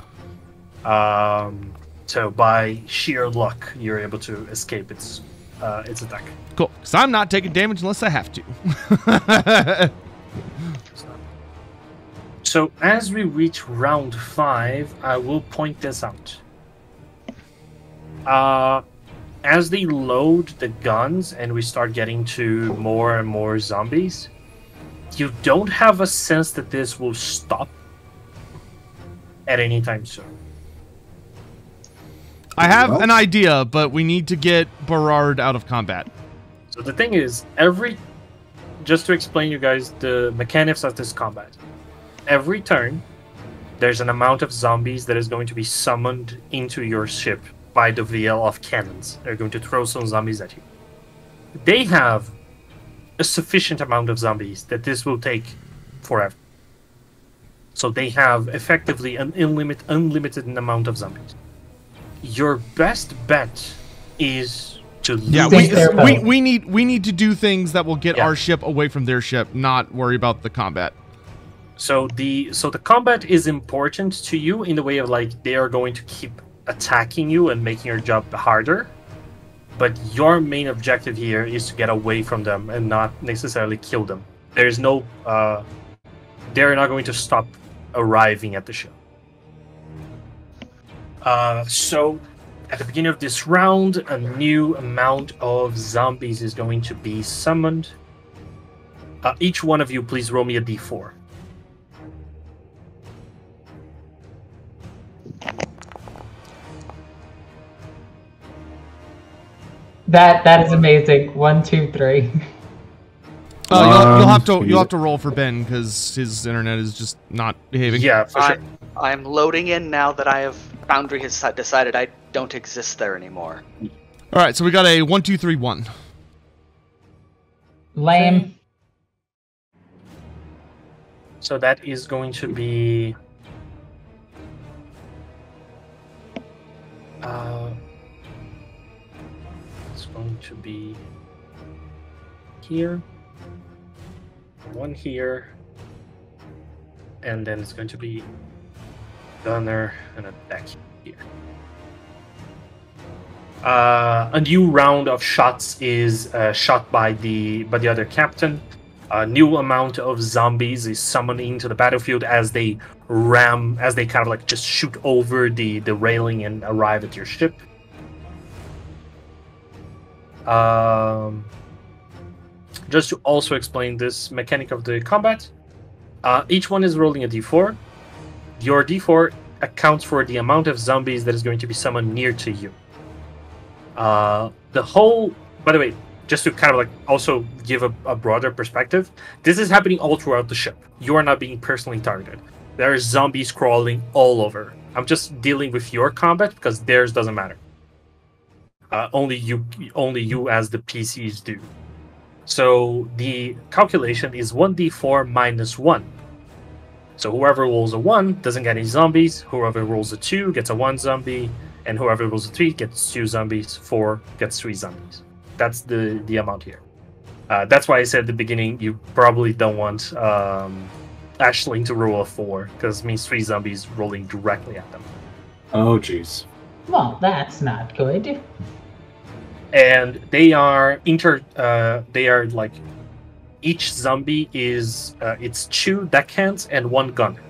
So by sheer luck, you're able to escape its attack. Cool, because I'm not taking damage unless I have to. So as we reach round 5, I will point this out. as they load the guns and we start getting to more and more zombies, you don't have a sense that this will stop at any time soon. I have an idea, but we need to get Berard out of combat. So the thing is, just to explain you guys the mechanics of this combat, every turn, there's an amount of zombies that is going to be summoned into your ship by the VL of cannons. They're going to throw some zombies at you. They have a sufficient amount of zombies that this will take forever. So they have effectively an unlimited amount of zombies. Your best bet is to we need to do things that will get our ship away from their ship, not worry about the combat. So the combat is important to you in the way of like they are going to keep attacking you and making your job harder. But your main objective here is to get away from them and not necessarily kill them. There's no they're not going to stop arriving at the ship. So at the beginning of this round, a new amount of zombies is going to be summoned. Each one of you, please roll me a d4. That is amazing. 1, 2, 3. You'll have to roll for Ben because his internet is just not behaving. Yeah, for sure. I'm loading in now that Foundry has decided I don't exist there anymore. All right, so we got a 1, 2, 3, 1. Lame. So that is going to be it's going to be here, one here, and then it's going to be gunner and a deck here. A new round of shots is shot by the other captain. A new amount of zombies is summoned into the battlefield as they kind of like just shoot over the railing and arrive at your ship. Just to also explain this mechanic of the combat, each one is rolling a d4. Your d4 accounts for the amount of zombies that is going to be summoned near to you. By the way, just to kind of like also give a broader perspective, this is happening all throughout the ship. You are not being personally targeted. There are zombies crawling all over. I'm just dealing with your combat because theirs doesn't matter. Only you as the PCs do. So the calculation is 1d4 minus 1. So whoever rolls a 1 doesn't get any zombies. Whoever rolls a 2 gets a 1 zombie. And whoever rolls a 3 gets 2 zombies. 4 gets 3 zombies. That's the amount here. That's why I said at the beginning you probably don't want Aisling to roll a 4 because it means 3 zombies rolling directly at them. Oh, jeez. Well, that's not good. And they are like each zombie is it's 2 deckhands and 1 gunner.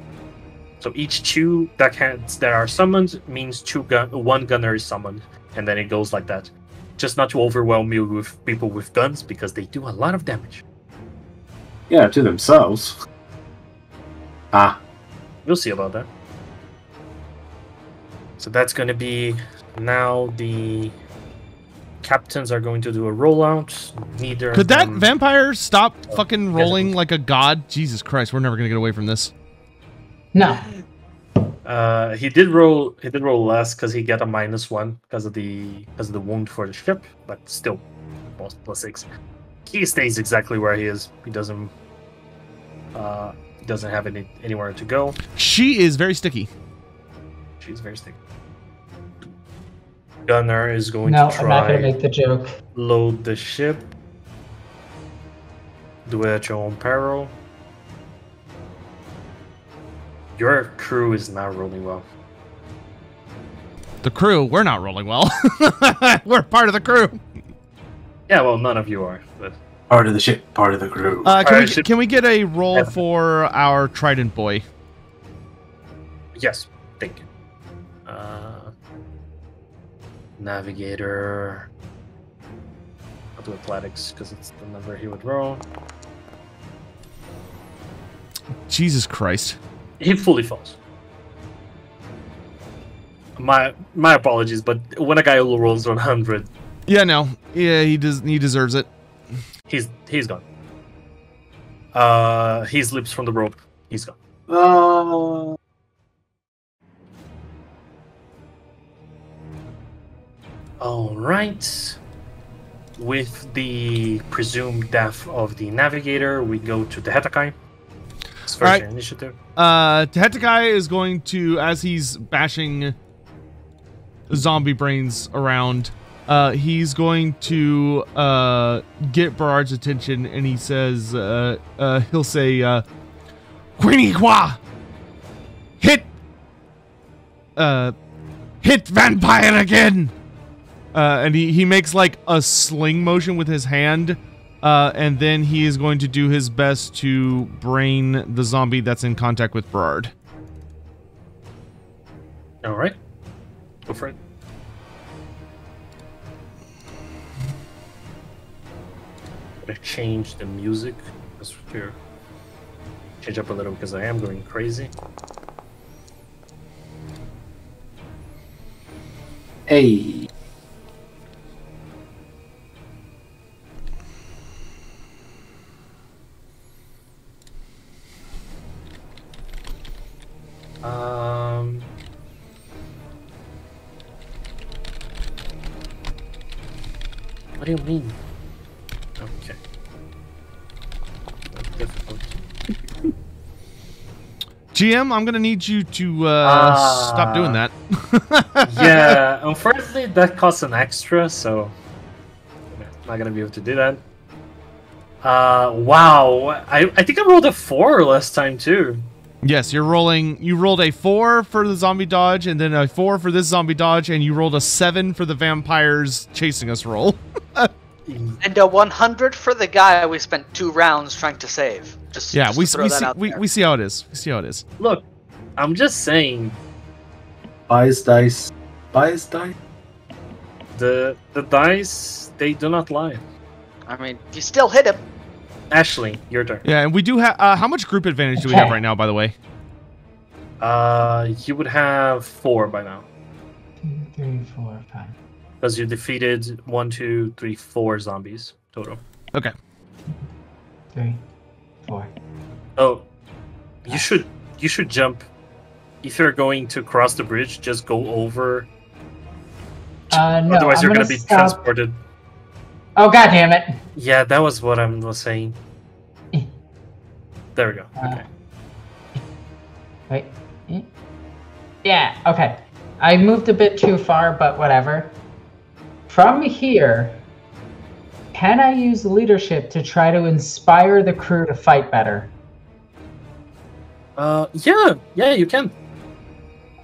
So each 2 deckhands that are summoned means 1 gunner is summoned, and then it goes like that. Just not to overwhelm you with people with guns because they do a lot of damage. Yeah, to themselves. We'll see about that. So that's going to be now the captains are going to do a rollout. Could that vampire stop fucking rolling like a god? Jesus Christ, we're never going to get away from this. No. He did roll less because he got a -1 because of the wound for the ship, but still +6. He stays exactly where he is. He doesn't have anywhere to go. She is very sticky. She's very sticky. Gunner is going to try. No, I'm not going to make the joke. Load the ship. Do it at your own peril. Your crew is not rolling well. The crew, we're not rolling well. We're part of the crew. Yeah, well, none of you are, but Part of the ship, part of the crew. Can we get a roll for our Trident boy? Yes, thank you. Navigator. I'll do athletics because it's the number he would roll. Jesus Christ. He fully falls. My apologies, but when a guy rolls 100, Yeah, no. Yeah, he deserves it. he's gone. He slips from the rope. He's gone. All right. With the presumed death of the navigator, we go to the Hetakai. It's first initiative. Tehetakai is going to, as he's bashing zombie brains around, he's going to get Berard's attention, and he says, he'll say, Queenie Qua! Hit vampire again! And he makes like a sling motion with his hand, and then he is going to do his best to brain the zombie that's in contact with Berard. All right. Go for it. I'm gonna change the music. Change up a little because I am going crazy. Hey. What do you mean? Okay. That's difficult. GM, I'm gonna need you to stop doing that. Yeah, unfortunately that costs an extra, so I'm not gonna be able to do that. Wow, I think I rolled a 4 last time too. Yes, you rolled a 4 for the zombie dodge, and then a 4 for this zombie dodge, and you rolled a 7 for the vampires chasing us roll. And a 100 for the guy we spent 2 rounds trying to save. Yeah, we see how it is. We see how it is. Look, I'm just saying. Bias dice. Bias dice. The dice, they do not lie. I mean, you still hit him. Ashley, your turn. Yeah, and we do have. How much group advantage do we have right now, by the way? You would have 4 by now. 2, 3, 4, 5. Because you defeated 1, 2, 3, 4 zombies total. Okay. 3, 4. Oh, you should jump. If you're going to cross the bridge, just go over. No, Otherwise, you're gonna be stop. transported. Oh, god damn it! Yeah, that was what I was saying. There we go. Okay. Wait. Yeah, okay. I moved a bit too far, but whatever. From here, can I use leadership to try to inspire the crew to fight better? Yeah, you can.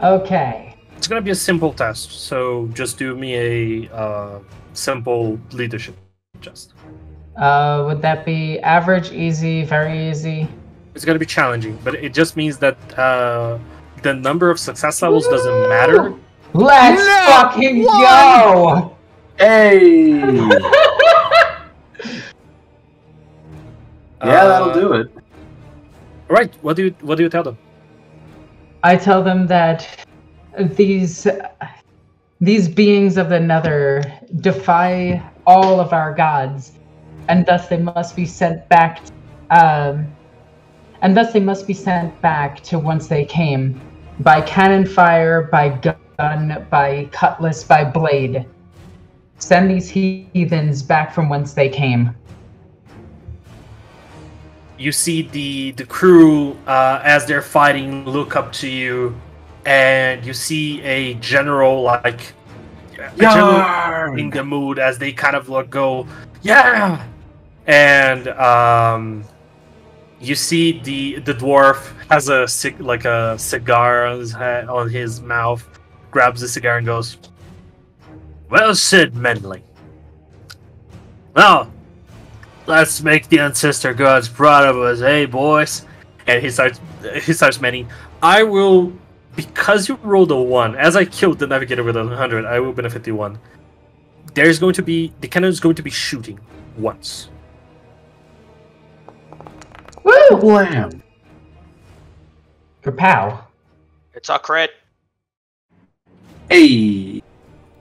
Okay. It's gonna be a simple test, so just do me a simple leadership test. Would that be average, easy, very easy? It's gonna be challenging, but it just means that the number of success levels doesn't matter. Let's fucking go! Hey! Yeah, that'll do it. Right. What do you tell them? I tell them that these beings of the Nether defy all of our gods, and thus they must be sent back. To whence they came, by cannon fire, by gun, by cutlass, by blade. Send these heathens back from whence they came. You see the crew as they're fighting look up to you, and you see a general in the mood as they kind of go, yeah, and you see the dwarf has a cigar on his head, on his mouth, grabs the cigar and goes, "Well said, Menling. Now, let's make the ancestor gods proud of us, hey boys." And he starts manning. I will because you rolled a 1, as I killed the navigator with a 100, I will benefit the 1. There's going to be the cannon is going to be shooting once. Woo! Wham! Kapow. It's a crit. Hey!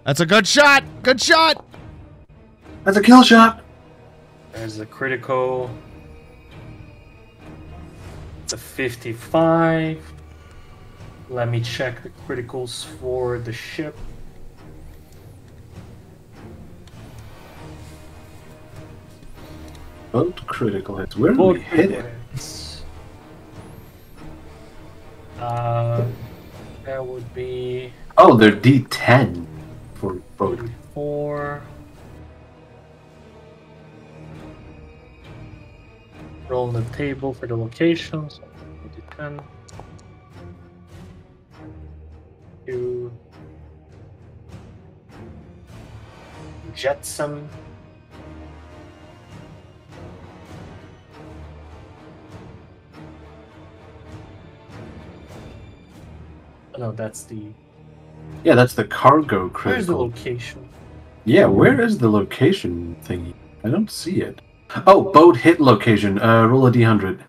That's a good shot. Good shot. That's a kill shot! There's a critical. It's a 55. Let me check the criticals for the ship. Both critical hits. Where do Both we hit it? hits. That would be Oh, they're D10 for both. 44. Roll on the table for the locations. 10. 2. Jetsam. No, that's the. Yeah, that's the cargo Where's the critical. location? Yeah, where is the location thingy? I don't see it. Oh, boat hit location. Roll a D100.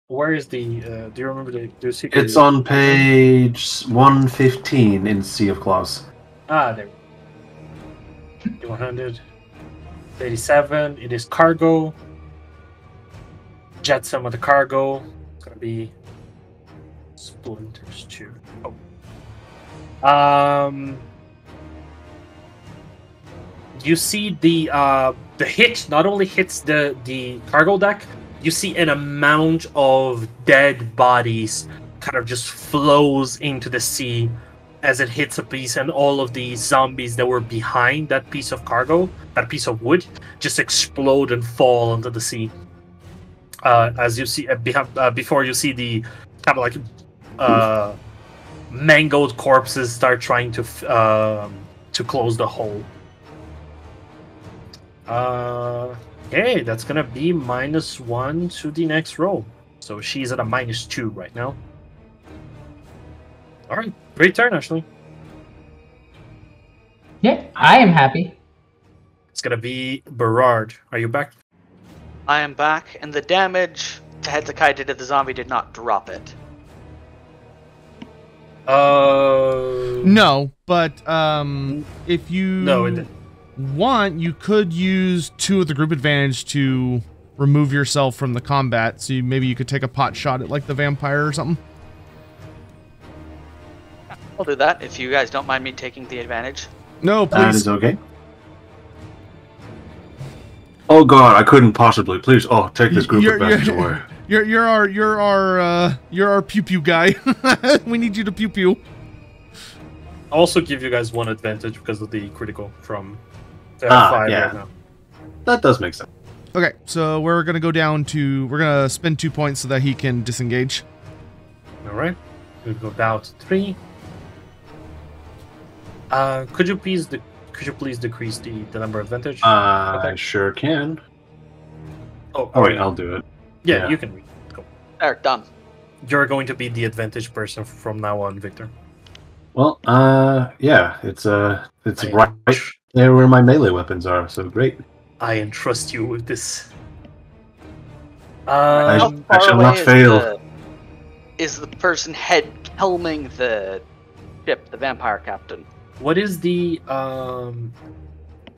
Where is the? Do you remember the secret? It's on page 115 in Sea of Claws. Ah, there. 100. 87. It is cargo. Jetsam of the cargo. It's gonna be splinters too. Oh. You see the hit not only hits the cargo deck. You see an amount of dead bodies kind of just flows into the sea as it hits a piece, and all of the zombies that were behind that piece of cargo, that piece of wood, just explode and fall into the sea. As you see, before you see the kind of like mangled corpses start trying to close the hole. Okay, that's gonna be -1 to the next roll. So she's at a -2 right now. All right, great turn, Ashley. Yeah, I am happy. It's gonna be Berard. Are you back? I am back, and the damage to Hezekiah did to the zombie did not drop it. No, but if you No, it didn't. want, you could use 2 of the group advantage to remove yourself from the combat. So maybe you could take a pot shot at like the vampire or something. I'll do that if you guys don't mind me taking the advantage. No, That please. is okay. Oh god, I couldn't possibly. Please, take this group advantage away. You're our pew pew guy. We need you to pew pew. I'll also give you guys 1 advantage because of the critical from 5 yeah. right now. That does make sense. Okay, so we're gonna go down to. We're gonna spend 2 points so that he can disengage. All right, we'll go down to 3. Could you please decrease the number of advantage? I sure can. Oh, Wait, I'll do it. yeah, yeah. you can read. Go. There, done. You're going to be the advantage person from now on, Victor. Well, yeah, it's right there where my melee weapons are, so great. I entrust you with this. I How I far shall away not fail. Is the person helming the ship, the vampire captain? What is the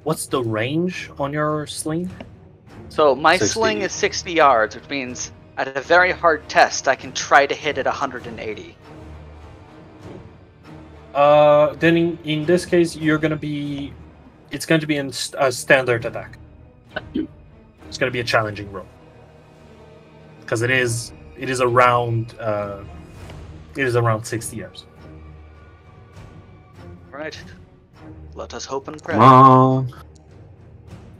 what's the range on your sling? So my 60. sling is 60 yards, which means at a very hard test, I can try to hit it 180. Then in this case, it's going to be a standard attack. It's going to be a challenging roll because it is around 60 yards. Right. Let us hope and pray. Wrong.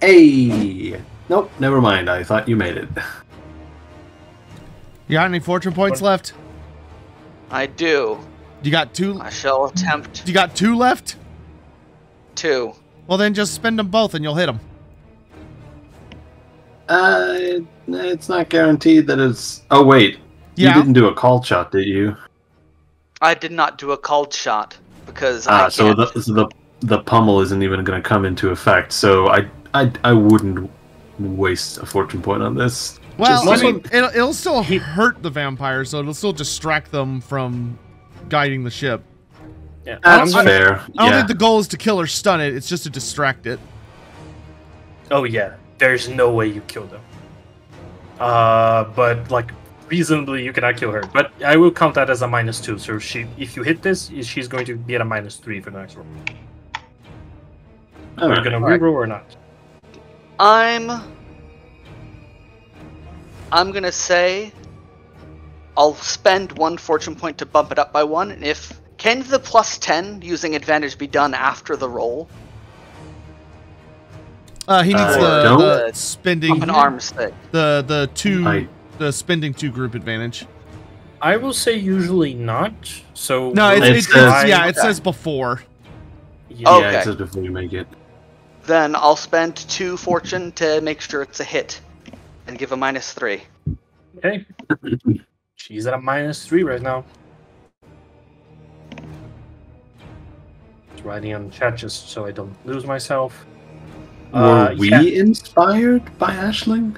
Hey! Nope, never mind. I thought you made it. You got any fortune points left? I do. You got 2. I shall attempt You got 2 left? to. Well, then just spend them both and you'll hit them. It's not guaranteed that it's. Oh wait, Yeah. you didn't do a call shot, did you? I did not do a called shot because I so can't. the pummel isn't even going to come into effect. So I wouldn't waste a fortune point on this. Well, Just- I mean, it'll still hurt the vampires, so it'll still distract them from guiding the ship. Yeah, That's fair. I don't think the goal is to kill or stun it, it's just to distract it. Oh yeah, there's no way you kill them. But like reasonably, you cannot kill her. But I will count that as a -2. So if you hit this, she's going to be at a -3 for the next roll. Are you gonna reroll or not? I'm gonna say I'll spend 1 fortune point to bump it up by 1. And can the +10 using advantage be done after the roll? He needs the spending An arms thing. the spending 2 group advantage. I will say usually not. So No, it says before. Yeah, Okay. it says before you make it. Then I'll spend 2 fortune to make sure it's a hit, and give a -3. Okay. She's at a -3 right now. Just writing on the chat just so I don't lose myself. Were we yeah. inspired by Aisling?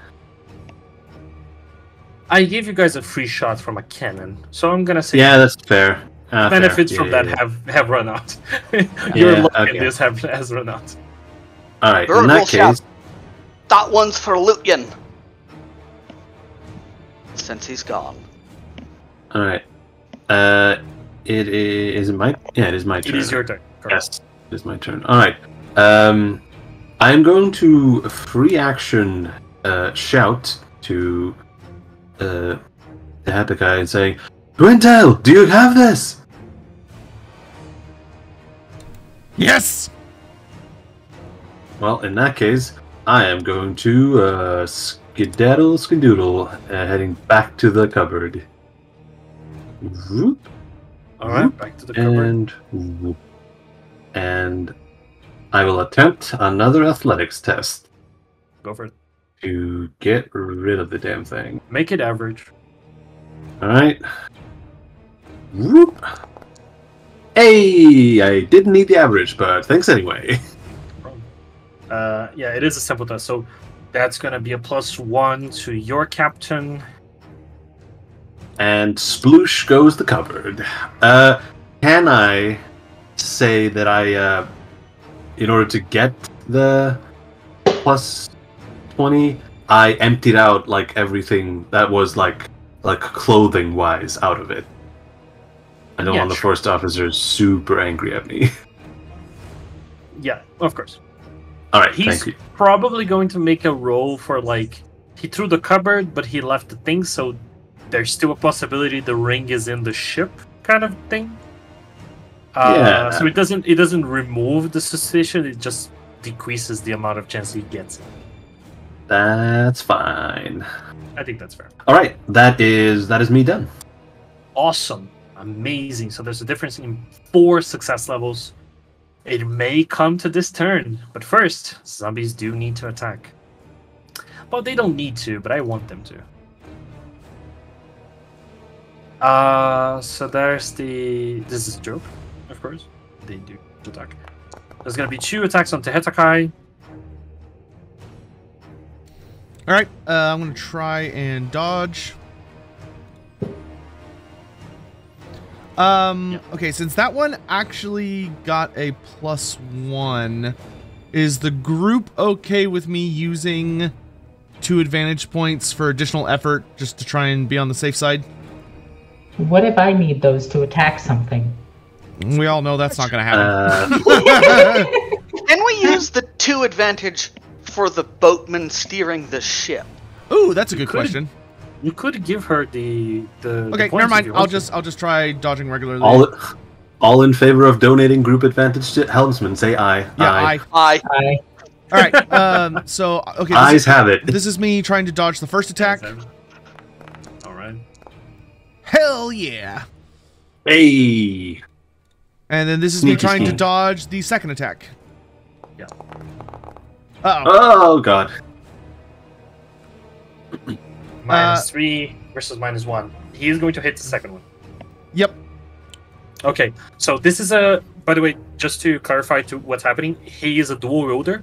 I gave you guys a free shot from a cannon, so I'm gonna say Yeah, that's fair. benefits fair. from Yeah, that yeah. have run out. Your Yeah, luck okay. in this has run out. All right. Bird In that will shout. case, That one's for Lucian. Since he's gone. all right. It is my it is my turn. It is your turn. Correct. Yes, it is my turn. All right. I am going to free action shout to the Hatakai and saying, "Gwyntel, do you have this?" Yes. Well, in that case, I am going to skedaddle, heading back to the cupboard. Whoop, All right, back to the cupboard. and whoop. And I will attempt another athletics test Go for it. to get rid of the damn thing. Make it average. All right. Whoop. Hey, I didn't need the average, but thanks anyway. Yeah, it is a simple test. So that's gonna be a +1 to your captain. And sploosh goes the cupboard. Can I say that I, in order to get the +20, I emptied out like everything that was like clothing wise out of it? I don't Yeah, want the sure. first officer super angry at me. Yeah, of course. All right, He's thank you. probably going to make a roll for like he threw the cupboard, but he left the thing, so there's still a possibility the ring is in the ship, kind of thing. Yeah. So it doesn't remove the suspicion; it just decreases the amount of chance he gets. That's fine. I think that's fair. All right, that is me done. Awesome, amazing. So there's a difference in 4 success levels. It may come to this turn, but first, zombies do need to attack. Well, they don't need to, but I want them to. So there's this is a joke, of course. They do attack. There's gonna be 2 attacks on Tehetakai. All right. I'm gonna try and dodge. Okay, since that one actually got a +1, is the group okay with me using 2 advantage points for additional effort just to try and be on the safe side? What if I need those to attack something? We all know that's not going to happen. Can we use the 2 advantage for the boatman steering the ship? Ooh, that's a good could. question. You could give her the Okay, points never if mind. you I'll want just try dodging regularly. All in favor of donating group advantage to helmsman, say aye. Yeah, I I All right. So okay, Eyes have it. this is me trying to dodge the first attack. All right. Hell yeah! Hey. And then this is me Sneaky trying to scheme. dodge the second attack. Yeah. Uh-oh. Oh god. -3 versus -1. He is going to hit the second one. Yep. Okay, so this is a. By the way, just to clarify to what's happening, he is a dual wielder,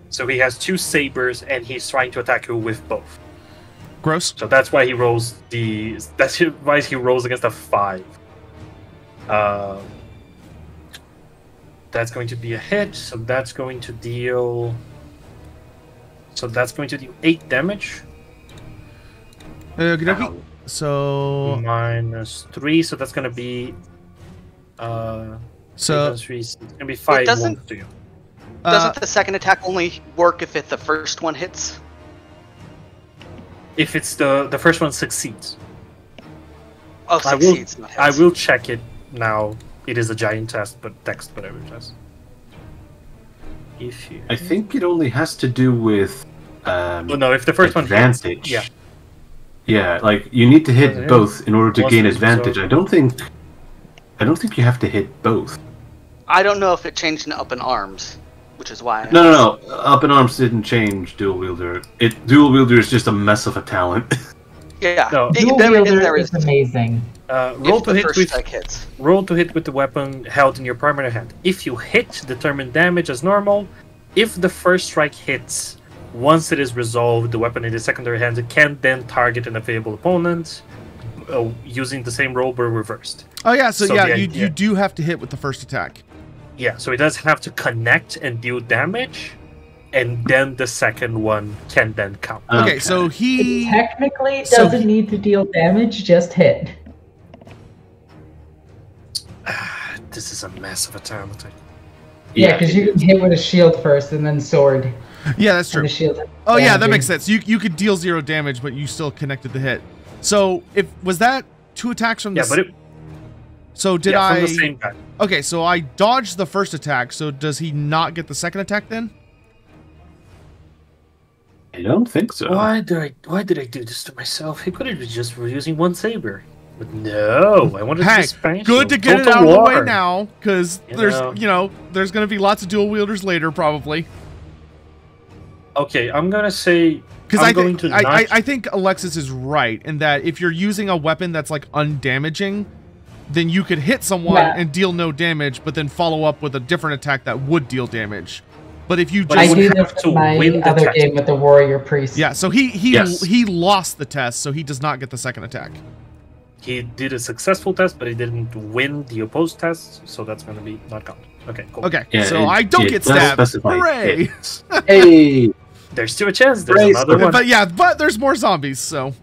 so he has 2 sabers, and he's trying to attack you with both. Gross. So that's why he rolls the. That's why he rolls against a 5. That's going to be a hit. So that's going to deal. So that's going to deal 8 damage. Okey-dokey. So -3, so that's going to be. So it's going to be 5 wounds to you. Doesn't the second attack only work if the first one hits? If it's the first one succeeds. Oh, succeeds. Not hits. I will check it now. It is a giant test, but text whatever test. If you. I think it only has to do with. Oh no! If the first advantage. one hits, yeah. Yeah, like you need to hit both in order to gain advantage. I don't think you have to hit both. I don't know if it changed in up in arms, which is why. No. Up in arms didn't change dual wielder. Dual wielder is just a mess of a talent. Yeah, no, dual wielder is amazing. Roll to hit with the weapon held in your primary hand. If you hit, determine damage as normal. If the first strike hits, once it is resolved, the weapon in the secondary hand can then target an available opponent using the same roll but reversed. Oh yeah, so yeah, you do have to hit with the first attack. Yeah, so it does have to connect and deal damage, and then the second one can then count. Okay, so he it technically doesn't need to deal damage, just hit. This is a mess of a talent. Yeah, because you can hit with a shield first and then sword. Yeah, that's true. The shield oh yeah, that makes sense. You could deal 0 damage, but you still connected the hit. So was that 2 attacks from the? Yeah, but it. So did from the same guy. Okay, so I dodged the first attack. So does he not get the second attack then? I don't think so. Why did I do this to myself? He could have been just using 1 saber. But no, I wanted to spank good to get it out of the way now, because there's there's gonna be lots of dual wielders later probably. Okay, I'm gonna say because I think Alexis is right in that if you're using a weapon that's like undamaging, then you could hit someone and deal no damage, but then follow up with a different attack that would deal damage. But if you just I do this in my other game with the warrior priest. Yeah, so he lost the test, so he does not get the second attack. He did a successful test, but he didn't win the opposed test, so that's going to be not counted. Okay, cool. Okay, yeah, so I don't get stabbed. Hooray! Hey! There's still a chance. There's another one. But there's more zombies, so.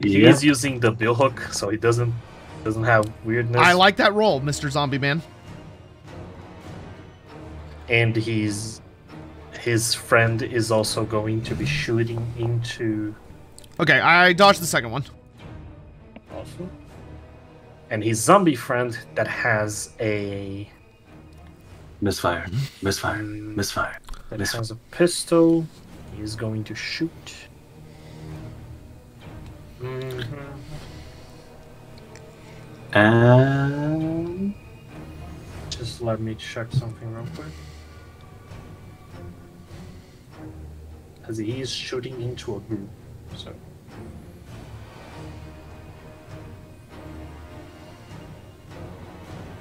He is using the bill hook, so he doesn't have weirdness. I like that roll, Mr. Zombie Man. And his friend is also going to be shooting into. Okay, I dodged the second one. Awesome. And his zombie friend that has a misfire. That has a pistol. He's going to shoot. Just let me check something real quick. Because he is shooting into a group, so.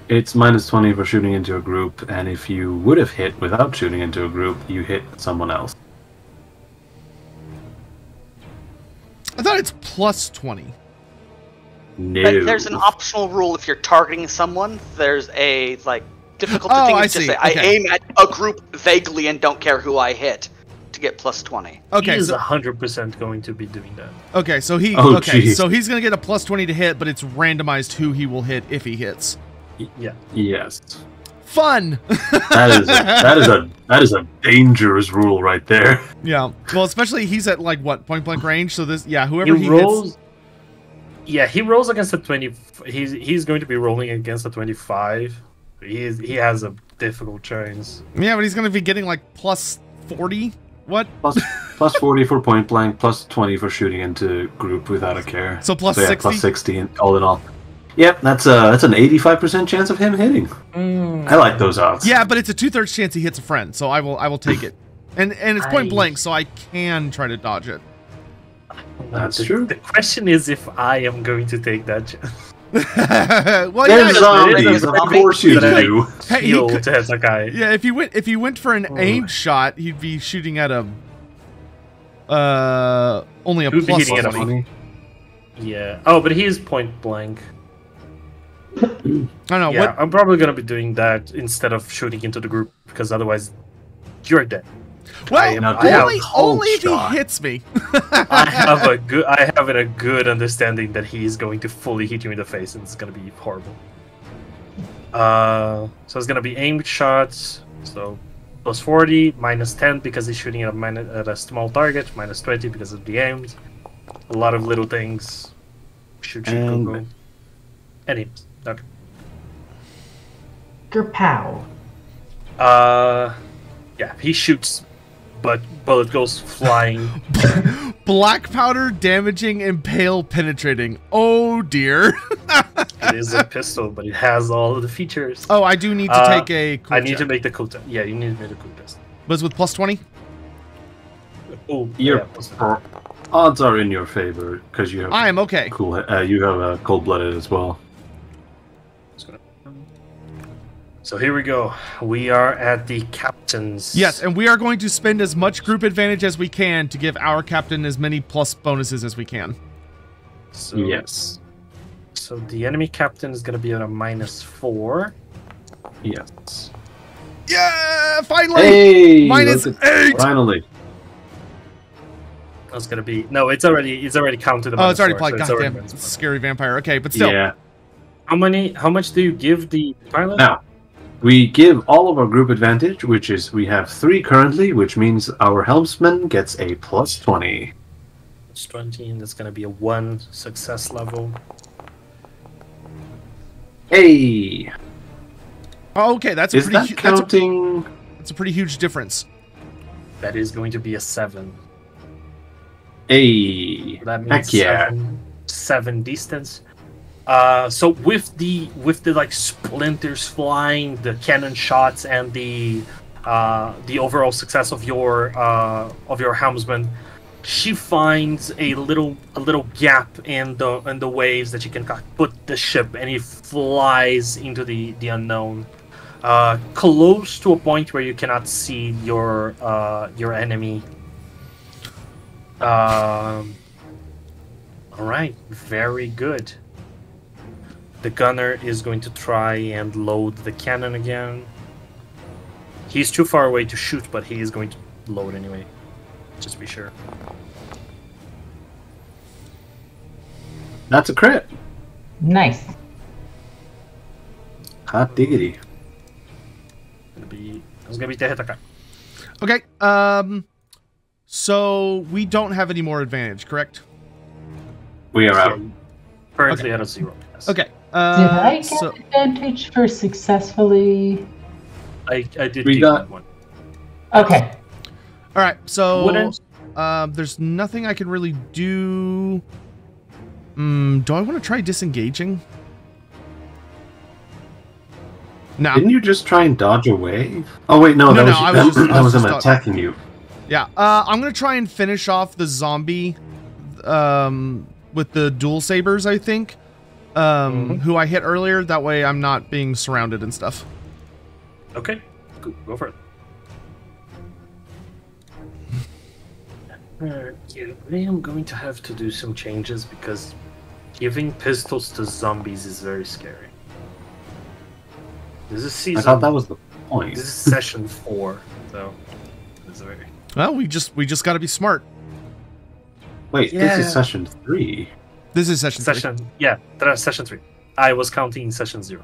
It's -20 for shooting into a group, and if you would have hit without shooting into a group, you hit someone else. I thought it's +20. No. There's an optional rule if you're targeting someone. There's a difficulty thing. I just see. say I aim at a group vaguely and don't care who I hit to get +20. Okay, he is 100% going to be doing that. Okay, so so he's gonna get a +20 to hit, but it's randomized who he will hit if he hits. Yeah. Yes. Fun. that is a dangerous rule right there. Yeah. Well, especially he's at what, point blank range. So whoever he rolls. Hits... Yeah, he rolls against a 20. He's going to be rolling against a 25. He has a difficult chance. Yeah, but he's going to be getting +40. What? Plus 40 for point blank, +20 for shooting into group without a care. So +60. +60 all in all. Yep, that's an 85% chance of him hitting. I like those odds. Yeah, but it's a 2/3 chance he hits a friend, so I will take it. And it's point blank, so I can try to dodge it. That's true. The question is if I am going to take that chance. Well, They're yeah, zombies, of course you do. Hey, he Heal could- to hit that guy. yeah. If you went for an aimed shot, he'd be shooting at a only a He would be plus hitting at a 20. Yeah. Oh, but he is point blank. I don't know Yeah, what. I'm probably gonna be doing that instead of shooting into the group because otherwise, you're dead. Well, Now, only if he shot. hits me. I have a good understanding that he is going to fully hit you in the face, and it's gonna be horrible. So it's gonna be aimed shots. So plus 40, minus 10 because he's shooting at a small target, minus 20 because of the aimed. A lot of little things. Shoot, And- go. Anyways, okay. Gerpow. Yeah, he shoots, but bullet goes flying. Black powder, damaging, impale, penetrating. Oh dear. It is a pistol, but it has all of the features. Oh, I do need to take a. Cool I need to check. make the cool test. Yeah, you need to make the cool test. Was with plus 20? Oh, Your yeah. odds are in your favor because you have I am okay. cool. You have cold-blooded as well. So here we go. We are at the captain's. Yes, and we are going to spend as much group advantage as we can to give our captain as many plus bonuses as we can. So, Yes. So the enemy captain is going to be at a -4. Yes. Yeah, finally. Hey! Minus look at- 8. Finally. That's going to be no. It's already counted. Oh, it's already -4, applied. so it's Goddamn, already -4. scary vampire. Okay, but still. Yeah. How much do you give the pilot? Now, we give all of our group advantage, which is we have 3 currently, which means our helmsman gets a plus 20. It's 20, and that's going to be a 1 success level. Hey! Oh, okay, that's a Is pretty. that counting? That's a pretty huge difference. That is going to be a 7. Hey! That means Heck yeah! 7 distance. So with the like splinters flying, the cannon shots, and the overall success of your helmsman, she finds a little gap in the waves that you can put the ship, and it flies into the unknown, close to a point where you cannot see your enemy. All right, very good. The gunner is going to try and load the cannon again. He's too far away to shoot, but he is going to load anyway. Just to be sure. That's a crit. Nice. Hot diggity. It's gonna be Tehetakai. Okay. So we don't have any more advantage, correct? We are out. Currently at a 0. Yes. Okay. Did I get So advantage for successfully? I did We give got- you one. Okay. all right. So Wouldn't- there's nothing I can really do. Do I want to try disengaging? No. Didn't you just try and dodge away? Oh wait, no, No, that no, I was, was that was him just attacking you. Yeah. I'm gonna try and finish off the zombie, with the dual sabers. I think, who I hit earlier. That way, I'm not being surrounded and stuff. Okay, cool. Go for it. Yeah, I am going to have to do some changes because giving pistols to zombies is very scary. This is season. I thought that was the point. This is session 4, so it's very. Well, we just got to be smart. Wait, this Yeah. is session 3. This is session 3. Session 3. I was counting session 0.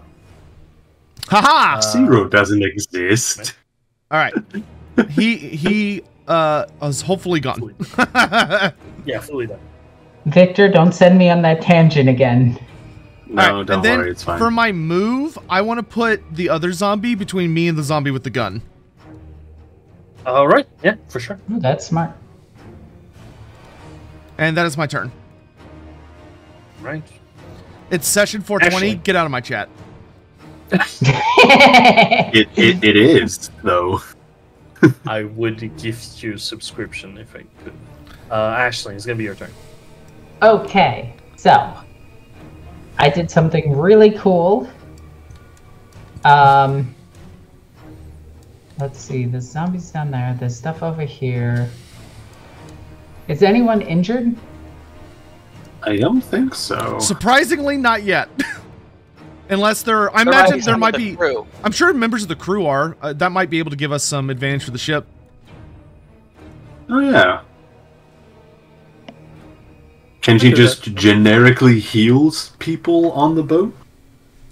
Haha! 0 doesn't exist. All right. He is hopefully gone. Yeah, fully done. Victor, don't send me on that tangent again. No, All right, don't and then worry, it's fine. for my move, I want to put the other zombie between me and the zombie with the gun. All right, yeah, for sure. Ooh, that's smart. And that is my turn. Right. It's session 420. Actually- Get out of my chat. It is, though. I would gift you a subscription if I could. Ashley, it's gonna be your turn. Okay, so I did something really cool. Let's see, the zombies down there, there's stuff over here. Is anyone injured? I don't think so. Surprisingly, not yet. Unless there, I imagine there might be. Crew. I'm sure members of the crew are. That might be able to give us some advantage for the ship. Oh yeah. Can she just generically heals people on the boat?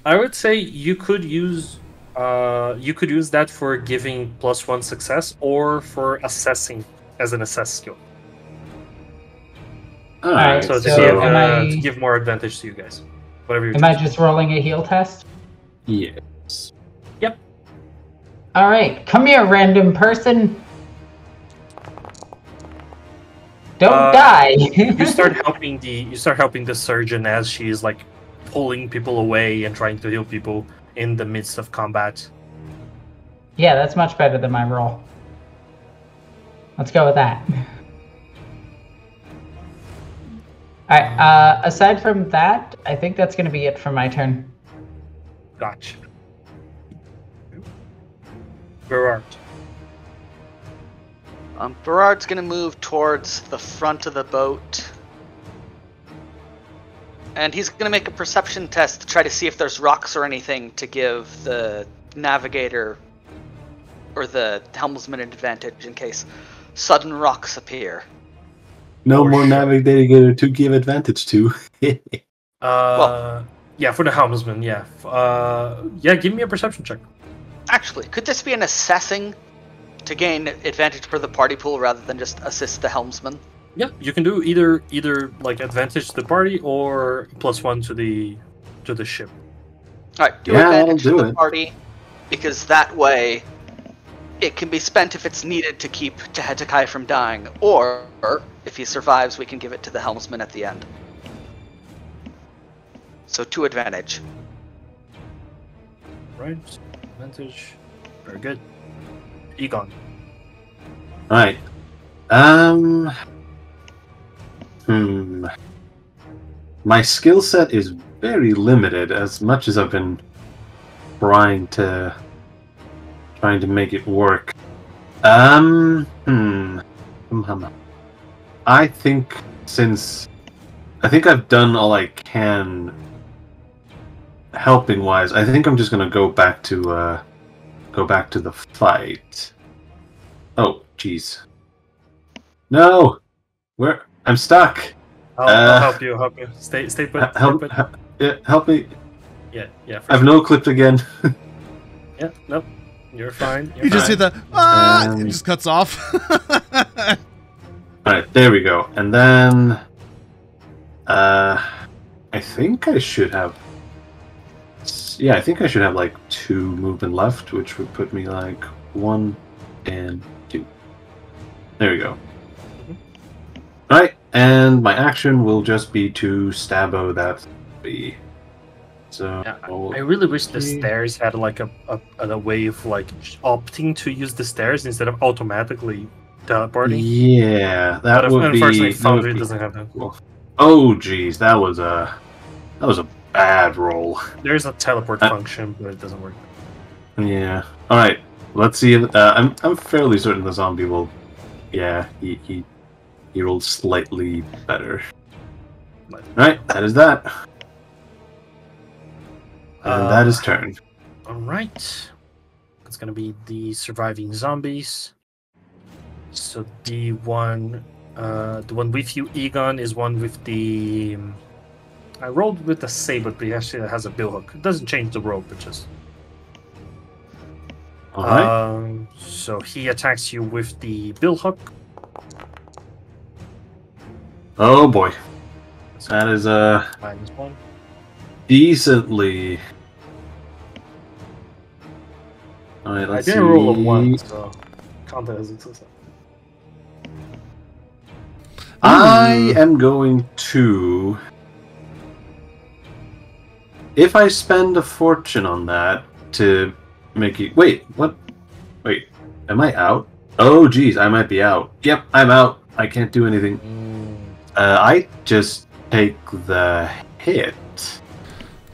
I would say you could use that for giving +1 success or for assessing as an assess skill. Alright, So, so to give more advantage to you guys. Whatever you am I just rolling a heal test? Yes. Yep. Alright, come here, random person. Don't die. you start helping the surgeon as she is like pulling people away and trying to heal people in the midst of combat. Yeah, that's much better than my roll. Let's go with that. Alright, aside from that, I think that's going to be it for my turn. Gotcha. Berard. Berard's gonna move towards the front of the boat. And he's gonna make a perception test to try to see if there's rocks or anything to give the navigator or the helmsman an advantage in case sudden rocks appear. No more navigator to give advantage to. Well, yeah, for the helmsman, yeah. Yeah, give me a perception check. Actually, could this be an assessing to gain advantage for the party pool rather than just assist the helmsman? Yeah, you can do either like advantage to the party or +1 to the ship. Alright, do advantage to the party, because that way it can be spent if it's needed to keep Tehetekai from dying, or if he survives, we can give it to the helmsman at the end. So 2 advantage. Right, advantage. Very good. Egon. Alright. My skill set is very limited as much as I've been trying to make it work. I think I've done all I can helping wise. I think I'm just gonna go back to the fight. Oh, jeez. No! Where? I'm stuck! I'll help you. Stay put. Help me. Yeah. I've no clipped again. Yeah, nope. You're fine. You just hit the it just cuts off. Alright, there we go. And then I think I should have like 2 movement left, which would put me like 1 and 2. There we go. Alright, and my action will just be to stabbo that zombie. So yeah, I really wish the stairs had like a way of like opting to use the stairs instead of automatically teleporting. Yeah, that would be. Unfortunately, Foundry doesn't have that. Cool. Oh, geez, that was a bad roll. There's a teleport function, but it doesn't work. Yeah. All right. Let's see. I'm fairly certain the zombie will. Yeah, he rolled slightly better. All right, that is that. And that is turn. Alright. It's gonna be the surviving zombies. So the one with you, Egon, is one with the... I rolled with the saber, but he actually has a billhook. It doesn't change the roll, but just... Alright. So he attacks you with the billhook. Oh boy. That is -1. Decently. Alright, let's see. I didn't roll a 1, so count that as a success. I am going to... If I spend a fortune on that to make it... Wait, what? Wait, am I out? Oh, geez, I might be out. Yep, I'm out. I can't do anything. I just take the hit.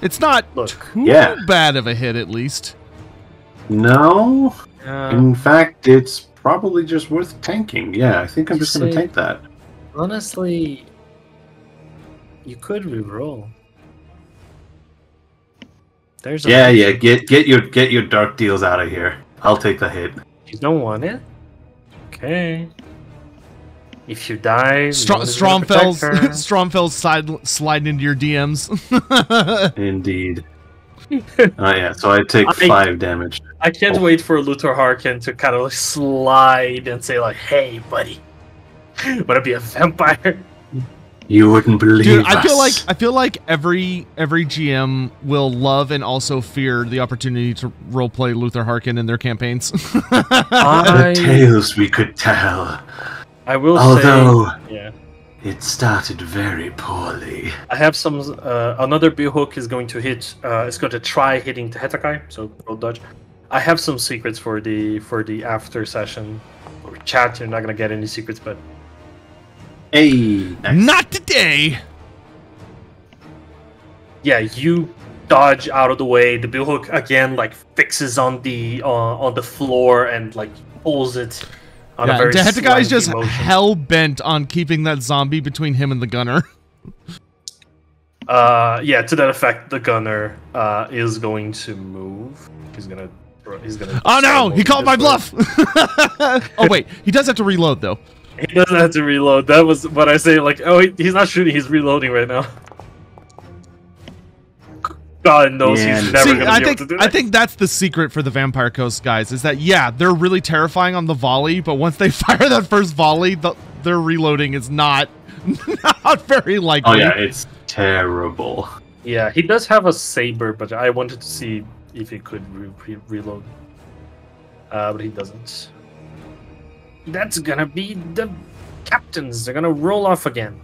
It's not too bad of a hit, at least. No. In fact, it's probably just worth tanking. Yeah, I think I'm just going to tank that. Honestly, you could reroll. There's a get your dark deals out of here. I'll take the hit. You don't want it? Okay. If you die, Stromfell's sliding into your DMs. Indeed. Yeah, so I take 5 damage. I can't wait for Luthor Harkin to kind of like slide and say like, "Hey, buddy, wanna be a vampire?" You wouldn't believe Dude, us. I feel like every GM will love and also fear the opportunity to roleplay Luthor Harkin in their campaigns. The tales we could tell. I will Although, say, it started very poorly. I have some. Another Bihuk is going to hit. It's going to try hitting Tehetakai, so roll dodge. I have some secrets for the after session or chat. You're not gonna get any secrets, but hey, not today. Yeah, you dodge out of the way. The Bihuk again like fixes on the floor and like pulls it. Tehetakai is just hell bent on keeping that zombie between him and the gunner. Yeah, to that effect, the gunner is going to move. He's gonna. Oh no! He called my bluff. Oh wait, he does have to reload though. He doesn't have to reload. That was what I say. Like, oh, he's not shooting. He's reloading right now. God knows he's never gonna be able to do that. I think that's the secret for the Vampire Coast guys, is that, yeah, they're really terrifying on the volley, but once they fire that first volley, their reloading is not very likely. Oh yeah, it's terrible. Yeah, he does have a saber, but I wanted to see if he could reload. But he doesn't. That's gonna be the captains. They're gonna roll off again.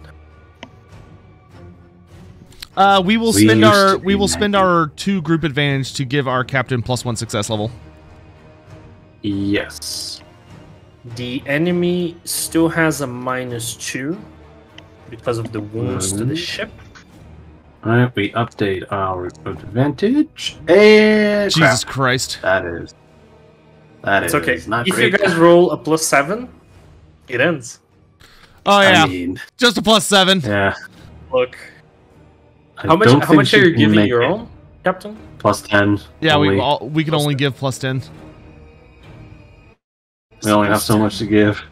We will spend our 2 group advantage to give our captain +1 success level. Yes. The enemy still has a -2 because of the wounds to the ship. Alright, we update our advantage. And Jesus Christ. That is okay. Not if great. You guys roll a +7, it ends. Oh yeah. I mean, just a +7. Yeah. Look. How much are you giving your own, Captain? +10. Yeah, we can only give +10. We only have so much to give.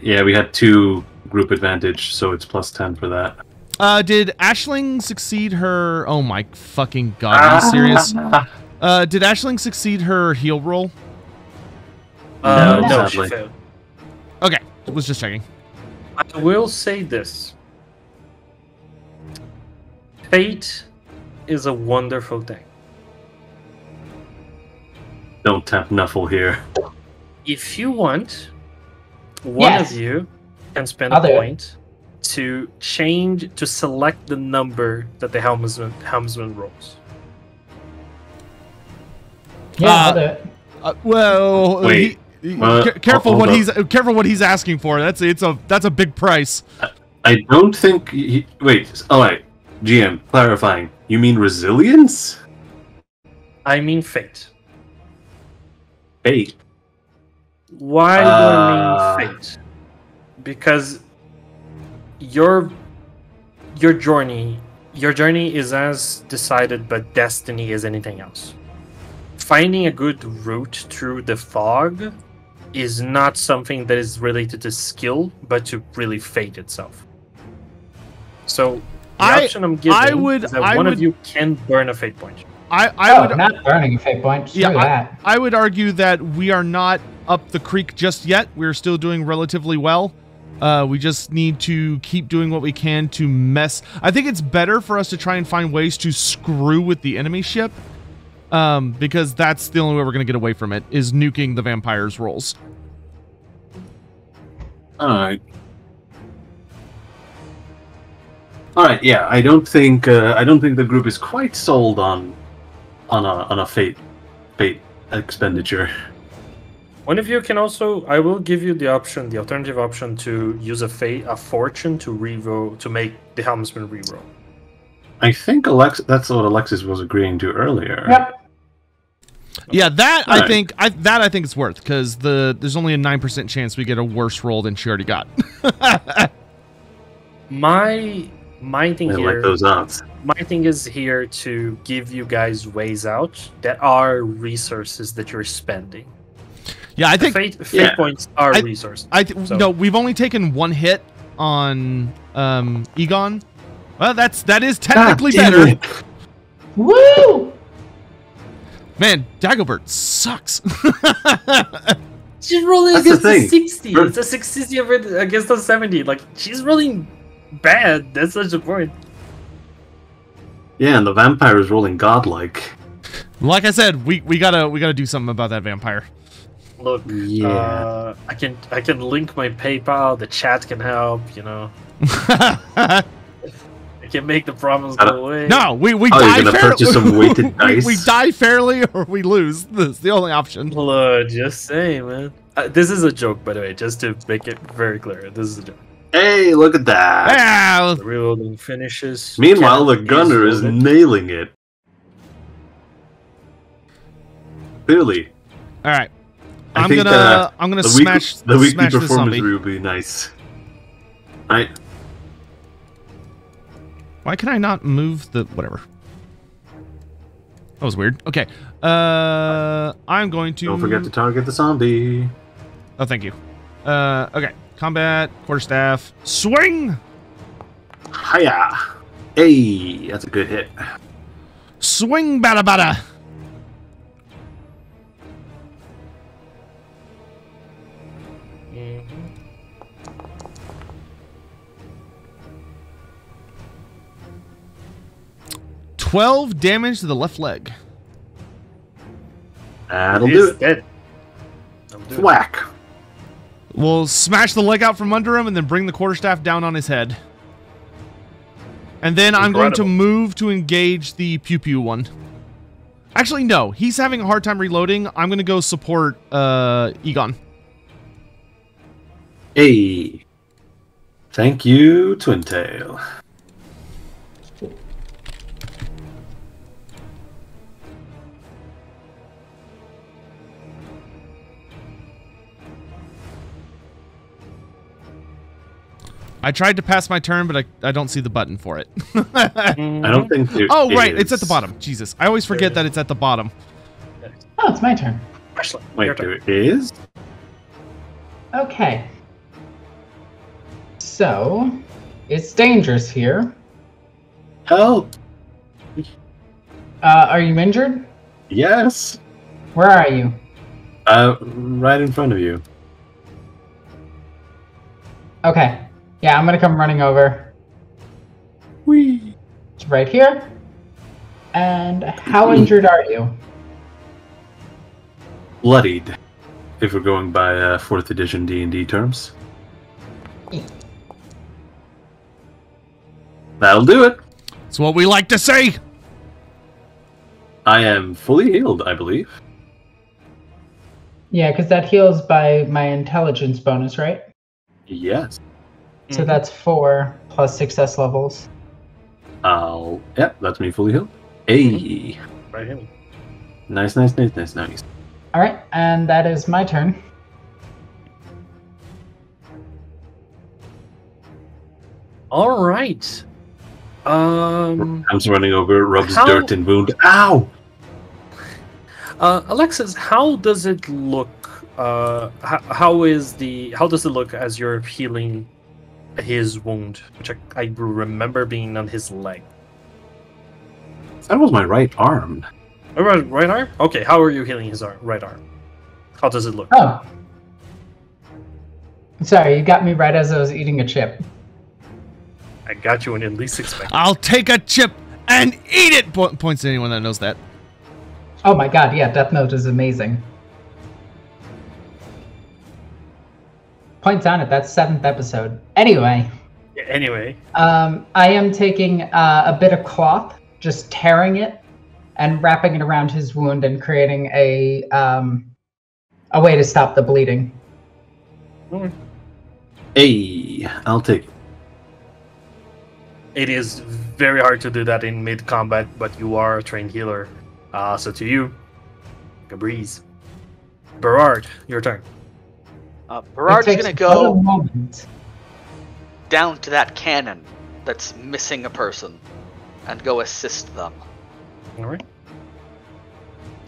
Yeah, we had 2 group advantage, so it's +10 for that. Did Aisling succeed her... Oh my fucking god, are you serious? Did Aisling succeed her heal roll? No, she failed. Okay, was just checking. I will say this. Fate is a wonderful thing. Don't tap Nuffle here. If you want, one of you can spend a point to select the number that the helmsman rolls. Yeah, I'll do it. Well, wait. Careful what he's asking for. That's a big price. I don't think. Wait. All right. GM, clarifying. You mean resilience? I mean fate. Fate. Why do I mean fate? Because your journey is as decided by destiny as anything else. Finding a good route through the fog is not something that is related to skill, but to really fate itself. So the option I'm giving is that one of you can burn a fate point. I would not burning a fate point. Screw that. I would argue that we are not up the creek just yet. We're still doing relatively well. We just need to keep doing what we can to mess. I think it's better for us to try and find ways to screw with the enemy ship, because that's the only way we're going to get away from it, is nuking the vampires' rolls. All right. Yeah, I don't think the group is quite sold on a fate expenditure. One of you can also. I will give you the alternative option to use a fortune to make the helmsman reroll. I think that's what Alexis was agreeing to earlier. Yep. Yeah, that All I right. think it's worth, because there's only a 9% chance we get a worse roll than she already got. My thing I here. like those odds. My thing is here to give you guys ways out that are resources that you're spending. Yeah, I think Fate points are resources. So- No, we've only taken one hit on Egon. Well, that is technically damn better. it. Woo! Man, Dagobert sucks. She's rolling That's the against a thing. 60. It's a 60 against a 70. Like, she's rolling bad. That's such a point. Yeah, and the vampire is rolling godlike. Like I said, we gotta do something about that vampire. Look, Yeah. I can link my PayPal. The chat can help. You know, I can make the problems go away. No, we Oh, die you're gonna fairly. purchase some weighted dice? We die fairly or we lose. That's the only option. Look, just saying, man. This is a joke, by the way, just to make it very clear. This is a joke. Hey, look at that! Yeah. The reloading finishes. Meanwhile, the Cannon gunner is loaded. nailing it. Clearly. All right. I I'm think, gonna smash the weekly smash this performance zombie. will be nice. Right. Why can I not move the whatever? That was weird. Okay. I'm going to. Don't forget to target the zombie. Oh, thank you. Okay. Combat, quarterstaff, swing! Hiya! Hey, that's a good hit. Swing, bada bada! Mhm. 12 damage to the left leg. That'll It do is it. dead. That'll do it. Whack. We'll smash the leg out from under him and then bring the quarterstaff down on his head. And then I'm going to Incredible. move to engage the pew pew one. Actually, no. He's having a hard time reloading. I'm going to go support Egon. Hey. Thank you, Twintail. I tried to pass my turn, but I don't see the button for it. I don't think there Oh, right. It's at the is- bottom. Jesus. I always forget that it's at the bottom. Oh, it's my turn. Ashley, your Wait, turn. there is? Okay. So, it's dangerous here. Help! Are you injured? Yes! Where are you? Right in front of you. Okay. Yeah, I'm gonna come running over. Whee! It's right here. And how injured are you? Bloodied. If we're going by 4th edition D&D terms. That'll do it. It's what we like to say. I am fully healed, I believe. Yeah, because that heals by my intelligence bonus, right? Yes. So that's 4 plus success levels. Yep, that's me fully healed. Hey. Right here. Nice, nice, nice, nice, nice. All right, and that is my turn. All right. I'm just running over, rubs How- dirt and wound. Ow! Alexis, how does it look? How does it look as you're healing his wound, which I remember being on his leg? That was my right arm. Oh, right arm? Okay, how are you healing his right arm? How does it look? Oh. Sorry, you got me right as I was eating a chip. I got you when you least expect. I'll take a chip and eat it. Points to anyone that knows that. Oh my god, yeah, Death Note is amazing. Points on it, that's 7th episode. Anyway, Yeah, anyway, I am taking a bit of cloth, just tearing it, and wrapping it around his wound and creating a way to stop the bleeding. Hey, I'll take it. It is very hard to do that in mid-combat, but you are a trained healer. So to you, a breeze. Berard, your turn. Berard's It takes gonna but a go moment. down to that cannon that's missing a person and go assist them. All right.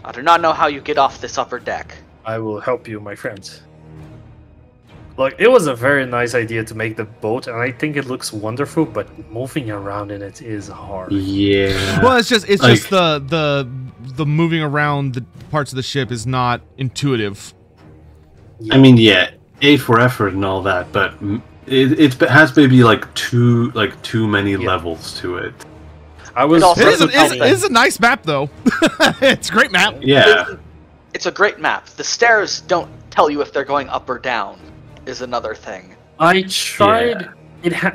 I do not know how you get off this upper deck. I will help you, my friends. Look, it was a very nice idea to make the boat, and I think it looks wonderful, but moving around in it is hard. Yeah. Well, it's just Like- the moving around the parts of the ship is not intuitive. I mean, yeah, A for effort and all that, but it has maybe like too many levels to it. I was. It also- It is a nice map, though. It's a great map. Yeah. It's a great map. The stairs don't tell you if they're going up or down, is another thing. I tried.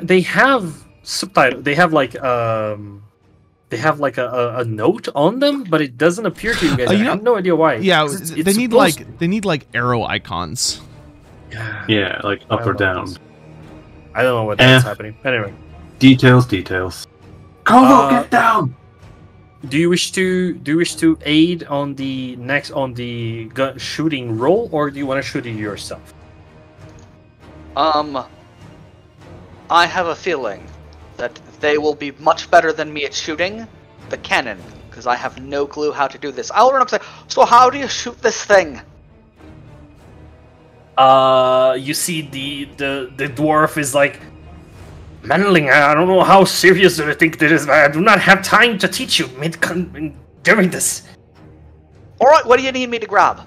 They have subtitle. They have like a note on them, but it doesn't appear to you guys. I have no idea why. Yeah, 'Cause it's they need supposed- they need like arrow icons. Yeah, like up or down. I don't know what that's happening. Anyway, Details. Go, get down! do you wish to aid on the gun shooting roll, or do you want to shoot it yourself? I have a feeling that they will be much better than me at shooting the cannon, because I have no clue how to do this. I'll run up and say, so how do you shoot this thing? You see the dwarf is like, Manling, I don't know how serious do you think this is, but I do not have time to teach you during this. Alright, what do you need me to grab?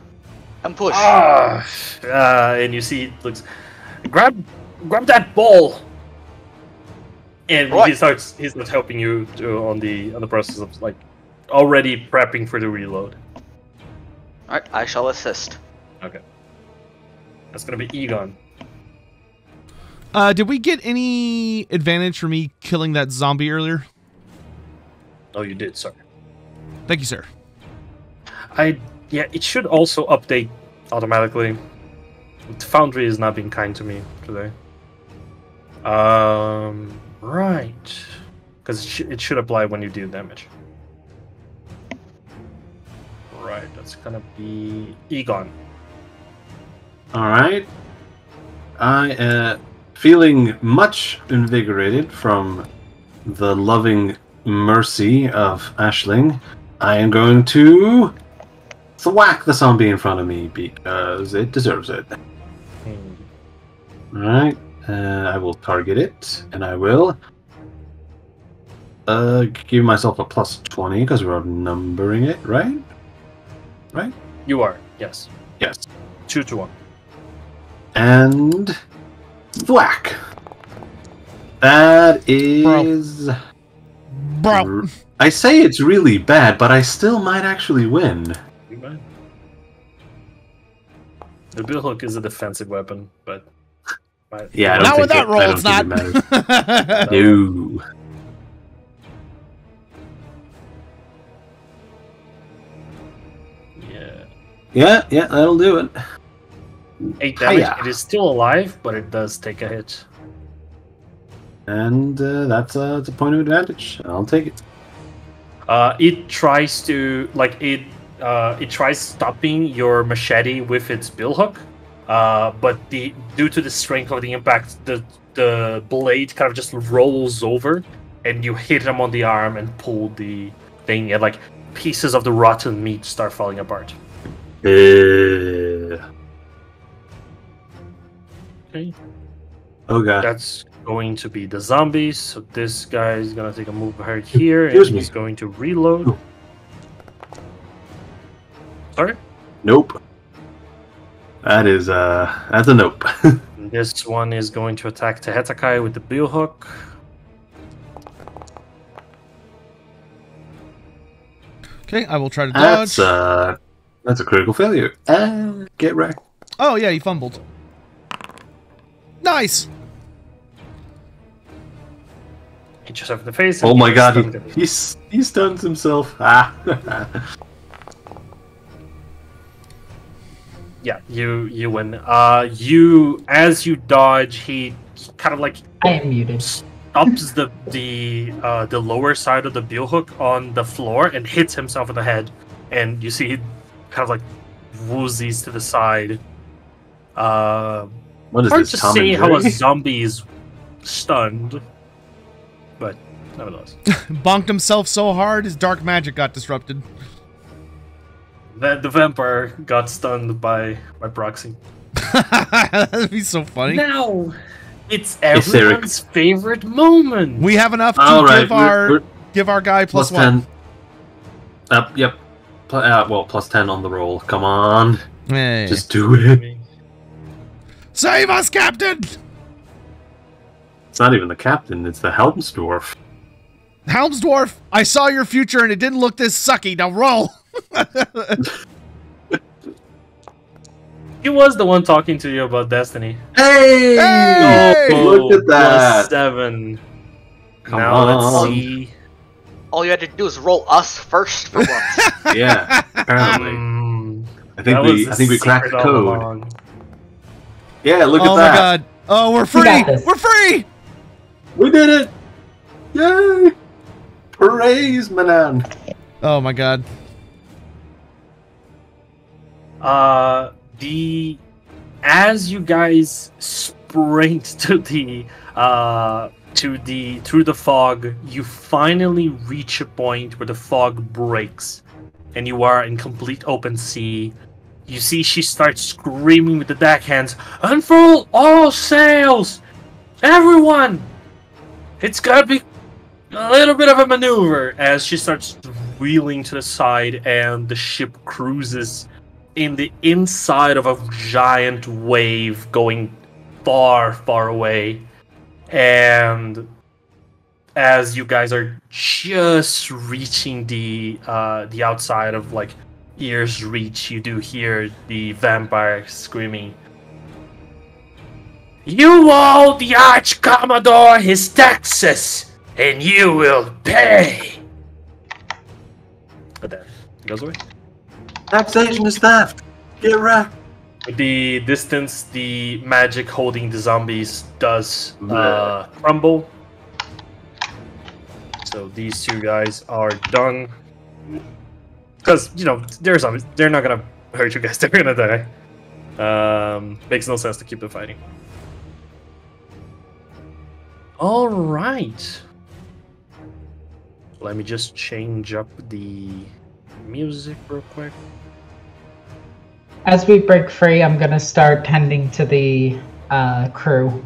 And push. And you see it looks, grab that ball. And Right. he starts helping you on the process of like already prepping for the reload. Alright, I shall assist. Okay. That's gonna be Egon. Did we get any advantage for me killing that zombie earlier? Oh, you did, sorry. Thank you, sir. Yeah, it should also update automatically. Foundry is not being kind to me today. Right. Because it should apply when you deal damage. Right, that's gonna be Egon. Alright. I feeling much invigorated from the loving mercy of Aisling, I am going to thwack the zombie in front of me because it deserves it. Alright. I will target it, and I will give myself a plus 20 because we're numbering it, right? Right? You are, yes. Yes. 2 to 1. And thwack. That is... Bro. I say it's really bad, but I still might actually win. You might. The billhook is a defensive weapon, but... Yeah, I don't Not think with that roll, I don't it's think not. it matters. No. Yeah. Yeah, that'll do it. 8 damage. Hiya. It is still alive, but it does take a hit. And that's a point of advantage. I'll take it. It tries to it tries stopping your machete with its billhook, but due to the strength of the impact, the blade kind of just rolls over, and you hit him on the arm and pull the thing, and like pieces of the rotten meat start falling apart. Okay, Oh god. that's going to be the zombies. So this guy is gonna take a move right here, and Excuse me. he's going to reload. Ooh. Sorry. Nope. That's a nope. This one is going to attack Tehetakai with the billhook. Okay, I will try to dodge. That's a critical failure. Get wrecked. Oh yeah, he fumbled. Nice. Hit yourself in the face. Oh and my you god, stunned him. he stuns himself. Ah. Yeah, you win. You as you dodge, he kind of like I am muted. stops the lower side of the billhook on the floor and hits himself in the head, and you see he kind of like woozies to the side. What is Hard this, to Tom say and how a Jerry? zombie is stunned, but nevertheless, Bonked himself so hard, his dark magic got disrupted. the vampire got stunned by proxy. That'd be so funny. Now, it's everyone's favorite moment. We have enough to All right, give our guy plus plus one. 10. Yep. Well, plus 10 on the roll. Come on. Hey. Just do it. Save us, Captain! It's not even the captain, it's the Helmsdorf. Helmsdorf, I saw your future and it didn't look this sucky. Now roll! He was the one talking to you about Destiny. Hey! Hey! Look at that. Plus 7. Come now on. let's see. All you had to do is roll us first for once. Yeah, apparently. I think we cracked the code. Yeah, look at that. Oh my god. Oh, we're free! got this. We're free! We did it! Yay! Praise, Manan! Oh my god. As you guys sprint through the fog, you finally reach a point where the fog breaks, and you are in complete open sea. You see she starts screaming with the deckhands, "Unfurl all sails! Everyone! It's gotta be a little bit of a maneuver," as she starts wheeling to the side and the ship cruises in the inside of a giant wave going far, far away. And as you guys are just reaching the outside of like ear's reach, you do hear the vampire screaming, "You owe the Arch Commodore his taxes, and you will pay." But then it goes away. Taxation is theft! Get wrecked! With the distance, the magic holding the zombies does Bleh. crumble. So these two guys are done. Because, you know, they're zombies. They're not gonna hurt you guys. They're gonna die. Makes no sense to keep them fighting. Alright. Let me just change up the music real quick. As we break free, I'm gonna start tending to the crew.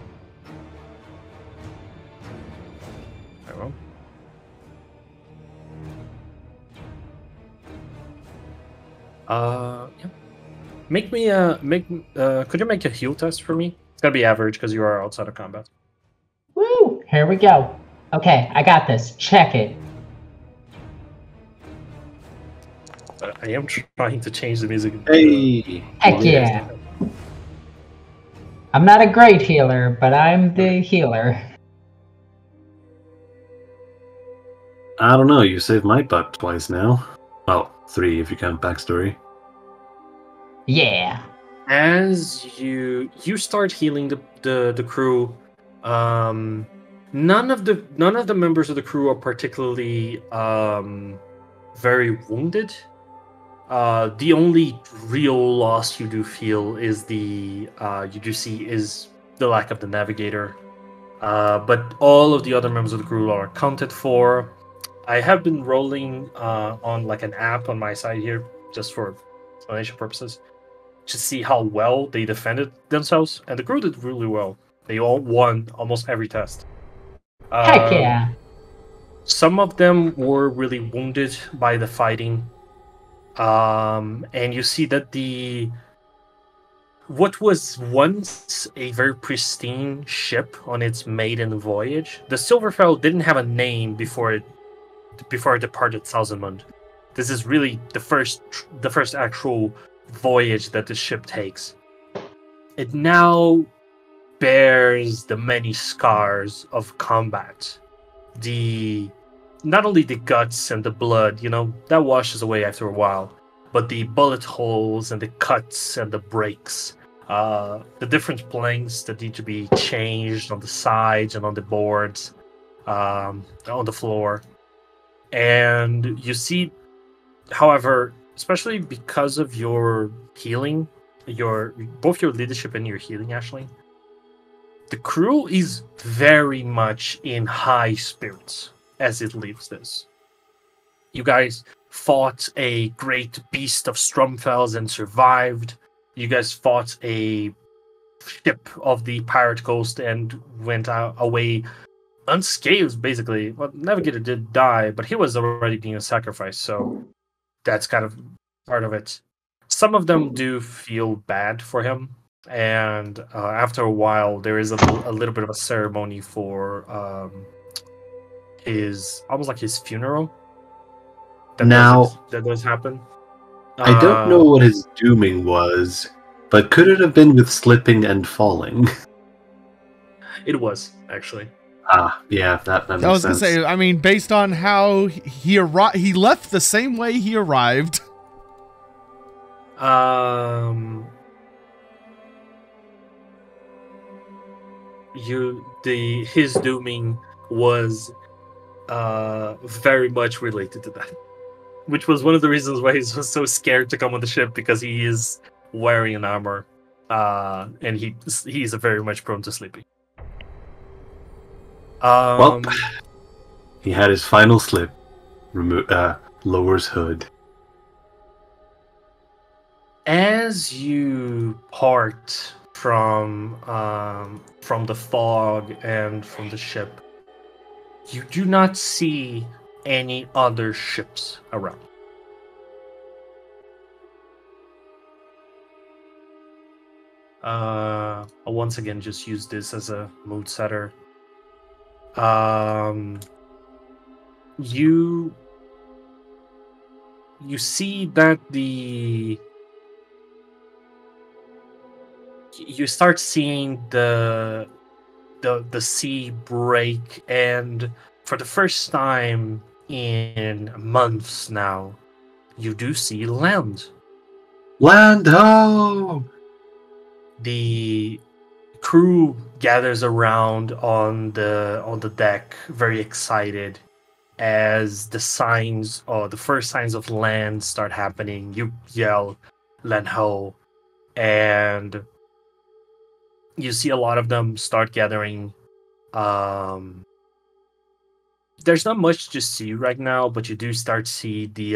Very well. Yeah. Make me could you make a heal test for me? It's gotta be average because you are outside of combat. Woo! Here we go. Okay, I got this. Check it. I am trying to change the music. Hey! Heck yeah. I'm not a great healer, but I'm the healer. I don't know, you saved my butt twice now. Well, 3 if you count backstory. Yeah. As you start healing the crew, none of the members of the crew are particularly very wounded. The only real loss you do feel is the lack of the navigator. But all of the other members of the crew are accounted for. I have been rolling on like an app on my side here, just for explanation purposes, to see how well they defended themselves, and the crew did really well. They all won almost every test. Heck yeah. Some of them were really wounded by the fighting. And you see that what was once a very pristine ship on its maiden voyage, the Silverfell didn't have a name before it departed Thousandmund. This is really the first actual voyage that the ship takes. It now bears the many scars of combat. Not only the guts and the blood, that washes away after a while, but the bullet holes and the cuts and the breaks, the different planks that need to be changed on the sides and on the boards, on the floor. And you see, however, especially because of your healing, both your leadership and your healing, Ashley, the crew is very much in high spirits as it leaves this. You guys fought a great beast of Stromfels and survived. You guys fought a ship of the pirate coast and went away unscathed, basically. Well, Navigator did die, but he was already being a sacrifice, so that's kind of part of it. Some of them do feel bad for him, and after a while, there is a little bit of a ceremony for his, almost like his funeral. That does happen. I don't know what his dooming was, but could it have been with slipping and falling? It was, actually. Yeah, that makes sense. I was gonna say, I mean, based on how he left the same way he arrived. His dooming was very much related to that, which was one of the reasons why he was so scared to come on the ship, because he is wearing an armor, and he's very much prone to sleeping. Well, he had his final slip. Lowers hood. As you part from the fog and from the ship, you do not see any other ships around. I'll once again just use this as a mood setter. You see that you start seeing the sea break, and for the first time in months now, you do see land. Land ho! The crew gathers around on the deck, very excited, as the first signs of land start happening. You yell "Land ho!" and you see a lot of them start gathering. There's not much to see right now, but you do start to see the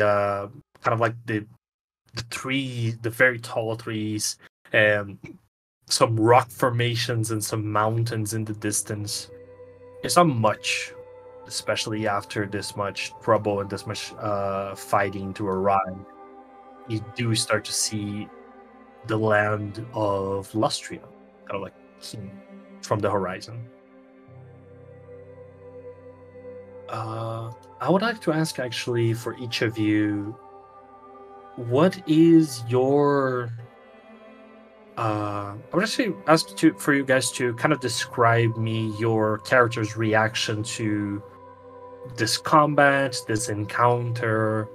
kind of like the very tall trees, and some rock formations and some mountains in the distance. It's not much, especially after this much trouble and this much fighting to arrive. You do start to see the land of Lustria, kind of like seen from the horizon. I would like to ask, actually, for each of you, what is your I would actually ask for you guys to kind of describe me your character's reaction to this combat, this encounter,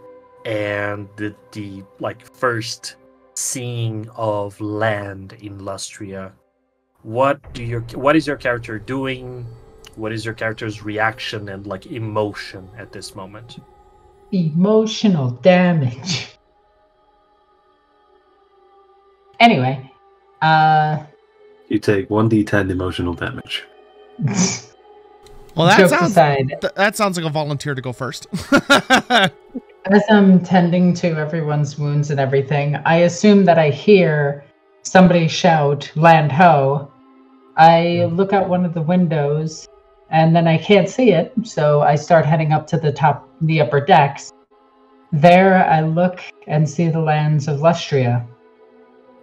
and the like first seeing of land in Lustria. What is your character doing? What is your character's reaction and like emotion at this moment? Emotional damage. Anyway, you take 1d10 emotional damage. Well, that sounds like a volunteer to go first. As I'm tending to everyone's wounds and everything, I assume that I hear somebody shout, "Land ho!" I look out one of the windows, and then I can't see it, so I start heading up to the upper decks. There, I look and see the lands of Lustria.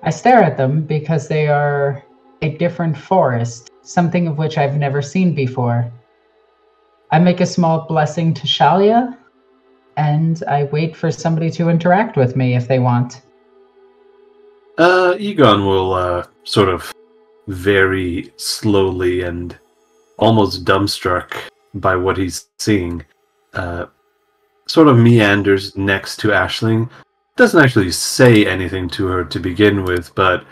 I stare at them because they are a different forest, something of which I've never seen before. I make a small blessing to Shalia, and I wait for somebody to interact with me if they want. Egon will sort of very slowly and almost dumbstruck by what he's seeing, sort of meanders next to Aisling. Doesn't actually say anything to her to begin with, but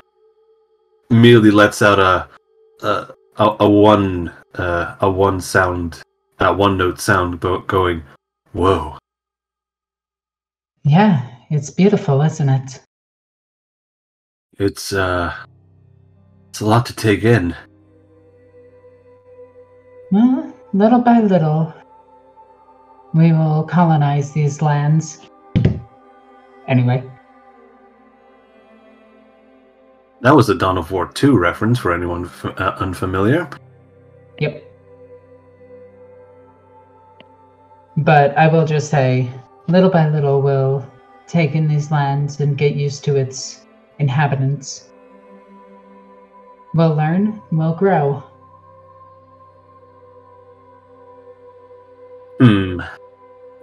merely lets out a one sound that one-note sound going, whoa. Yeah, it's beautiful, isn't it? It's a lot to take in. Well, little by little, we will colonize these lands. Anyway. That was a Dawn of War 2 reference for anyone unfamiliar. Yep. But I will just say, little by little, we'll take in these lands and get used to its inhabitants. We'll learn, we'll grow.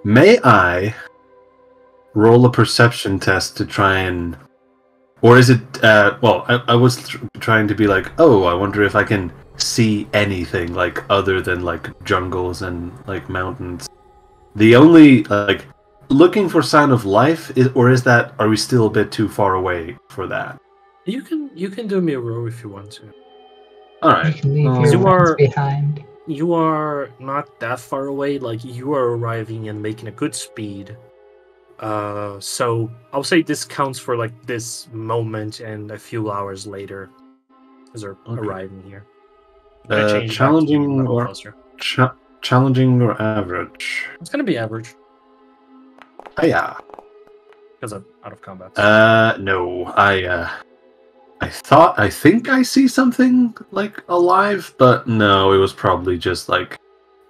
May I roll a perception test to try and... Or is it... well, I was trying to be like, oh, I wonder if I can see anything, like, other than, like, jungles and, like, mountains. The only, like, looking for sign of life, are we still a bit too far away for that? You can do me a roll if you want to. Alright. You can leave your friends behind. You are not that far away, like, you are arriving and making a good speed. So I'll say this counts for, like, this moment and a few hours later as they're arriving here. Challenging or challenging or average? It's gonna be average. Yeah. Because I'm out of combat. No. I think I see something, like, alive, but no, it was probably just, like,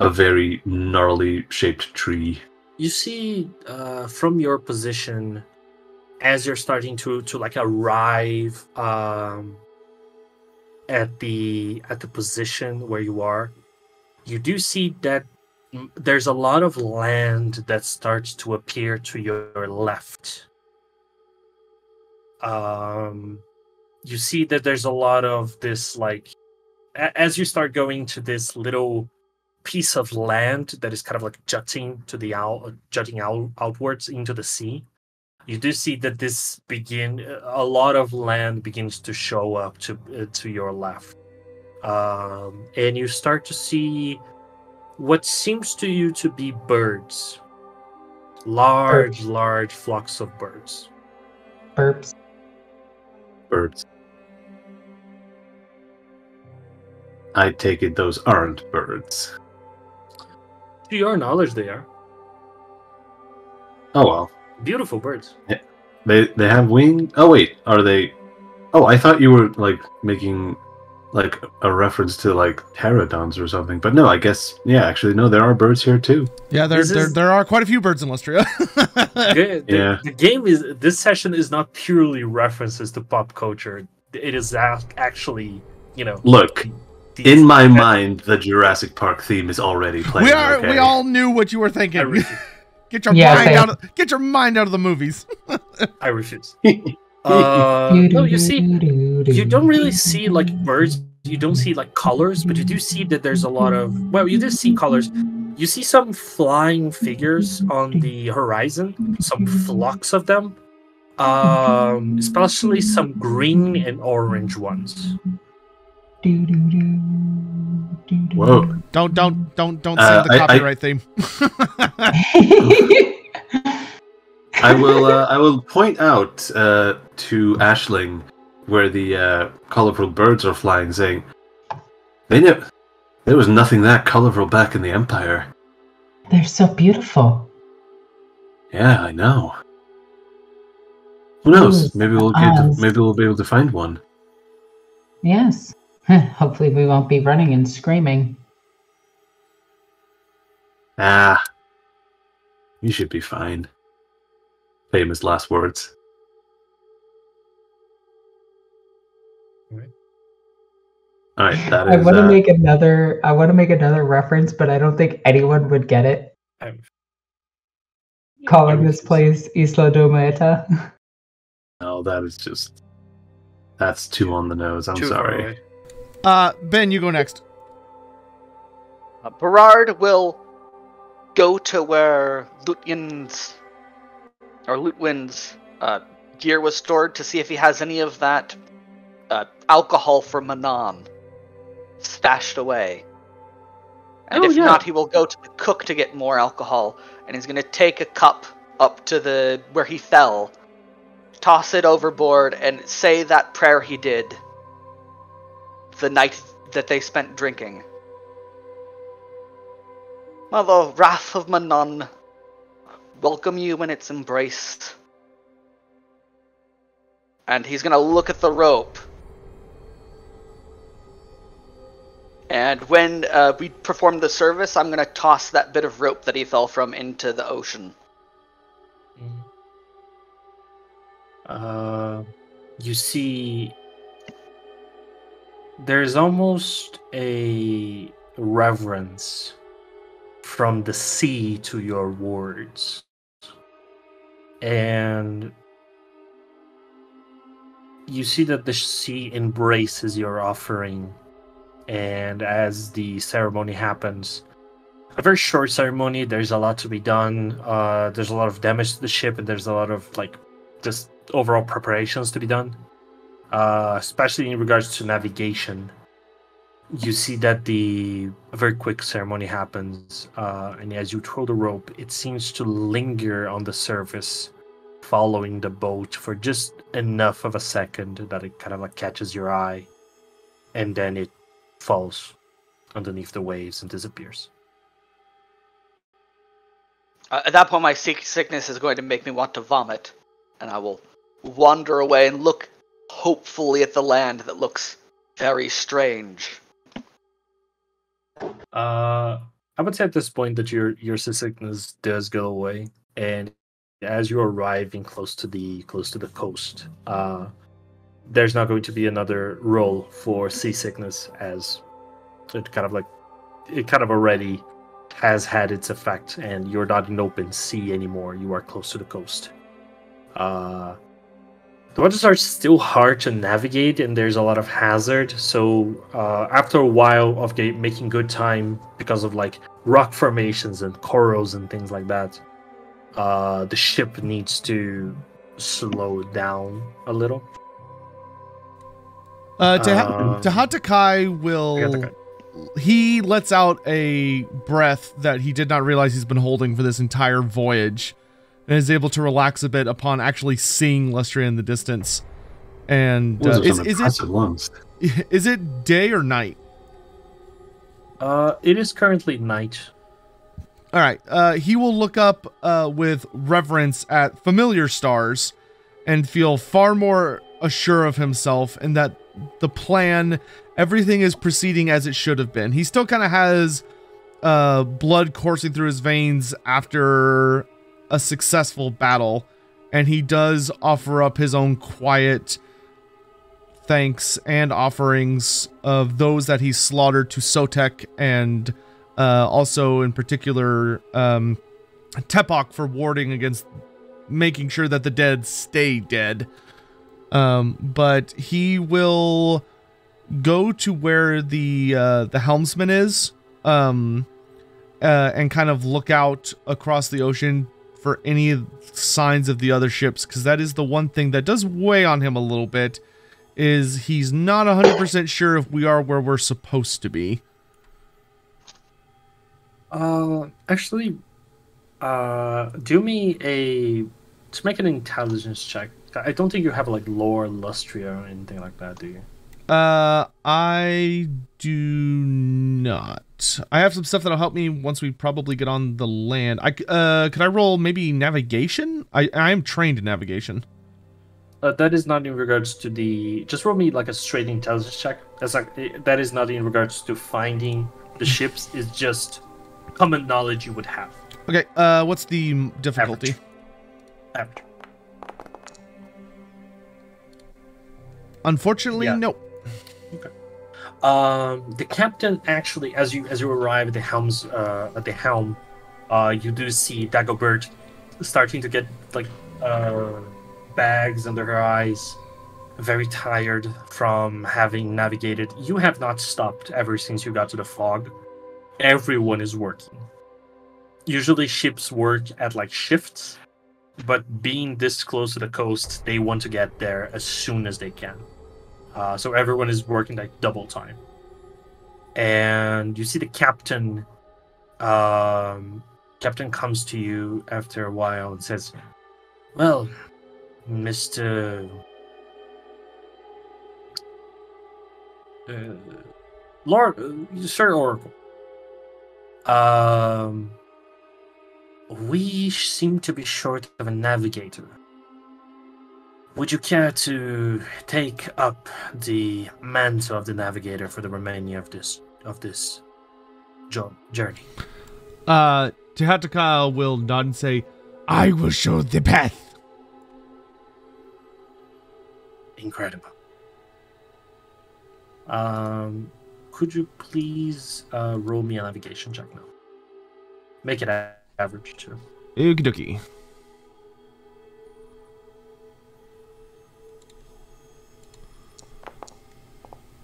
a very gnarly shaped tree. You see, from your position, as you're starting to like arrive at the position where you are, you do see that there's a lot of land that starts to appear to your left. You see that there's a lot of this, like, as you start going to this little piece of land that is kind of like jutting outwards into the sea. You do see that a lot of land begins to show up to your left, and you start to see what seems to you to be birds, large flocks of birds. Birds. I take it those aren't birds. To your knowledge, they are. Oh well. Beautiful birds. Yeah. They have wings? Oh wait, are they... Oh, I thought you were, like, making, like, a reference to, like, pterodons or something. But no, I guess, yeah, actually, no, there are birds here too. Yeah, there are quite a few birds in Lustria. The game this session is not purely references to pop culture. It is actually, Look, in my mind, the Jurassic Park theme is already playing. We all knew what you were thinking. Get your mind out of the movies. I refuse. No, you see, you don't really see, like, birds. You don't see, like, colors, but you do see that there's a lot of... Well, you do see colors. You see some flying figures on the horizon, some flocks of them, especially some green and orange ones. Whoa! Don't sing the copyright theme. I will point out to Aisling where the colorful birds are flying, saying, there was nothing that colorful back in the Empire. They're so beautiful. Yeah, I know. Who knows? Maybe we'll be able to find one. Yes. Hopefully we won't be running and screaming. You should be fine. Famous last words. All right, that is. I want to make another reference, but I don't think anyone would get it. Calling this place Isla Domaeta. No, that's too on the nose. I'm sorry. Ben, you go next. Berard will go to where Lutwin's gear was stored to see if he has any of that alcohol for Manon stashed away. And if not, he will go to the cook to get more alcohol, and he's going to take a cup up to where he fell, toss it overboard, and say that prayer he did the night that they spent drinking. Mother, wrath of Manon, welcome you in its embrace. And he's going to look at the rope. And when we perform the service, I'm going to toss that bit of rope that he fell from into the ocean. You see, there's almost a reverence from the sea to your words. And you see that the sea embraces your offering. And as the ceremony happens, a very short ceremony, there's a lot to be done. There's a lot of damage to the ship, and there's a lot of just overall preparations to be done. Especially in regards to navigation. You see that a very quick ceremony happens, and as you throw the rope, it seems to linger on the surface, following the boat for just enough of a second that it kind of catches your eye, and then it falls underneath the waves and disappears. At that point, my sickness is going to make me want to vomit, and I will wander away and look hopefully at the land that looks very strange. I would say at this point that your seasickness does go away, and as you're arriving close to the coast, there's not going to be another roll for seasickness, as it kind of already has had its effect, and you're not in open sea anymore. You are close to the coast. The waters are still hard to navigate, and there's a lot of hazard. So after a while of making good time, because of rock formations and corals and things like that, the ship needs to slow down a little. Tahatakai will... He lets out a breath that he did not realize he's been holding for this entire voyage, and is able to relax a bit upon actually seeing Lustria in the distance. And is it day or night? It is currently night. All right. He will look up with reverence at familiar stars and feel far more assured of himself, and that the plan, everything is proceeding as it should have been. He still kind of has blood coursing through his veins after a successful battle, and he does offer up his own quiet thanks and offerings of those that he slaughtered to Sotek, and also in particular Tepok for warding against making sure that the dead stay dead. But he will go to where the helmsman is, and kind of look out across the ocean for any signs of the other ships, because that is the one thing that does weigh on him a little bit, is he's not 100% sure if we are where we're supposed to be. Actually, do me to make an intelligence check. I don't think you have lore Lustria or anything like that, do you? I do not. I have some stuff that'll help me once we probably get on the land. Could I roll maybe navigation? I am trained in navigation. That is not in regards to the... Just roll me a straight intelligence check. That is not in regards to finding the ships. It's just common knowledge you would have. Okay, what's the difficulty? Average. Unfortunately, yeah. No. Okay. The captain actually, as you arrive at the helm, you do see Dagobert starting to get bags under her eyes, very tired from having navigated. You have not stopped ever since you got to the fog. Everyone is working. Usually ships work at shifts, but being this close to the coast, they want to get there as soon as they can. So everyone is working double time. And you see the captain Captain comes to you after a while and says, "Well, Mr. Lord, Sir Oracle, we seem to be short of a navigator. Would you care to take up the mantle of the navigator for the remaining of this journey?" Tehatakal will nod and say, "I will show the path." Incredible. Could you please roll me a navigation check now? Make it average too. Okie dokie.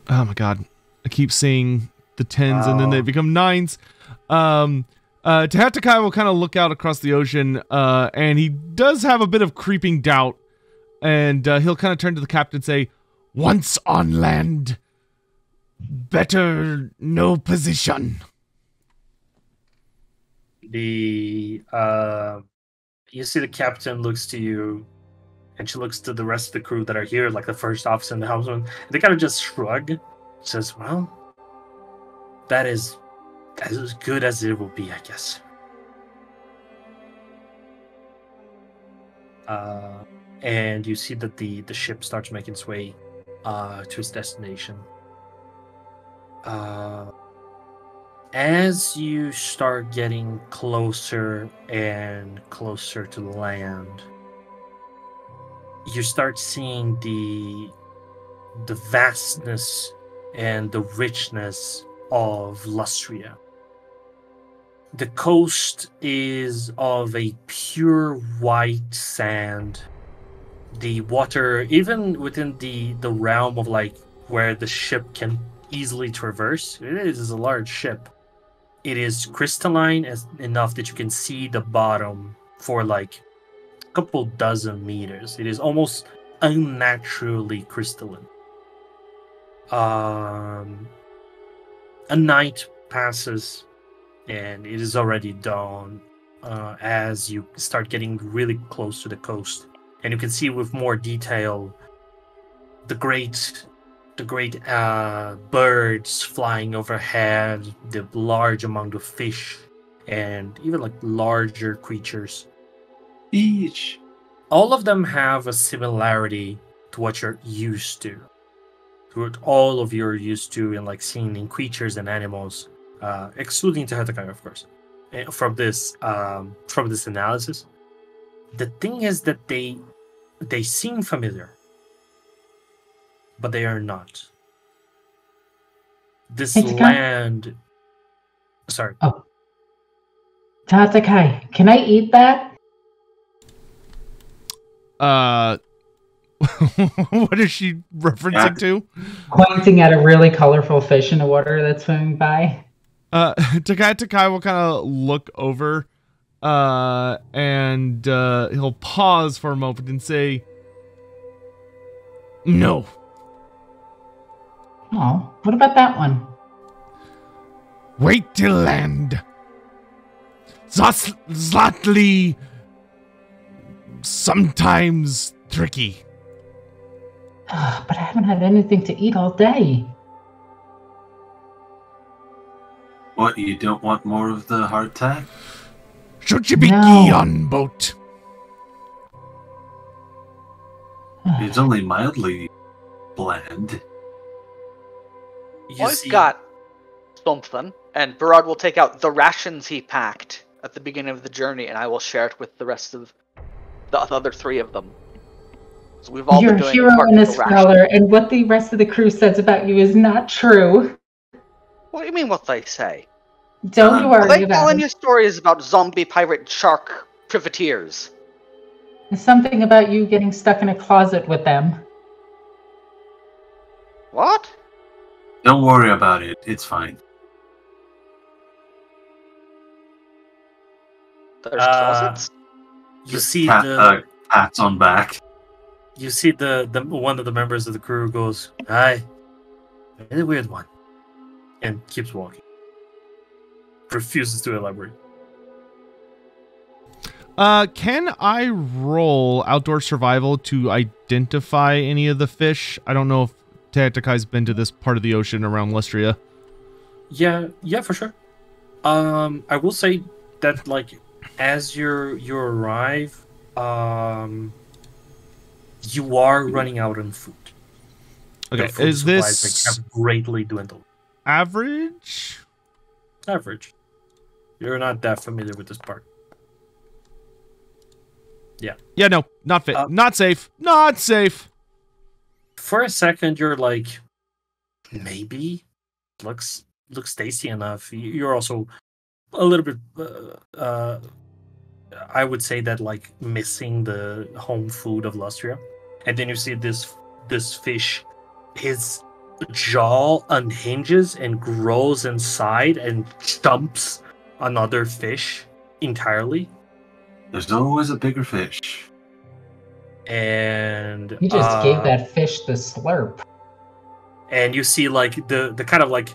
Oh my god. I keep seeing the 10s and then they become 9s. Tehatakai will kind of look out across the ocean, and he does have a bit of creeping doubt. And he'll kind of turn to the captain and say, "Once on land, better no position." You see the captain looks to you, and she looks to the rest of the crew that are here, like the first officer and the helmsman. They kind of just shrug. Says, "Well, that is as good as it will be, I guess." And you see that the ship starts making its way to its destination. As you start getting closer and closer to land, you start seeing the vastness and the richness of Lustria. The coast is of a pure white sand. The water, even within the realm of like where the ship can easily traverse, it is a large ship. It is crystalline enough that you can see the bottom for like a couple dozen meters. It is almost unnaturally crystalline. A night passes, and it is already dawn as you start getting really close to the coast, and you can see with more detail the great birds flying overhead, the large amount of fish, and even like larger creatures. Beach. All of them have a similarity to what you're used to. To what all of you are used to in like seeing in creatures and animals, excluding Tehatakai, of course. From this analysis, the thing is that they seem familiar, but they are not. This land. Sorry. Oh. Tehatakai, can I eat that? What is she referencing to? Pointing at a really colorful fish in the water that's swimming by. Takai will kind of look over, and he'll pause for a moment and say, "No." Oh, what about that one? "Wait till land. Slightly, sometimes tricky." But I haven't had anything to eat all day. What, you don't want more of the hardtack? Should you be on boat? It's only mildly bland. I've got something, and Berard will take out the rations he packed at the beginning of the journey, and I will share it with the rest of the other three of them. So we've all been doing You're a hero and a scholar, and what the rest of the crew says about you is not true. What do you mean what they say? Don't you worry Are they about telling it. you stories about zombie pirate shark privateers? There's something about you getting stuck in a closet with them. What? Don't worry about it. It's fine. There's closets? You see pats on back. You see the one of the members of the crew goes, "Hi, really weird one," and keeps walking. refuses to elaborate. Can I roll outdoor survival to identify any of the fish? I don't know if Tehatakai's been to this part of the ocean around Lustria. Yeah, for sure. I will say that like as you arrive, you are running out on food. Okay, food is supplies, this have greatly dwindled? average? Average. You're not that familiar with this part. Yeah, no, not fit. Not safe. Not safe. For a second, you're like, maybe looks tasty enough. You're also a little bit. I would say that like missing the home food of Lustria, and then you see this fish, his jaw unhinges and grows inside and chomps another fish entirely. There's always a bigger fish. And You just gave that fish the slurp. and you see like the kind of like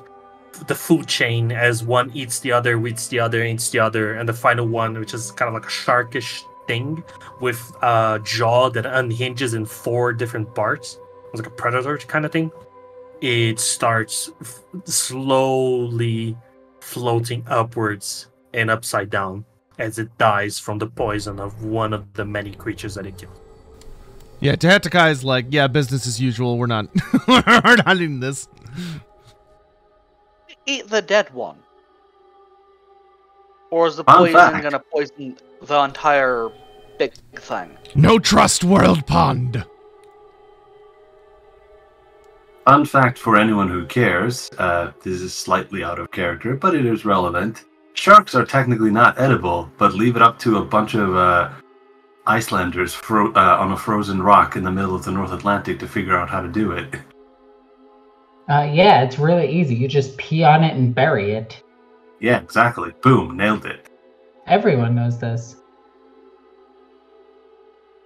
the food chain as one eats the other, eats the other, eats the other, and the final one, which is kind of like a sharkish thing with a jaw that unhinges in 4 different parts. It's like a predator kind of thing. It starts slowly floating upwards and upside down as it dies from the poison of one of the many creatures that it killed. Yeah, Tehetakai is like, yeah, business as usual. We're not, we're not eating this. Eat the dead one. Or is the Fun poison fact. gonna poison the entire big thing? No trust, World Pond. Fun fact for anyone who cares, this is slightly out of character, but it is relevant. Sharks are technically not edible, but leave it up to a bunch of Icelanders on a frozen rock in the middle of the North Atlantic to figure out how to do it. Yeah, it's really easy. You just pee on it and bury it. Yeah, exactly. Boom, nailed it. Everyone knows this.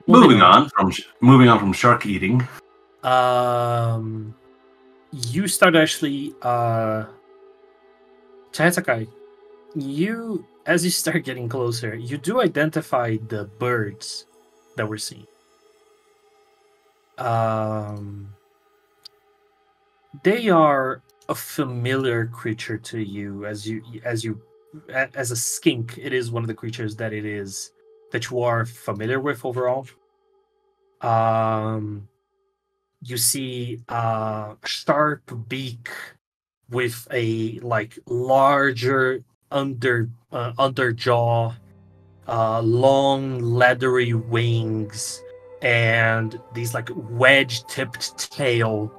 Moving on from shark eating. You start actually Tehatakei, as you start getting closer, you do identify the birds that we're seeing. They are a familiar creature to you as a skink. It is one of the creatures that you are familiar with overall. You see a sharp beak with a like larger underjaw, long leathery wings, and these like wedge-tipped tail,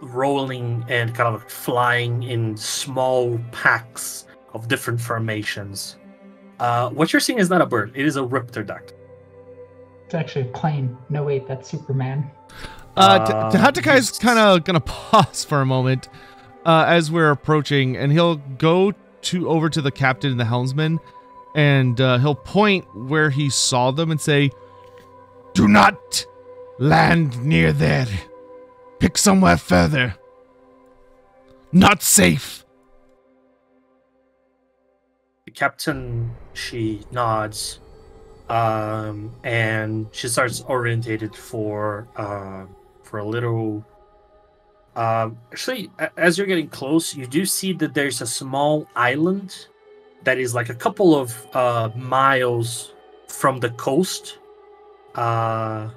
rolling and kind of flying in small packs of different formations. What you're seeing is not a bird; it is a riptidactyl. It's actually a plane. No, wait, that's Superman. Tehatakai's kind of gonna pause for a moment as we're approaching, and he'll go over to the captain and the helmsman, and he'll point where he saw them and say, "Do not land near there. Pick somewhere further. Not safe." The captain, she nods, and she starts orientated for a little. Actually, as you're getting close, you do see that there's a small island that is like a couple of miles from the coast, and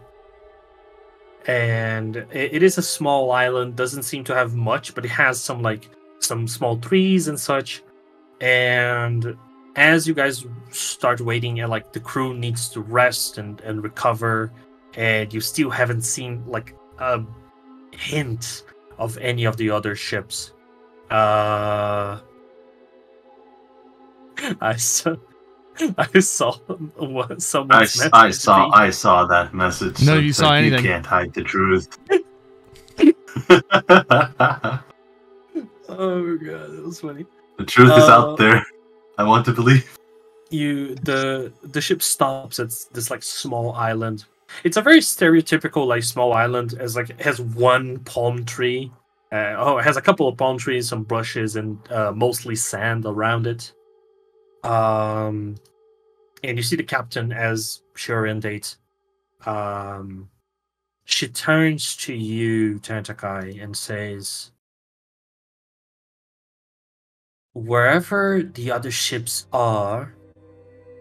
it is a small island. Doesn't seem to have much, but it has some small trees and such. And as you guys start waiting, and like the crew needs to rest and recover, and you still haven't seen like a hint of any of the other ships. I saw what someone. I saw that message. No, so you it's saw like, anything. You can't hide the truth. Oh god, that was funny. The truth is out there. I want to believe. The ship stops at this like small island. It's a very stereotypical like small island, as like it has one palm tree it has a couple of palm trees, some bushes, and mostly sand around it. And you see the captain as she orientates. She turns to you, Tentakai, and says, wherever the other ships are,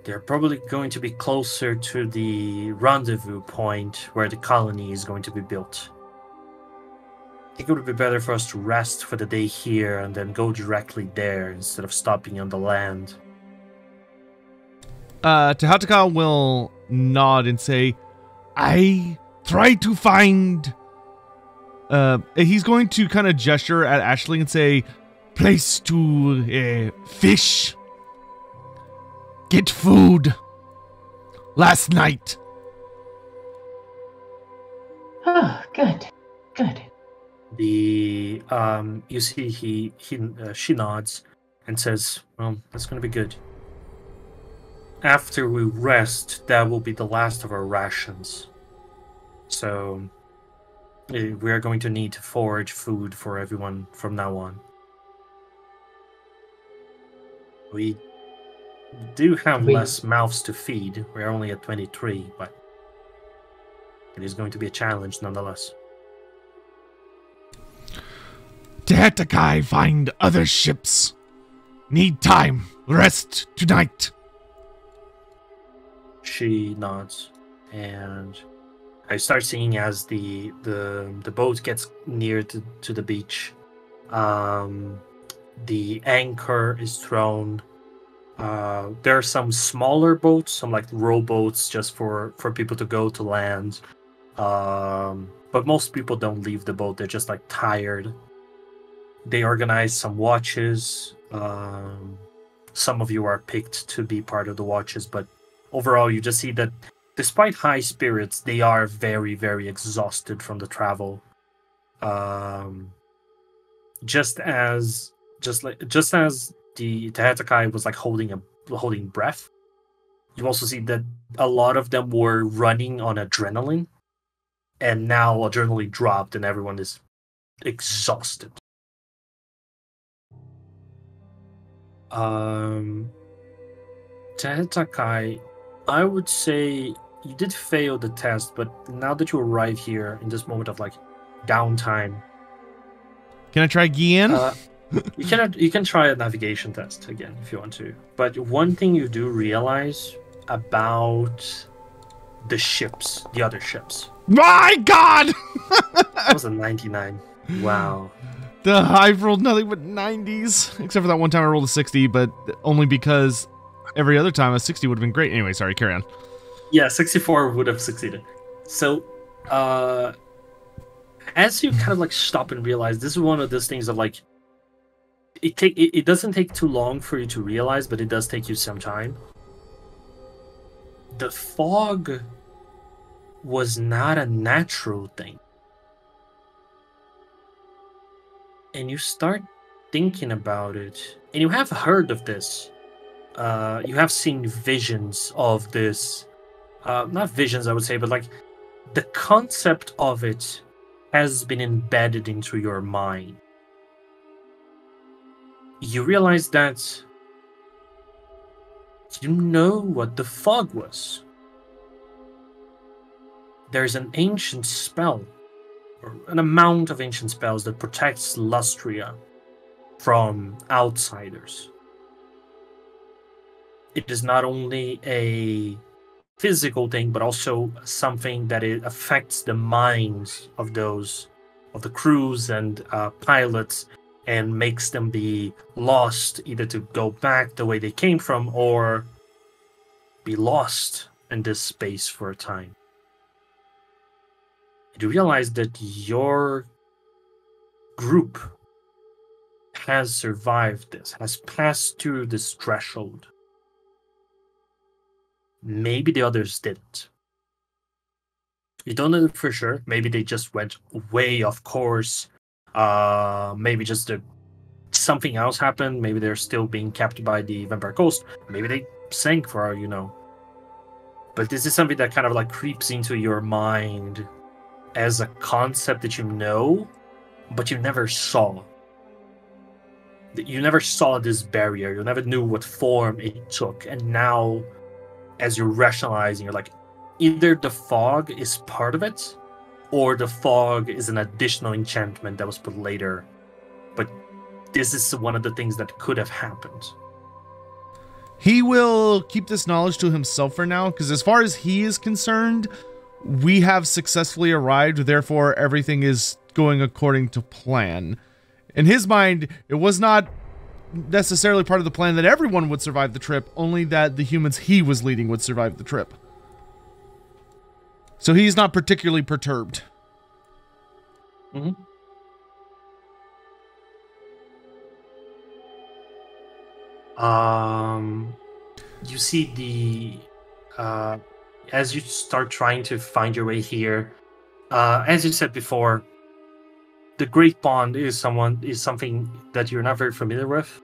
they're probably going to be closer to the rendezvous point where the colony is going to be built. I think it would be better for us to rest for the day here and then go directly there instead of stopping on the land. Tehataka will nod and say, I try to find... he's going to kind of gesture at Ashley and say, place to fish. Get food. Last night. Oh, good. Good. You see she nods and says, well, that's going to be good. After we rest, that will be the last of our rations. So we are going to need to forage food for everyone from now on. We do have less mouths to feed. We're only at 23, but it is going to be a challenge nonetheless. Tehetakai find other ships. Need time. Rest tonight. She nods, and I start seeing as the boat gets near to the beach. The anchor is thrown. There are some smaller boats, some like rowboats, just for people to go to land. But most people don't leave the boat. They're just like tired. They organize some watches. Some of you are picked to be part of the watches, but overall you just see that despite high spirits, they are very, very exhausted from the travel. Just as the Tehetakai was like holding breath, you also see that a lot of them were running on adrenaline, and now adrenaline dropped and everyone is exhausted. Tehetakai, I would say you did fail the test, but now that you arrive here in this moment of like downtime, can I try again? You can try a navigation test again if you want to. But one thing you do realize about the ships, the other ships. My God! That was a 99. Wow. I've rolled nothing but 90s, except for that one time I rolled a 60, but only because every other time a 60 would have been great. Anyway, sorry, carry on. Yeah, 64 would have succeeded. So, as you kind of like stop and realize, this is one of those things of like, it doesn't take too long for you to realize, but it does take you some time. The fog was not a natural thing. And you start thinking about it, and you have heard of this. You have seen visions of this. Not visions, I would say, but like the concept of it has been embedded into your mind. You realize that you know what the fog was. There's an ancient spell, or an amount of ancient spells that protects Lustria from outsiders. It is not only a physical thing, but also something that it affects the minds of the crews and pilots, and makes them be lost, either to go back the way they came from or be lost in this space for a time. You realize that your group has survived this, has passed through this threshold. Maybe the others didn't. You don't know for sure. Maybe they just went way off course. Maybe just something else happened. Maybe they're still being kept by the Vampire Coast. Maybe they sank, for all you know. But this is something that kind of like creeps into your mind as a concept that you know, but you never saw. You never saw this barrier. You never knew what form it took. And now, as you're rationalizing, you're like, either the fog is part of it, or the fog is an additional enchantment that was put later. But this is one of the things that could have happened. He will keep this knowledge to himself for now, because as far as he is concerned, we have successfully arrived, therefore everything is going according to plan. In his mind, it was not necessarily part of the plan that everyone would survive the trip, only that the humans he was leading would survive the trip. So he's not particularly perturbed. Mm-hmm. You see the as you start trying to find your way here, as you said before, the Great Pond is something that you're not very familiar with,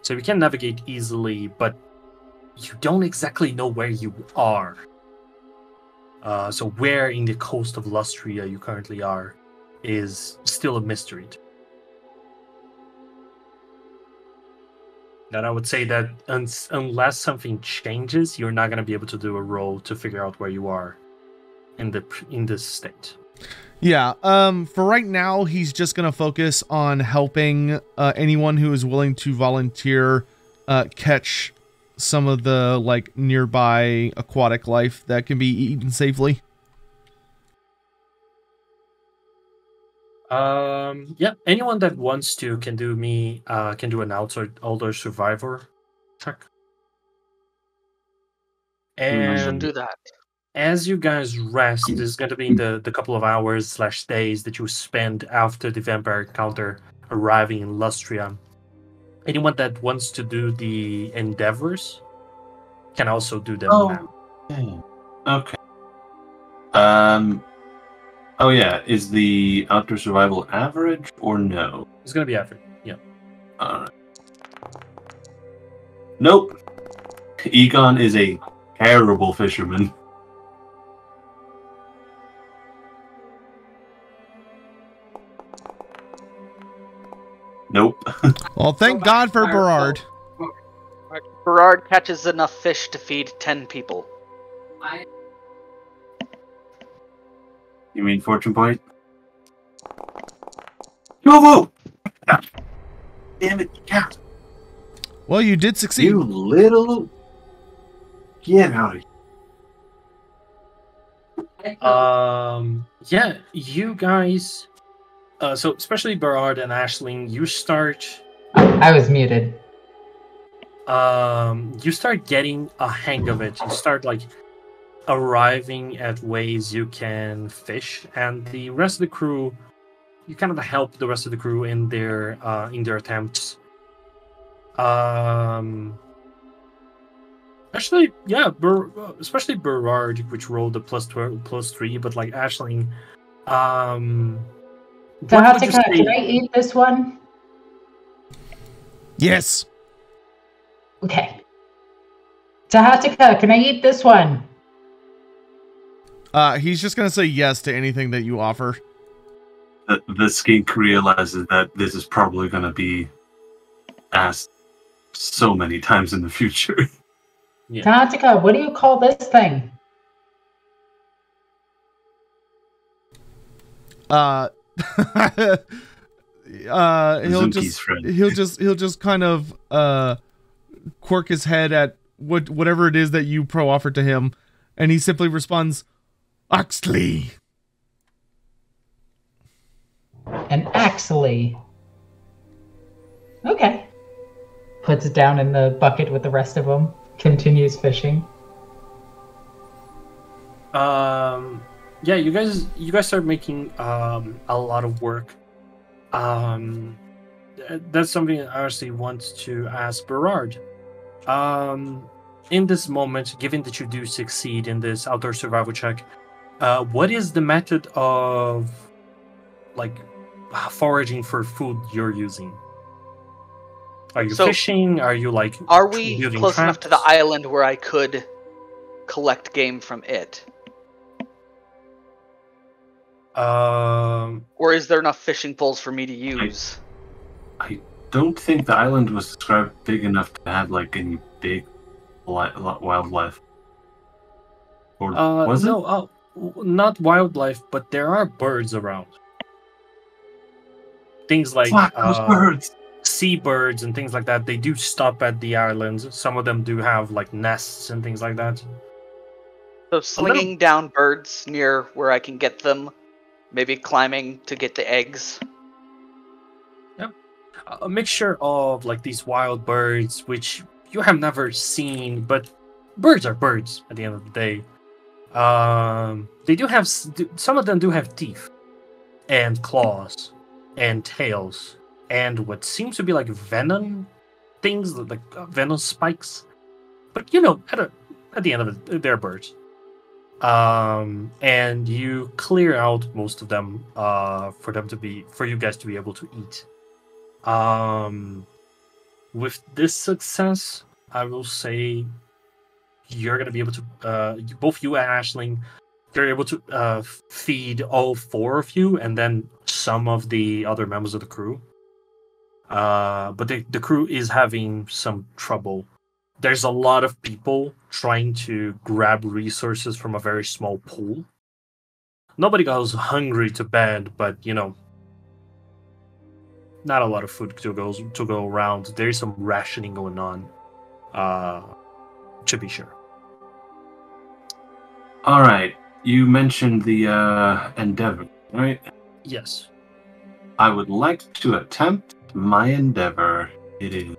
so you can navigate easily, but you don't exactly know where you are. So where in the coast of Lustria you currently are is still a mystery. And I would say that unless something changes, you're not going to be able to do a roll to figure out where you are in this state. Yeah, for right now, he's just going to focus on helping anyone who is willing to volunteer catch some of the like nearby aquatic life that can be eaten safely. Yeah, anyone that wants to can do an older survivor check. And do that. As you guys rest, this is going to be the couple of hours / days that you spend after the vampire encounter arriving in Lustria. Anyone that wants to do the endeavors can also do them now. Okay. Oh yeah, is the outdoor survival average or no? It's going to be average, yeah. Alright. Nope. Egon is a terrible fisherman. Nope. Well, thank God for Berard. Berard catches enough fish to feed 10 people. You mean fortune point? Yo! Damn it, cat! Well, you did succeed. You little... Get out of here. Yeah, you guys... so especially Berard and Aisling, you start... I was muted. You start getting a hang of it. You start, like, arriving at ways you can fish, and the rest of the crew... You kind of help the rest of the crew in their attempts. Actually, yeah, especially Berard, which rolled a +3, but like Aisling, can I eat this one? Yes. Okay. Tahatika, can I eat this one? He's just gonna say yes to anything that you offer. The skink realizes that this is probably going to be asked so many times in the future. Yeah. Tahatika, what do you call this thing? He'll just kind of quirk his head at whatever it is that you offered to him, and he simply responds, Oxley. An Axley. Okay. Puts it down in the bucket with the rest of them. Continues fishing. Yeah, you guys start making a lot of work. That's something I actually want to ask Berard. In this moment, given that you do succeed in this outdoor survival check, what is the method of like foraging for food you're using? Are you fishing? Are you like... Are we close enough to the island where I could collect game from it? Or is there enough fishing poles for me to use? I don't think the island was described big enough to have like any big wildlife. Or was it? No, not wildlife, but there are birds around. Things like Fuck those birds! Seabirds and things like that. They do stop at the islands. Some of them do have like nests and things like that. So slinging down birds near where I can get them, maybe climbing to get the eggs. Yep. A mixture of like these wild birds, which you have never seen, but birds are birds at the end of the day. They do have, some of them do have teeth and claws and tails and what seems to be like venom things, like venom spikes. But you know, at the end of it, they're birds. And you clear out most of them for you guys to be able to eat. With this success, I will say you're gonna be able to both you and Aisling, you're able to feed all 4 of you and then some of the other members of the crew. But the crew is having some trouble. There's a lot of people trying to grab resources from a very small pool. Nobody goes hungry to bed, but you know, not a lot of food to go around. There is some rationing going on, to be sure. All right, you mentioned the endeavor, right? Yes. I would like to attempt my endeavor. It is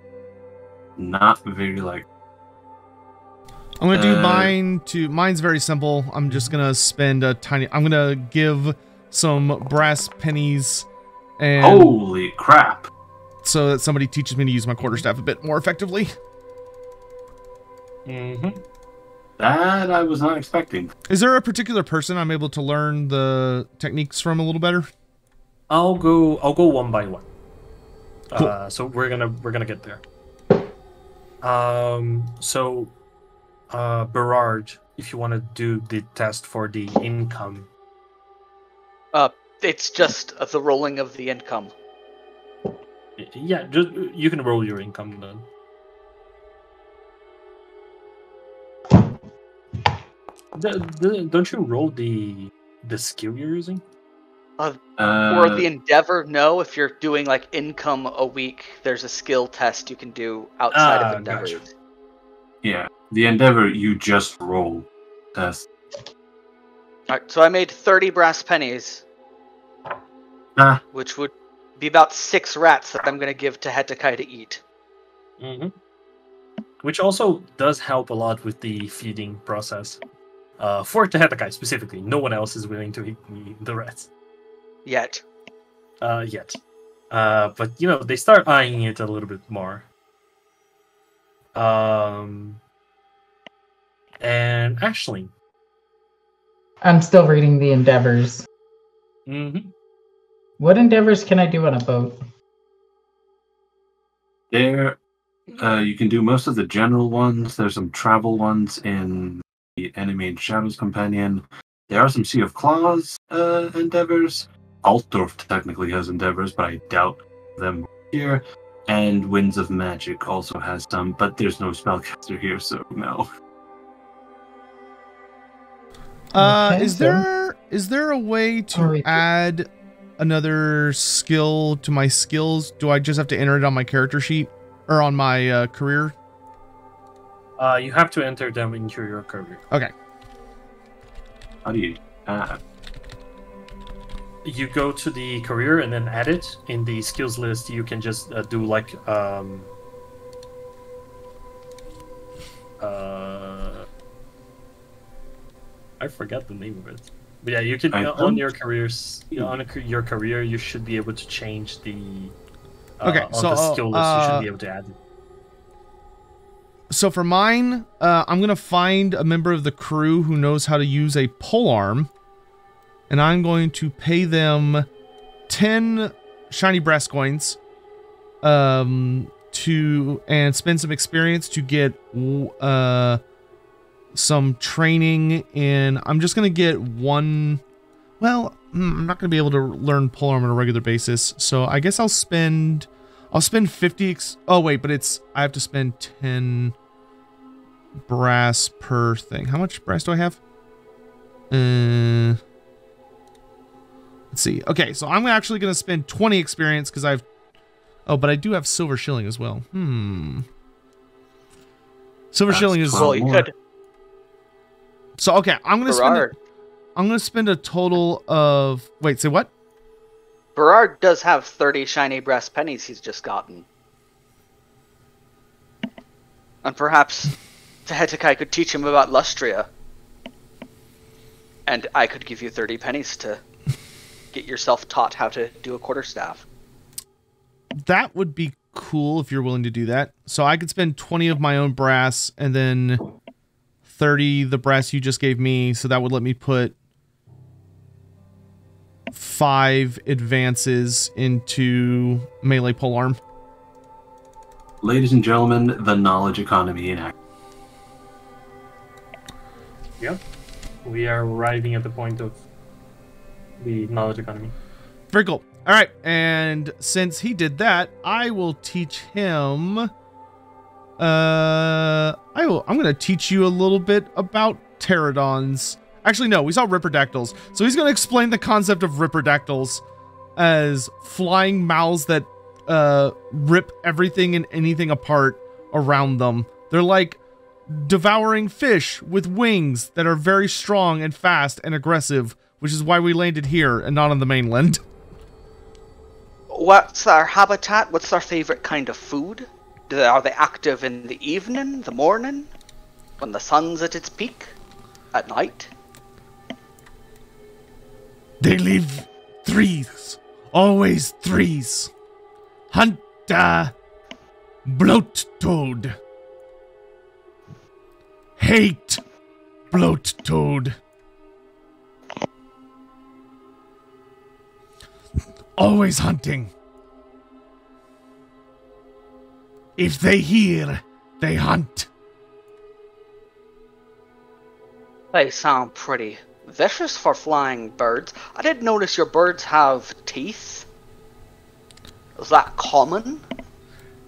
not very like. I'm gonna do mine too. Mine's very simple. I'm just gonna spend I'm gonna give some brass pennies and holy crap, so that somebody teaches me to use my quarterstaff a bit more effectively. Mm-hmm. That I was not expecting. Is there a particular person I'm able to learn the techniques from a little better? I'll go one by one. Cool. So we're gonna get there. Berard, if you want to do the test for the income. It's just the rolling of the income. Yeah, you can roll your income then. Don't you roll the skill you're using? For the endeavor, no. If you're doing like income a week, there's a skill test you can do outside of endeavors. Gotcha. Yeah, the endeavor you just roll test. Alright, so I made 30 brass pennies, which would be about 6 rats that I'm going to give to Hetakai to eat. Mm-hmm. Which also does help a lot with the feeding process. For Hetakai specifically, no one else is willing to eat the rats. Yet. But, you know, they start eyeing it a little bit more. And Aisling. I'm still reading the endeavors. Mm-hmm. What endeavors can I do on a boat? There, you can do most of the general ones. There's some travel ones in the Enemy and Shadows Companion. There are some Sea of Claws endeavors. Altdorf technically has endeavors, but I doubt them here. And Winds of Magic also has some, but there's no spellcaster here, so no. Okay, is there a way to add another skill to my skills? Do I just have to enter it on my character sheet or on my career? You have to enter them into your career. Okay. How do you add? You go to the career and then add it. In the skills list, you can just do like I forgot the name of it. But yeah, you can on your careers on your career you should be able to change the okay, on the skill list you should be able to add it. So for mine, I'm gonna find a member of the crew who knows how to use a polearm, and I'm going to pay them 10 shiny brass coins, and spend some experience to get some training in. I'm just gonna get one Well, I'm not going to be able to learn polearm on a regular basis, so I guess I'll spend 50 oh wait, but I have to spend 10 brass per thing. How much brass do I have? Let's see. Okay, so I'm actually going to spend 20 experience because oh, but I do have silver shilling as well. Silver shilling is... Well, you could. So, okay, I'm going to spend a total of... Wait, say what? Berard does have 30 shiny brass pennies he's just gotten. And perhaps Tehetekai could teach him about Lustria. And I could give you 30 pennies to get yourself taught how to do a quarterstaff. That would be cool if you're willing to do that. So I could spend 20 of my own brass and then 30 the brass you just gave me. So that would let me put 5 advances into melee polearm. Ladies and gentlemen, the knowledge economy in action. Yep. We are arriving at the point of the knowledge economy. Very cool. All right, and since he did that, I will teach him. I'm going to teach you a little bit about pterodons. Actually, no, we saw ripperdactyls, so he's going to explain the concept of ripperdactyls as flying mouths that rip everything and anything apart around them. They're like devouring fish with wings that are very strong and fast and aggressive, which is why we landed here and not on the mainland. What's their habitat? What's their favorite kind of food? Are they active in the evening, the morning, when the sun's at its peak, at night? They live threes. Always threes. Hunt, bloat toad. Hate bloat toad. Always hunting. If they hear, they hunt. They sound pretty vicious for flying birds. I did notice your birds have teeth. Is that common?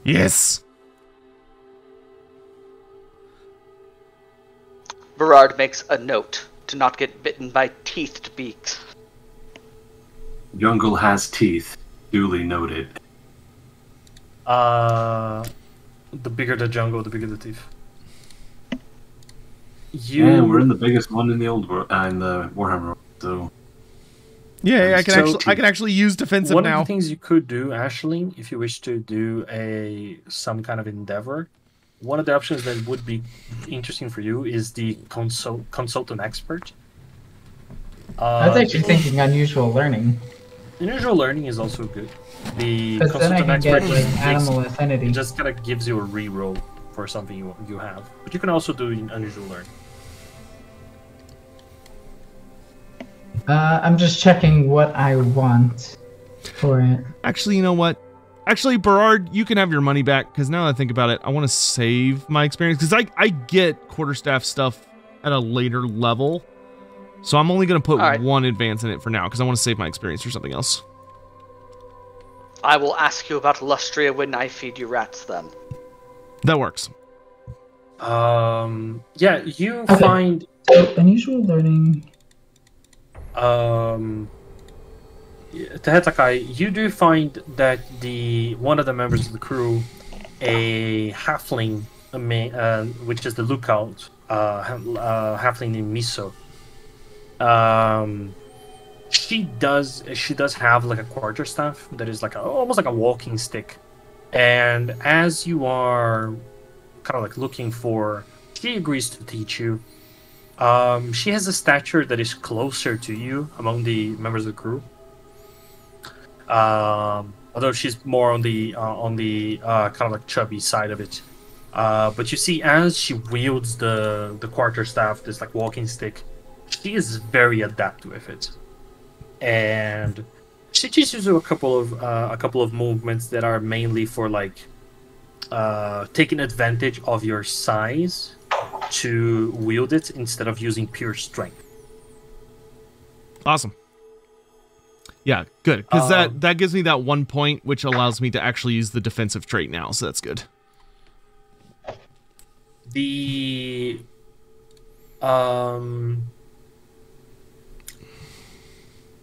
Yes. Berard makes a note to not get bitten by teethed beaks. Jungle has teeth. Duly noted. The bigger the jungle, the bigger the teeth. Yeah, we're in the biggest one in the old world, in the Warhammer world, so. Yeah, I can actually use defensive one now. One of the things you could do, Ashling, if you wish to do some kind of endeavor, one of the options that would be interesting for you is the consultant expert. I was actually thinking unusual learning. Unusual learning is also good. The Because then I can consultant get expert like animal affinity. just kind of gives you a reroll for something you have. But you can also do unusual learning. I'm just checking what I want for it. Actually, you know what? Actually, Berard, you can have your money back, because now that I think about it, I want to save my experience, because I get quarterstaff stuff at a later level. So I'm only going to put one advance in it for now, because I want to save my experience for something else. I will ask you about Lustria when I feed you rats then. That works. Yeah, you find... So, unusual learning... Tehetekai, you do find that one of the members of the crew, a halfling, which is the lookout, halfling named Miso. She does have like a quarterstaff that is like almost like a walking stick, and as you are kind of like looking for, she agrees to teach you. She has a stature that is closer to you among the members of the crew. Although she's more on the kind of like chubby side of it. But you see, as she wields the quarterstaff, this like walking stick, she is very adept with it, and she teaches you a couple of movements that are mainly for like taking advantage of your size to wield it instead of using pure strength. Awesome. Yeah, good. Because that gives me that 1 point, which allows me to actually use the defensive trait now, so that's good.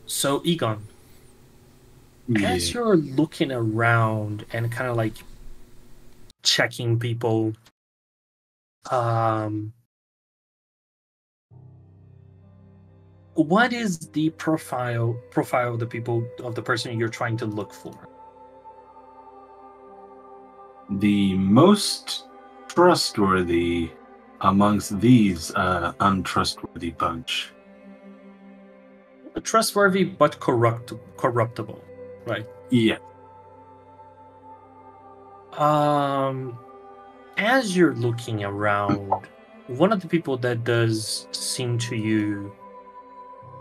So Egon, as Yeah. you're looking around and kind of like checking people, what is the profile of the person you're trying to look for? The most trustworthy amongst these untrustworthy bunch. Trustworthy but corruptible, right? Yeah. As you're looking around, one of the people that does seem to you,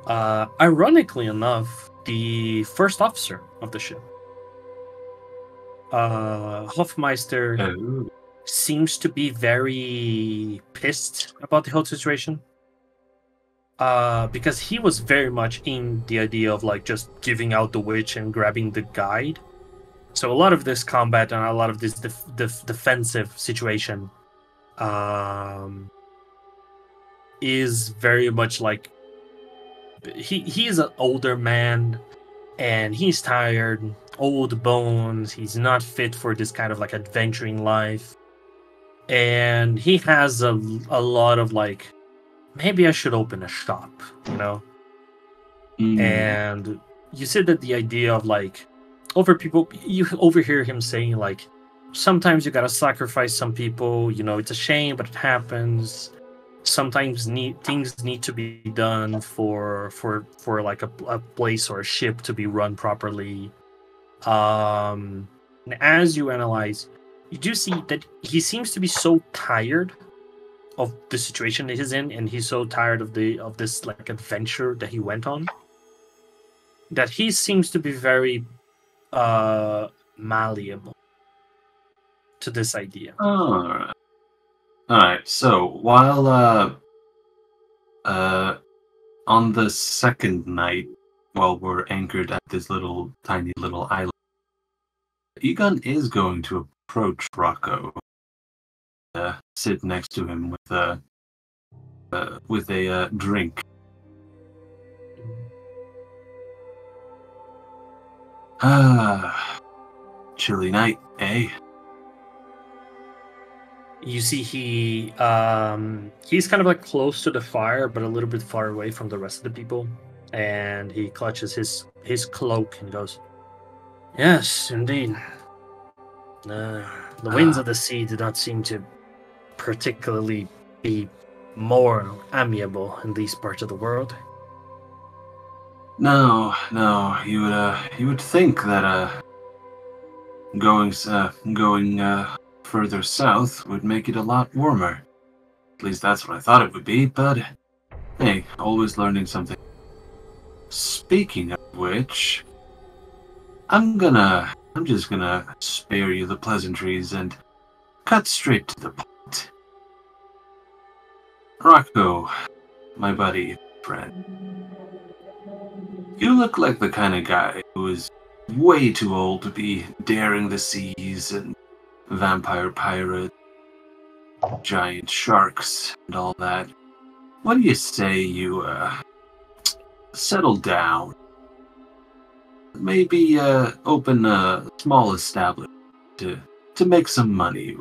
ironically enough, the first officer of the ship, Hofmeister, Oh. seems to be very pissed about the whole situation. Because he was very much in the idea of like just giving out the witch and grabbing the guide. So a lot of this combat and a lot of this defensive situation is very much like he's an older man and he's tired, old bones. He's not fit for this kind of like adventuring life, and he has a lot of like, maybe I should open a shop, you know. And you said that the idea of like you overhear him saying like, sometimes you gotta sacrifice some people, you know, it's a shame but it happens. Sometimes things need to be done for like a place or a ship to be run properly. And as you analyze, you do see that he seems to be so tired of the situation that he's in, and he's so tired of this like adventure that he went on, that he seems to be very malleable to this idea. All right. So while on the second night, while we're anchored at this tiny little island, Egon is going to approach Rocco, sit next to him with a drink. Chilly night, eh? You see he's kind of like close to the fire, but a little bit far away from the rest of the people, and he clutches his cloak and goes, "Yes, indeed. The winds of the sea do not seem to particularly be more amiable in these parts of the world." No. You would think that going further south would make it a lot warmer. At least that's what I thought it would be. But hey, always learning something. Speaking of which, I'm just gonna spare you the pleasantries and cut straight to the point. Rocco, my buddy, friend, you look like the kind of guy who is way too old to be daring the seas and vampire pirates, giant sharks, and all that. What do you say you settle down? Maybe open a small establishment to make some money.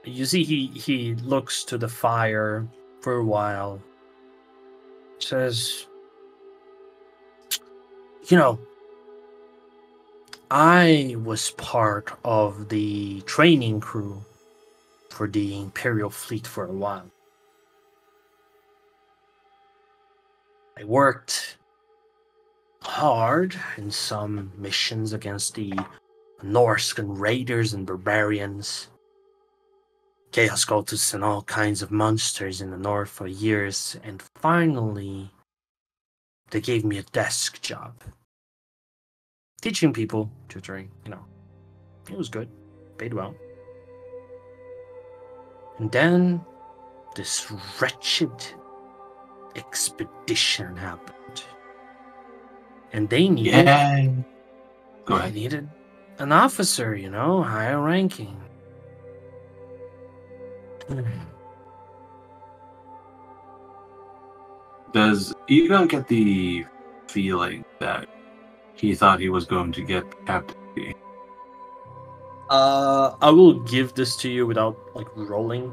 You see he looks to the fire for a while, says, "You know, I was part of the training crew for the Imperial fleet for a while. I worked hard in some missions against the Norse and raiders and barbarians, chaos cultists and all kinds of monsters in the north for years, and finally they gave me a desk job. Teaching people, tutoring, you know. It was good, paid well. And then this wretched expedition happened. And they needed, Go they ahead. needed an officer, you know, higher ranking. Does Egon get the feeling that he thought he was going to get captaincy? I will give this to you without like rolling,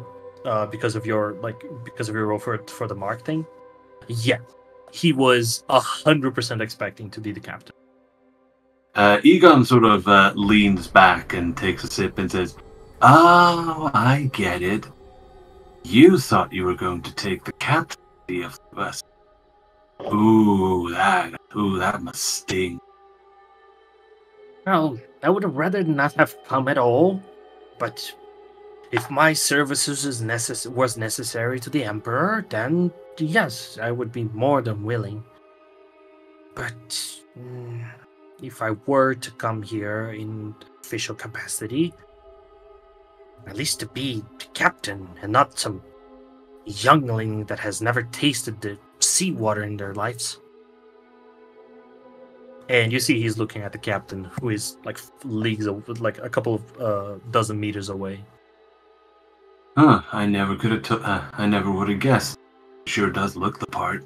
because of your roll for the mark thing. Yeah, he was 100% expecting to be the captain. Egon sort of leans back and takes a sip and says, "Oh, I get it. You thought you were going to take the captaincy of the West. Ooh, that must sting." Well, I would have rather not have come at all, but if my services was necessary to the Emperor, then yes, I would be more than willing. But if I were to come here in official capacity, at least to be the captain and not some youngling that has never tasted the seawater in their lives. And you see he's looking at the captain, who is like leagues, like a couple of dozen meters away. Huh? I never could have. I never would have guessed. Sure does look the part.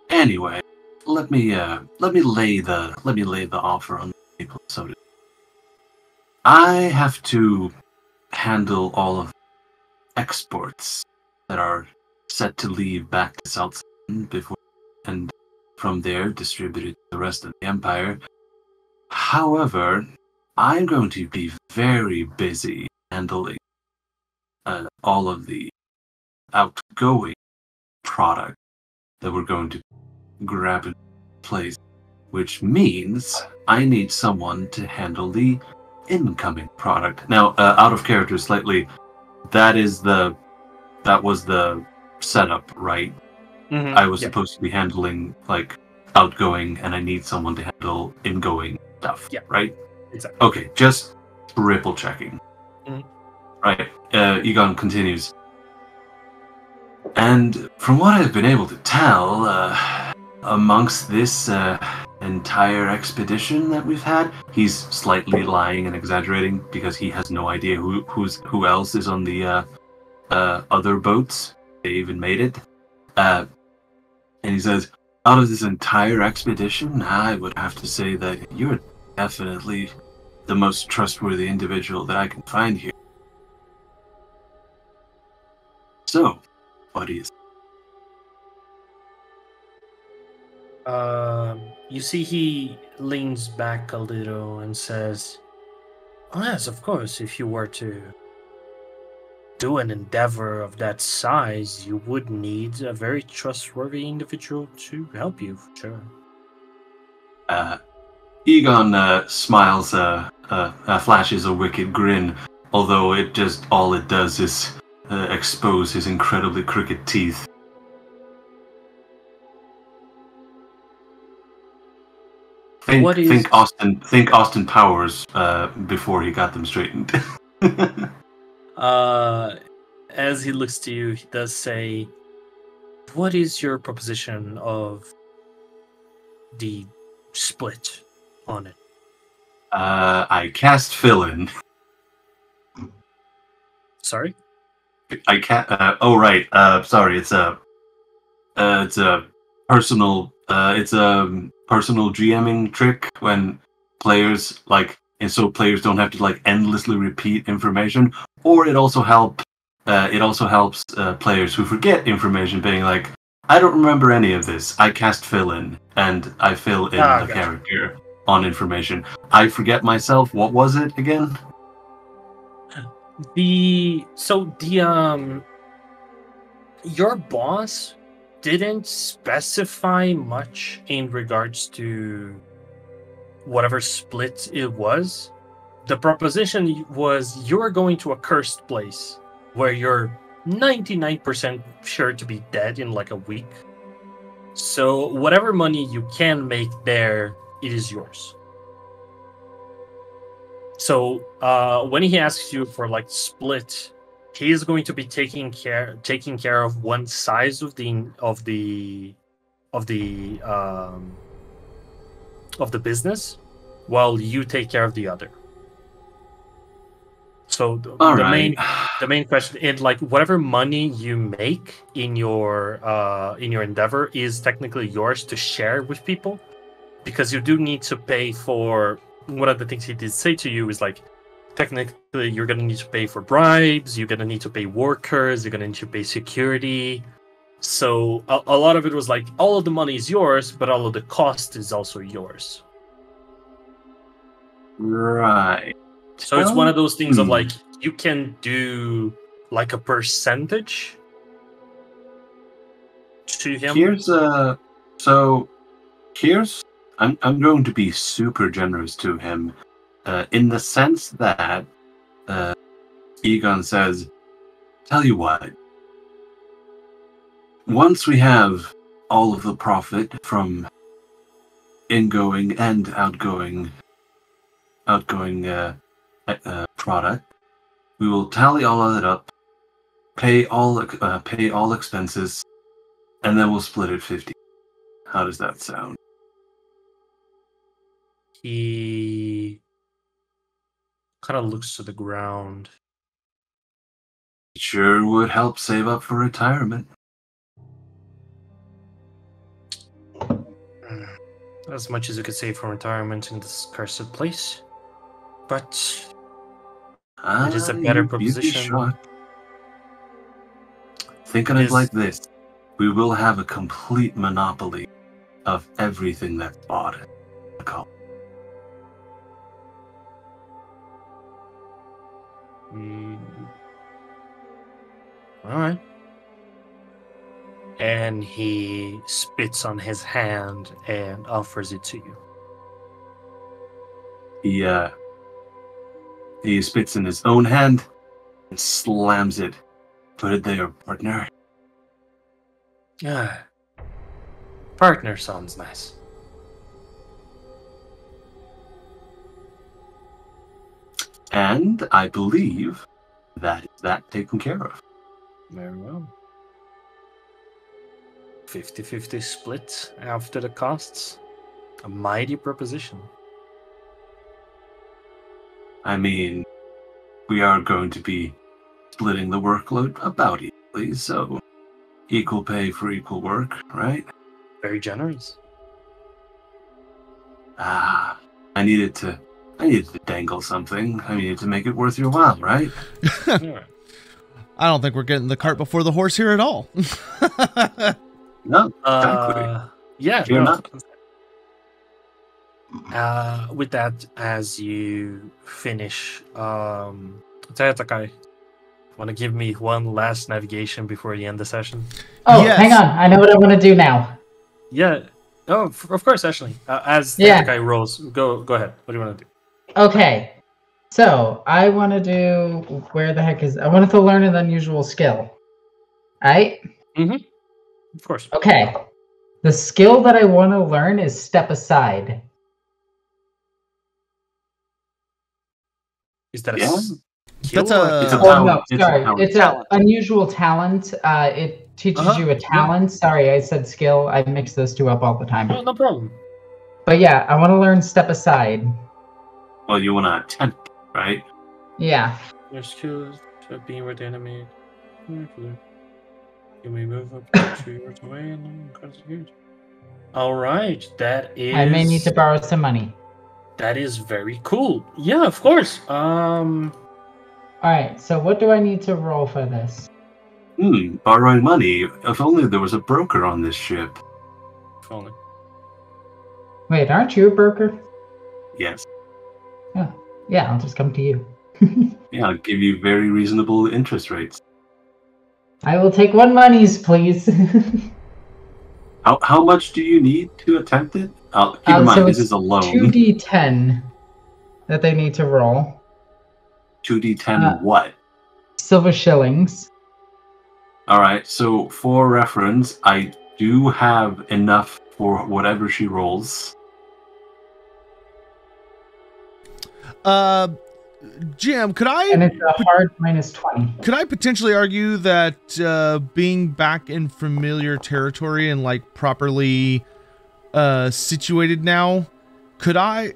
Anyway, let me lay the offer on the table. So I have to handle all of the exports that are set to leave back to South Sun before, and from there distributed to the rest of the Empire. However, I'm going to be very busy handling all of the outgoing product that we're going to grab in place, which means I need someone to handle the incoming product. Now, out of character slightly, that was the setup, right? Mm-hmm. I was supposed to be handling like outgoing, and I need someone to handle ingoing stuff. Yeah. Right? Exactly. Okay, just triple checking. Mhm. Right. Egon continues. And from what I've been able to tell, amongst this entire expedition that we've had, he's slightly lying and exaggerating because he has no idea who else is on the other boats. They even made it. And he says, out of this entire expedition, I would have to say that you're definitely the most trustworthy individual that I can find here. So, what do you think? You see he leans back a little and says, "Oh, yes, of course, if you were to do an endeavor of that size, you would need a very trustworthy individual to help you, sure." Egon smiles, flashes a wicked grin, although all it does is expose his incredibly crooked teeth. Think Austin Powers before he got them straightened. As he looks to you, he does say, "What is your proposition of the split on it?" I cast fill-in. Sorry? I can't. Oh right. Sorry. It's a personal. It's a personal GMing trick when players so players don't have to endlessly repeat information. Or it also helps players who forget information being like, I don't remember any of this. I cast fill-in and I fill in the character on information. I forget myself. What was it again? Your boss didn't specify much in regards to whatever split it was. The proposition was you're going to a cursed place where you're 99% sure to be dead in like a week. So whatever money you can make there, it is yours. So when he asks you for like split, he is going to be taking care of one side of the business, while you take care of the other. So the main question, and like whatever money you make in your endeavor is technically yours to share with people, because you do need to pay for. One of the things he did say to you is like, technically you're gonna need to pay for bribes, you're gonna need to pay workers, you're gonna need to pay security. So a lot of it was like, all of the money is yours, but all of the cost is also yours. Right. So it's one of those things of like, you can do like a percentage to him. I'm going to be super generous to him, in the sense that Egon says, tell you what, once we have all of the profit from ingoing and outgoing product, we will tally all of it up, pay all expenses, and then we'll split it 50. How does that sound? He kind of looks to the ground. It sure would help save up for retirement. As much as you could save for retirement in this cursed place. But it is a better proposition. Think of it like this. We will have a complete monopoly of everything that's bought. Alright. And he spits on his hand and offers it to you. He spits in his own hand and slams it. Put it there, partner. Partner sounds nice. And I believe that is that taken care of. Very well. 50-50 split after the costs. A mighty proposition. I mean, we are going to be splitting the workload about equally, so equal pay for equal work, right? Very generous. I needed to dangle something. I needed to make it worth your while, right? I don't think we're getting the cart before the horse here at all. No, exactly. Yeah, You're not. With that, as you finish, Takai, want to give me one last navigation before you end the session? Oh, yes. Hang on. I know what I want to do now. Yeah. Oh, of course, Ashley. As Takai rolls, go ahead. What do you want to do? Okay. So, I want to do... Where the heck is... I wanted to learn an unusual skill. Right? Mm-hmm. Of course. Okay. The skill that I want to learn is Step Aside. Is that That's a... It's an unusual talent. It teaches you a talent. Yeah. Sorry, I said skill. I mix those two up all the time. No problem. But yeah, I want to learn Step Aside. Well, you want to attempt, right? Yeah. Your skills to being with the enemy. You may move up to 2 yards away and then contribute. All right, that is... I may need to borrow some money. That is very cool. Yeah, of course. All right, so what do I need to roll for this? Borrowing money. If only there was a broker on this ship. If only. Wait, aren't you a broker? Yes. Yeah, I'll just come to you. Yeah, I'll give you very reasonable interest rates. I will take 1 monies, please. How much do you need to attempt it? Keep in mind, so this is a loan. 2d10 that they need to roll. 2d10 what? Silver shillings. Alright, so for reference, I do have enough for whatever she rolls. Jim, could I? And it's a hard -20. Could I potentially argue that being back in familiar territory and like properly situated now,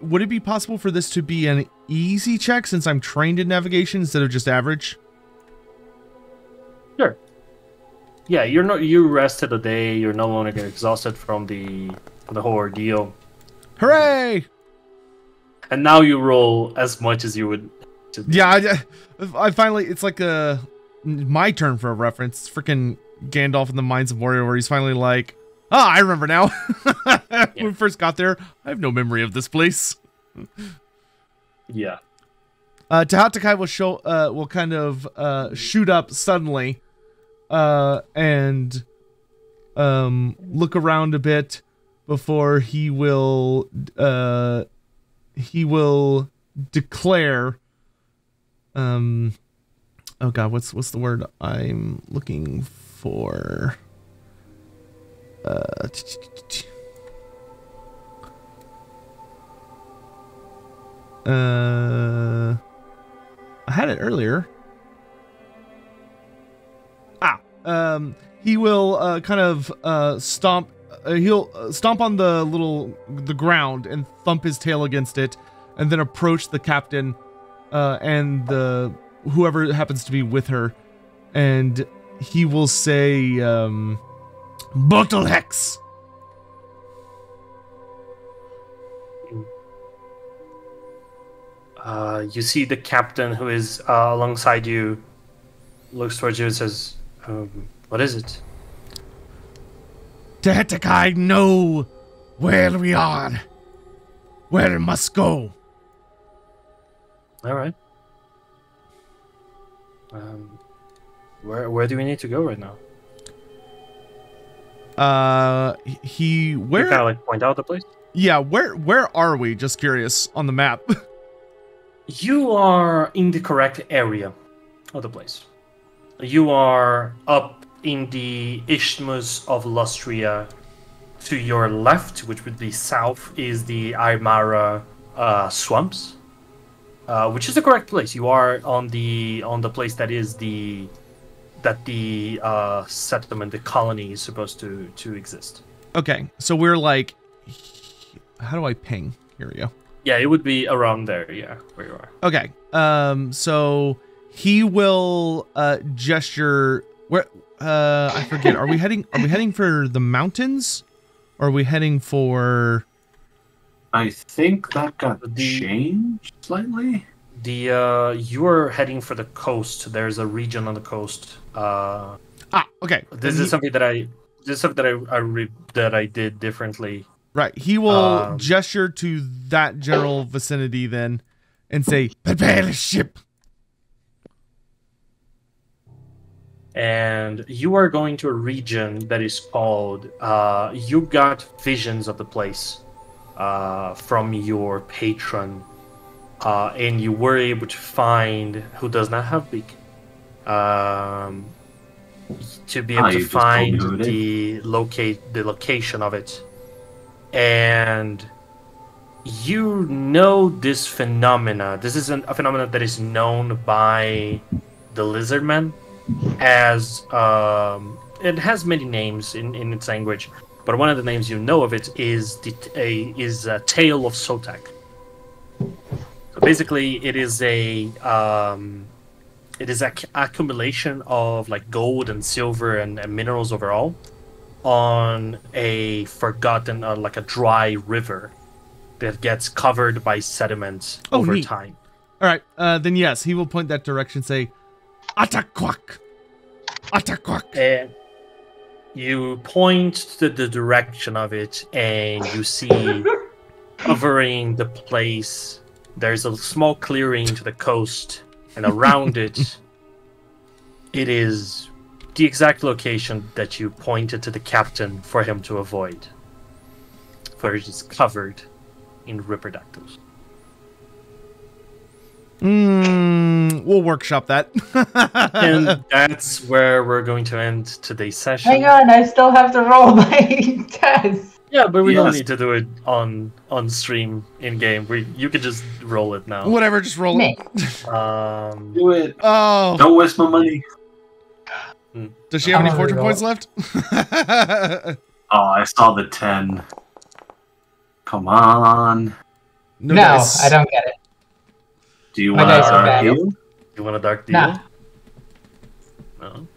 would it be possible for this to be an easy check since I'm trained in navigation instead of just average? Sure. Yeah, you rested a day. You're no longer exhausted from the whole ordeal. Hooray! And now you roll as much as you would. Yeah, I finally. It's like my turn for a reference. Freaking Gandalf in the Mines of Moria, where he's finally like, I remember now. When we first got there, I have no memory of this place. Yeah. Tahatakai will kind of shoot up suddenly, and look around a bit before he will declare. Oh God, what's the word I'm looking for? I had it earlier. He will kind of stomp. He'll stomp on the ground and thump his tail against it, and then approach the captain and whoever happens to be with her, and he will say, "Bottle Hex." You see the captain who is alongside you, looks towards you and says, "What is it?" Tahatakai know where we are, where we must go. All right. Where do we need to go right now? Where? You kind of like point out the place. Yeah, where are we? Just curious on the map. You are in the correct area of the place. You are up in the Isthmus of Lustria. To your left, which would be south, is the Aymara swamps, which is the correct place. You are on the place that is the settlement, the colony is supposed to exist. Okay, so we're like, how do I ping? Here we go. Yeah, it would be around there. Yeah, where you are. Okay. So he will gesture. Where? I forget. Are we heading for the mountains, or are we heading for? I think that got changed slightly. You are heading for the coast. There's a region on the coast. Okay. This is something that I did differently. Right. He will gesture to that general vicinity then and say, "Prepare the ship." And you are going to a region that is called, you got visions of the place from your patron. And you were able to find, who does not have beak, to be able to find the location of it. And you know this phenomena. This is a phenomenon that is known by the lizardmen as it has many names in its language, but one of the names you know of it is a tale of Sotek. So basically, it is a accumulation of like gold and silver and minerals overall on a forgotten, like a dry river that gets covered by sediment over time. All right, then yes, he will point that direction, say, "Ataquak! Ataquak!" And you point to the direction of it, and you see covering the place, there's a small clearing to the coast, and around it, it is the exact location that you pointed to the captain for him to avoid. For it is covered in Ripperdactyls. We'll workshop that. And that's where we're going to end today's session. Hang on, I still have to roll my test. Yeah, but we don't Yes. need to do it on stream in game. You could just roll it now. Whatever, just roll it. Do it. Oh, Don't waste my money. does she have any I'm fortune gonna points left? Oh, I saw the 10. Come on. No, dice. I don't get it. Do you My want dice are bad. to heal? You want a dark deal? Nah. No.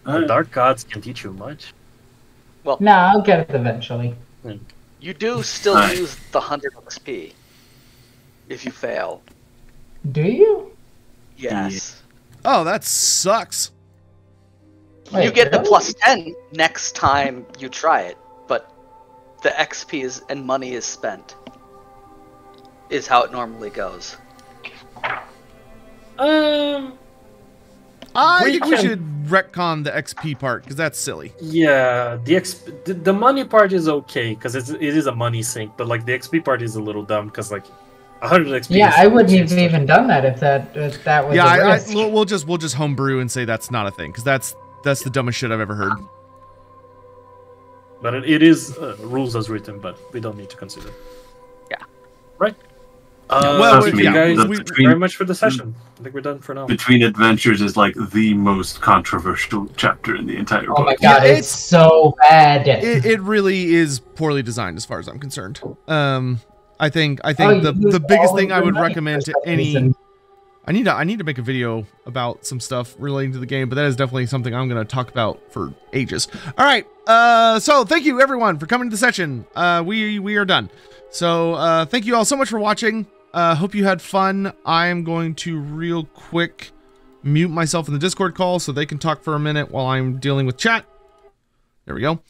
The Alright. dark gods can teach you much. No, I'll get it eventually. You do still Alright. use the 100 XP if you fail. Do you? Yes. Oh, that sucks. Wait, You get the really? plus 10 next time you try it, but the XP is and money is spent. Is how it normally goes. I We think we can- should retcon the XP part because that's silly. Yeah, the money part is okay because it is a money sink, but like the XP part is a little dumb because like 100 XP. Yeah, is I wouldn't just have even done that if that was Yeah, a risk. we'll just homebrew and say that's not a thing because that's the dumbest shit I've ever heard. But it is rules as written, but we don't need to consider. Yeah. Right. well, thank you yeah, guys between- very much for the session. I think we're done for now. Between Adventures is like the most controversial chapter in the entire book. Oh my god, Yeah, it's so bad. It really is poorly designed as far as I'm concerned. I think Oh, the you lose biggest all thing of I your would money recommend for to some any reason. I need to make a video about some stuff relating to the game, but that is definitely something I'm going to talk about for ages. All right. So thank you everyone for coming to the session. We are done. So thank you all so much for watching. Hope you had fun. I am going to real quick mute myself in the Discord call so they can talk for a minute while I'm dealing with chat. There we go.